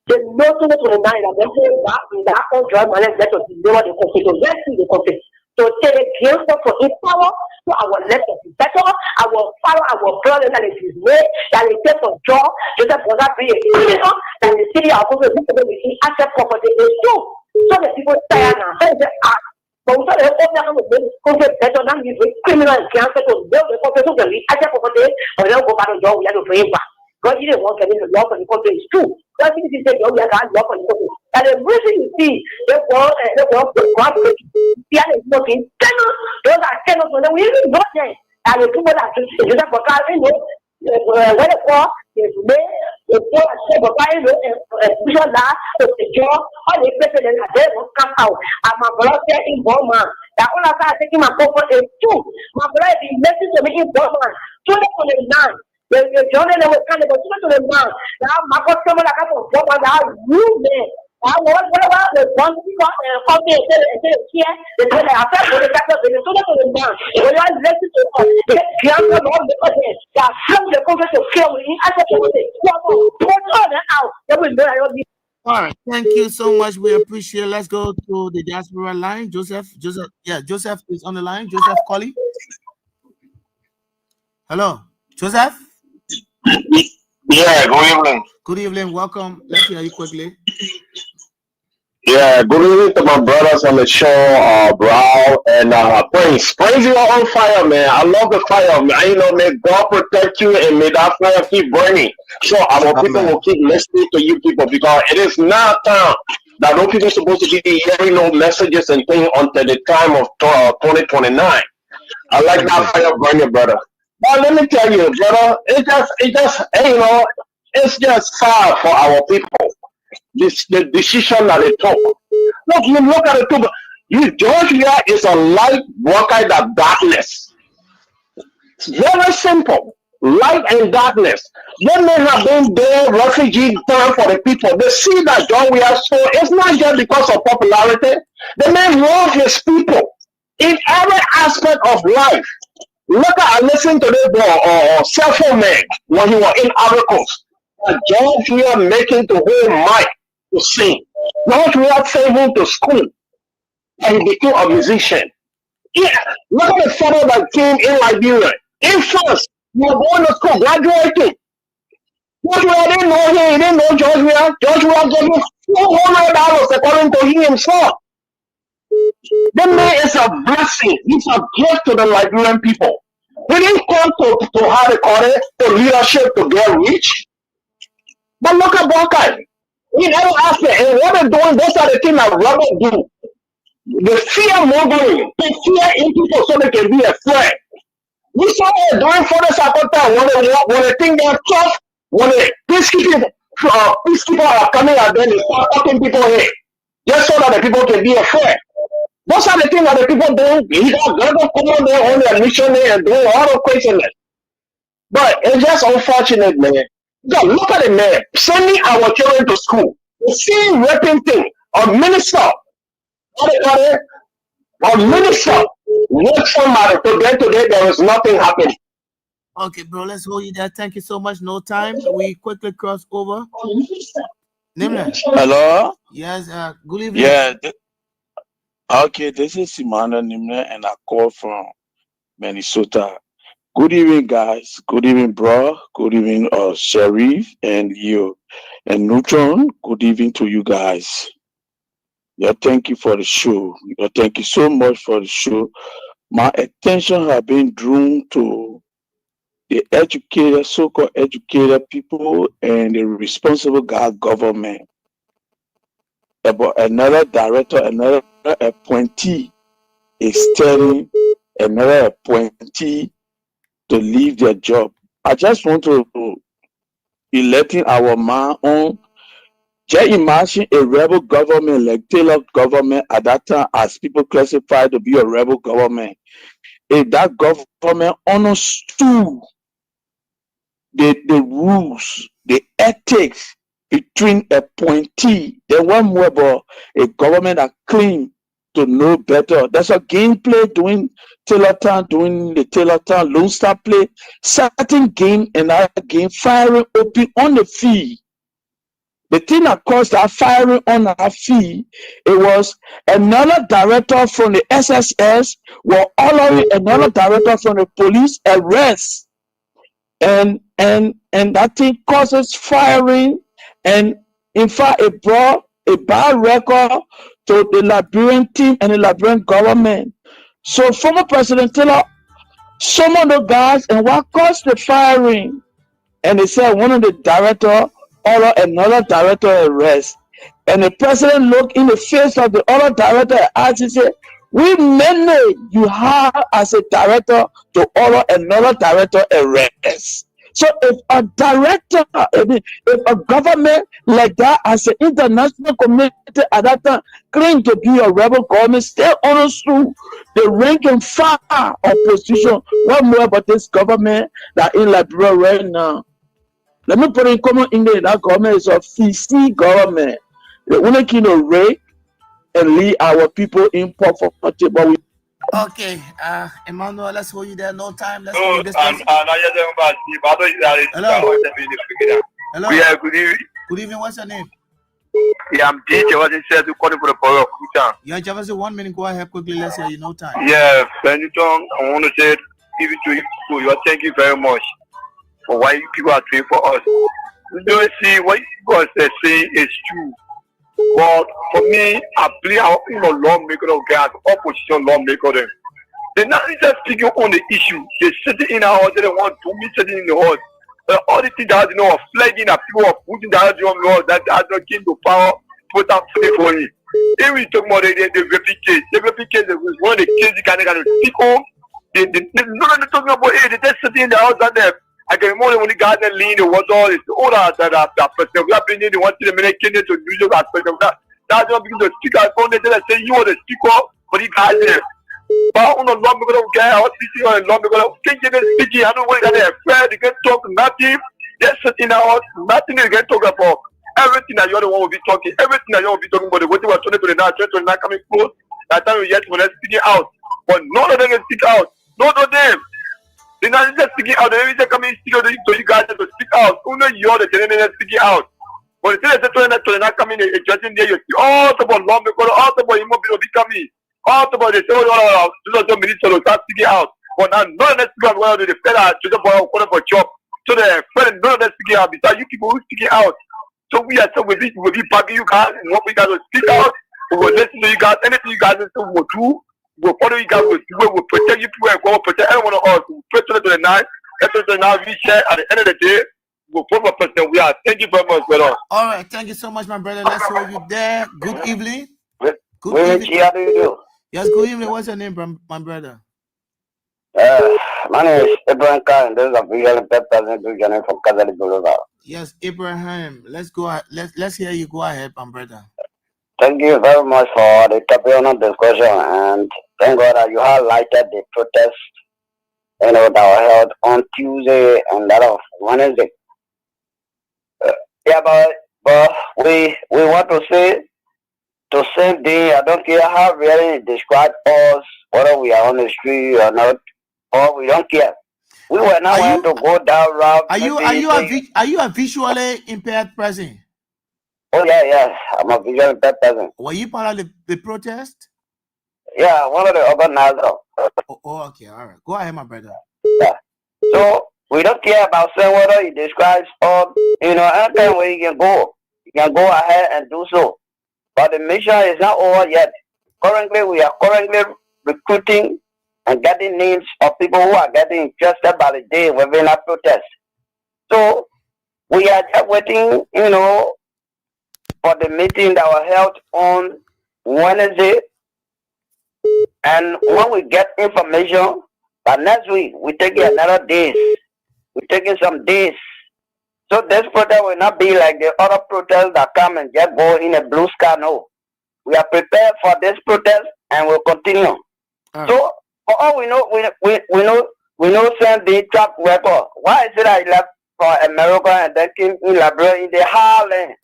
They know so much on the night that they say that in the actual drug man let us deliver the conflict. Let's see the conflict. to take against us for in power. So our left is better. I will follow our brother that is his way. That is take for joy. Joseph was not being a criminal. That the city of people will see asset property is true. So the people say now, but we saw the whole thing with better than you criminal and cancer to build the property to the asset property, or they'll go back to job. We have to pay back. God didn't want to get the law for the country. It's true. God didn't say, oh, we have to law for the country. And the reason you see, the world, God, working, those are tenants, when we even got them. And the people that do that for car, you know, when the poor is made, the poor are said, but I know, vision that, the job, all the president are there, will come out. And my brother said in Burma, that all of us taking my comfort is true. My brother is message to me in Burma, 2029. The journey that was kind of to the man. Now, my customer, I got to go on that room there. I was whatever the one come here, here, the day I felt the capital, the to the man. When I listen to us, the young man, that from the country to kill me, I said, put on out. That will know I don't need. All right, thank you so much. We appreciate it. Let's go to the diaspora line. Joseph is on the line. Joseph Colley. Hello, Joseph. Yeah, good evening. Good evening. Welcome. Let's hear you quickly. Yeah, good evening to my brothers on the show, Brown and Prince. Prince, you're on fire, man. I love the fire, man. You know, may God protect you and may that fire keep burning. So our people will keep listening to you people because it is now time that those people are supposed to be hearing no messages and things until the time of 2029. I like that fire burning, brother. But let me tell you, brother, it just, you know, it's just sad for our people. The decision that they took. Look, you look at it too. Georgia is a light worker that darkness. It's very simple. Light and darkness. They may have been there, refugee time for the people. They see that Georgia, so it's not just because of popularity. They may love his people in every aspect of life. Look at, listen to this cell phone man when he was in Ivory Coast. George Weah making the whole mic to sing. George Weah sent him to school and he became a musician. Yeah, look at the fellow that came in Liberia. In France, you were going to school, graduating. George Weah didn't know him, he didn't know George Weah. George Weah gave him $400 according to him himself. The man is a blessing. He's a gift to the Liberian people. He didn't come to how they call it, to leadership to get rich. But look at Buckeye. In every aspect, and what they're doing, those are the things that Robert do. The fear mongering, they fear in people so they can be afraid. We saw it during Forest Sakota when the thing got tough, when the peacekeepers are coming out there, they start talking people here. Just so that the people can be afraid. Those are the things that the people do. He got government coming there on their mission and doing all the craziness. But it's just unfortunate, man. God, look at it, man. Sending our children to school. The same raping thing. A minister. A minister. Work somebody. Today, there is nothing happening. Okay, bro, let's hold you there. Thank you so much. No time. We quickly cross over. Nimle. Hello? Yes, good evening. Yeah. Okay, this is Simana Nimle, and I call from Minnesota. Good evening, guys. Good evening, bro. Good evening, Sharif and you. And Neutron, good evening to you guys. Yeah, thank you for the show. Yeah, thank you so much for the show. My attention has been drawn to the educated, so-called educated people and the responsible government. About another director, another appointee is telling another appointee to leave their job. I just want to be letting our man on. Just imagine a rebel government like Taylor government at that time, as people classified to be a rebel government. If that government understood the rules, the ethics between appointee, then one more about a government that claim to know better. That's a gameplay doing Taylortown, doing the Taylortown Lone Star play, certain game and other game, firing open on the field. The thing that caused that firing on our feet, it was another director from the SSS were allowing another director from the police arrest. And that thing causes firing, and in fact it brought a bad record to the Liberian team and the Liberian government. So former President Taylor summoned the guys, and what caused the firing? And they said one of the director ordered another director arrest. And the president looked in the face of the other director and asked, he said, "We many you have as a director to order another director arrest." So if a director, if a government like that, as an international community at that time, claim to be a rebel government, stay honest to the rank and file opposition. What more about this government that in Liberia right now? Let me put in common English. That government is a FCC government. They want to rape and lead our people in poverty, but we. Okay, Emmanuel, let's hold you there. No time. Let's Oh, hold this. and Hello. Hello. Yeah, good evening. Good evening. What's your name? Yeah, I'm DJ. What is said to call for the power of Kutan. Yeah, Jefferson, 1 minute. Go ahead quickly. Let's hear you. No time. Yeah, Benetton, I want to say, give it to you. Thank you very much for why you people are doing for us. You don't see what God is saying is true. But for me, I believe our lawmaker of guys, opposition lawmaker them. They're not just speaking on the issue. They're sitting in our house, they want to be sitting in the house. All the things that are flagging that people are putting that has not came to power, put up for it. If we talk about the replicate, is one of the kids you can speak on. They're talking about it, they're just sitting in the house and they're. I can remember when the garden lean, it was all this all that person. We have been in the one to the minute to use that aspect of that. That's not because the speaker phone they say you are the speaker, but he got there. But on the long because of guy, I was speaking on long because of thinking and speaking. I don't want to get afraid, they can talk nothing. They're sitting out, nothing they can talk about. Everything that you're the one will be talking, everything that you will be talking about, what you are trying to do now, coming close. That time yet when they're speaking out. But none of them can speak out. None of them. They're not just speaking out, they're just coming speak out to you guys to speak out. Only you're the general speaking out. But instead of not coming and judging there, you see all about long because all about immobile becoming. All about the minister will start speaking out. But now none of them speak out well to the federal to the boy for job. So the federal none of them speaking out besides you people who speaking out. So we are so we'll be packing you guys and what we guys will speak out. We will listen to you guys, anything you guys will do. We'll follow you guys, we'll protect you people and go protect everyone of us. We'll pray to the night. After the night, we share at the end of the day. We'll follow President. We are. Thank you very much, brother. All right. Thank you so much, my brother. Let's hold you there. Good evening. Good evening. How do you do? Yes, good evening. What's your name, my brother? My name is Abraham Khan. This is a real person from Kazali Boulevard. Yes, Abraham. Let's go ahead. Let's hear you. Go ahead, my brother. Thank you very much for the topic discussion, and thank God that you highlighted the protest, that were held on Tuesday and that of Wednesday. But we want to say the same thing. I don't care how really describe us, whether we are on the street or not, or we don't care. We were not going to go down route. Are you a visually impaired person? Oh yeah, I'm a visually impaired person. Were you part of the protest? Yeah, one of the organizers. Oh, okay, all right. Go ahead, my brother. Yeah. So we don't care about saying whether he describes or anytime where you can go ahead and do so. But the mission is not over yet. Currently, we are recruiting and getting names of people who are getting interested by the day within our protest. So we are just waiting, for the meeting that was held on Wednesday. And when we get information, by next week, we're taking another days. We're taking some days. So this protest will not be like the other protests that come and just go in a blue sky. No. We are prepared for this protest and we'll continue. So for all we know, we know send the track record. Why is it that he left for America and then came in Liberia in the Harlem?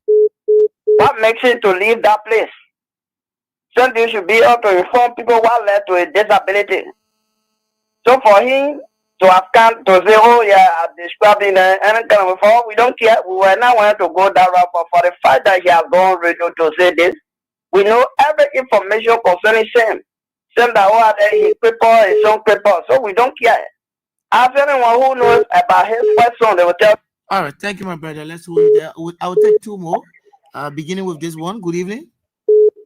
What makes him to leave that place? Something should be able to inform people what led to his disability. So for him to have come to say, oh yeah, I'm describing any kind of form. We don't care. We were not wanting to go that route, but for the fact that he has gone radio to say this, we know every information concerning Sam. Sam that who had his paper, his own paper, so we don't care. Ask anyone who knows about his first son, they will tell. All right, thank you, my brother. Let's hold there. I will take two more. Beginning with this one. Good evening.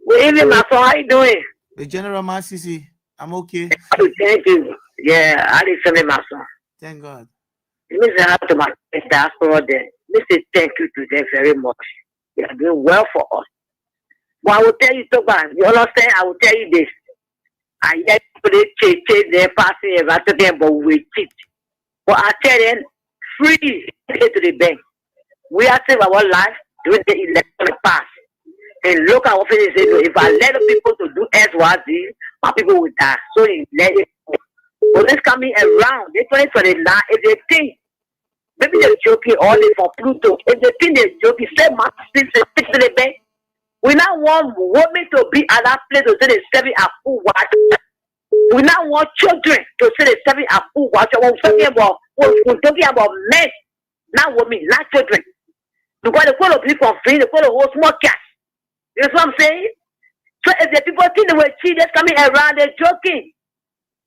Good evening, my son. How you doing? The General Masisi. I'm okay. Thank you. Yeah, I listen to my son. Thank God. Listen out to my diaspora there. Listen, thank you to them very much. They are doing well for us. But I will tell you, Toban, you understand? I will tell you this. I yet put it change their passing about them, but we cheat. But I tell them, free to the bank. We are saving our life during the election pass. And look at what they say. If I let the people to do as what they, my people will die. So you let it go. But it's coming around. They're trying for the line. If they think, maybe they're joking only for Pluto. If they think they're joking, say my sister to the bank. We now want women to be at that place to say they're serving a full watch. We now want children to say they're serving a full watch. We're talking about men, not women, not children. Because the call of people free, the call of whole small cash. You know what I'm saying? So if the people think they were cheaters coming around, they're joking.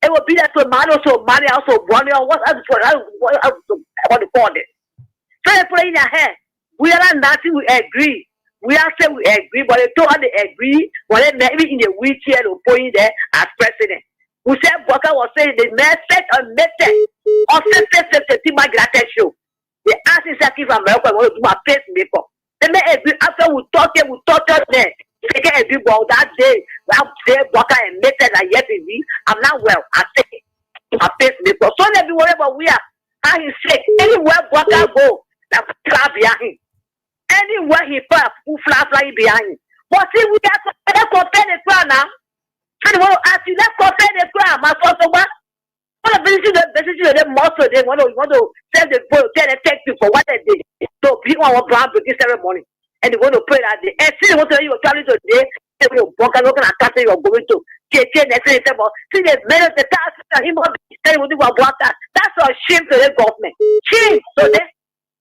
It will be that tomato, so money, also money, or what else I want to call it. So they put in their head. We are not nothing, we agree. We are saying we agree, but they told us they agree. When they met me in the wheelchair, they put in there as president. We said Boka was saying the message on message on my gratitude show. They asked exactly from America, I want to do my face makeup. They may agree after we talk there. They can agree about that day. I'm saying Boka and message like yes, I'm not well. I say my face makeup. So they be worried about we are. How he say anywhere Boka go, that clap behind him. Anywhere he put a full fly behind him. But see, we have to compare the crowd now. I want to ask you, let's compare the crowd, my son. What the business they muscle, they want to send the boat, tell the tech people what they did. So people want brand breaking ceremony. And they want to pray that day. And see, they want to tell you you're traveling today, they will walk and look at the you're going to. See, the men of the task, him tell you what you that's a shame to the government. Shame. So then,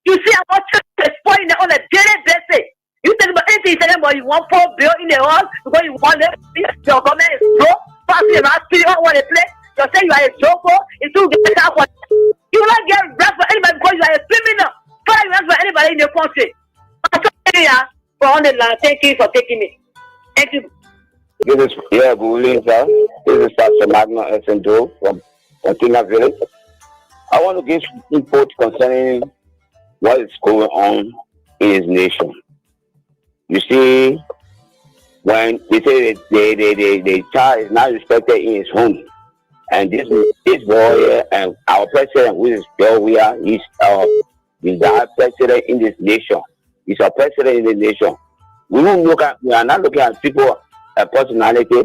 you see, I'm not spoiling on a daily basis. You tell about anything, tell them about you want 4 billion in the hall because you want them. Your government is broke, passing around, speaking on what they play. You say you are a joker, it's too get out. You will not get rest for anybody because you are a criminal. Try rest for anybody in the country. For on the line, thank you for taking me. Thank you. This is good evening, sir. This is Pastor Magna Essendo from Tinga Village. I want to give input concerning what is going on in his nation. You see, when they say the child is not respected in his home, and this boy and our president, who is Belvia, he's our president in this nation. He's our president in the nation. We are not looking at people personality.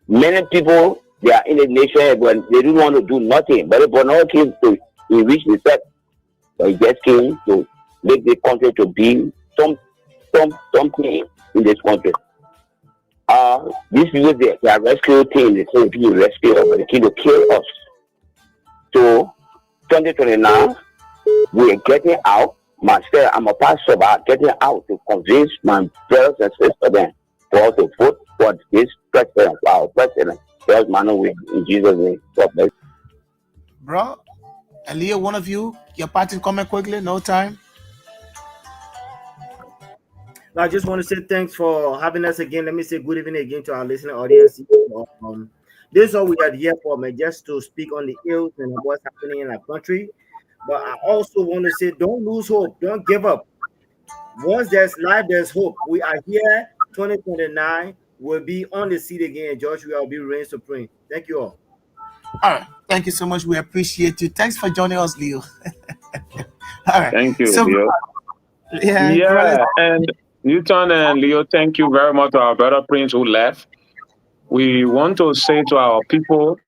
Many people they are in the nation, but they don't want to do nothing. But Bono came to reach the step. He just came to make the country to be something in this country. These people, they are rescue team. They say people rescue us, but they came to kill us. So 2029, we are getting out. I'm a pastor, but getting out to convince my brothers and sisters then for us to vote for this president, our president. There's Manu in Jesus' name. God bless. Bro, Leo, one of you, your party comment quickly, no time. I just want to say thanks for having us again. Let me say good evening again to our listening audience. This is all we are here for, man, just to speak on the ills and what's happening in our country. But I also want to say, don't lose hope. Don't give up. Once there's life, there's hope. We are here. 2029 will be on the seat again. George, we will be reigning supreme. Thank you all. All right. Thank you so much. We appreciate you. Thanks for joining us, Leo. All right. Thank you, Leo. Yeah. And Newton and Leo, thank you very much to our brother Prince who left. We want to say to our people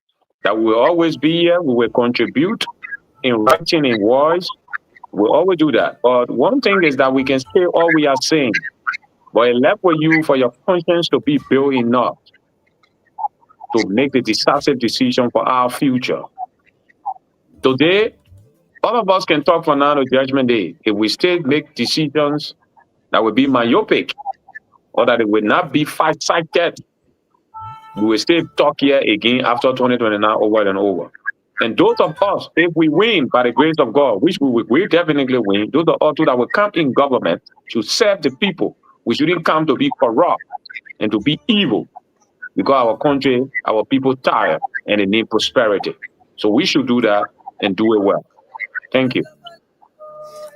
that we will always be here. We will contribute in writing, in words. We always do that. But one thing is that we can say all we are saying, but it's left for you, for your conscience to be built enough to make the decisive decision for our future. Today, all of us can talk from now to Judgment Day. If we still make decisions that will be myopic or that it will not be far-sighted, we will still talk here again after 2029 over and over. And those of us, if we win by the grace of God, which we will definitely win, those of us that will come in government to serve the people. We shouldn't come to be corrupt and to be evil, because our country, our people tired and they need prosperity. So we should do that and do it well. Thank you.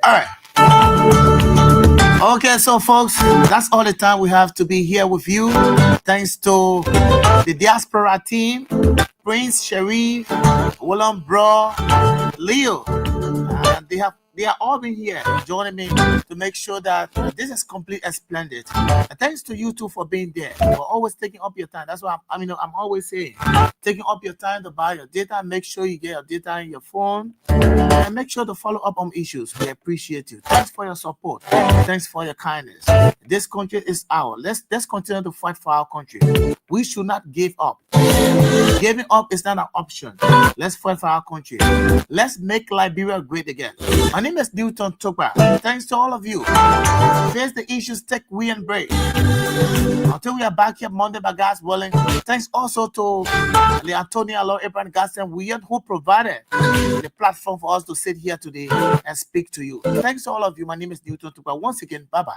All right. Okay, so folks, that's all the time we have to be here with you. Thanks to the diaspora team, Prince, Sharif, William, Bro, Leo. They have all been here joining me to make sure that this is complete and splendid. And thanks to you too for being there. For always taking up your time. That's why I'm always saying, taking up your time to buy your data. Make sure you get your data in your phone, and make sure to follow up on issues. We appreciate you. Thanks for your support. Thanks for your kindness. This country is ours. Let's continue to fight for our country. We should not give up. Giving up is not an option. Let's fight for our country. Let's make Liberia great again. My name is Newton Tokpa. Thanks to all of you. Face the issues, take we and brave. Until we are back here Monday by God's willing. Thanks also to the Antonia Lord Abraham Gaston William, who provided the platform for us to sit here today and speak to you. Thanks to all of you. My name is Newton Tokpa. Once again, bye-bye.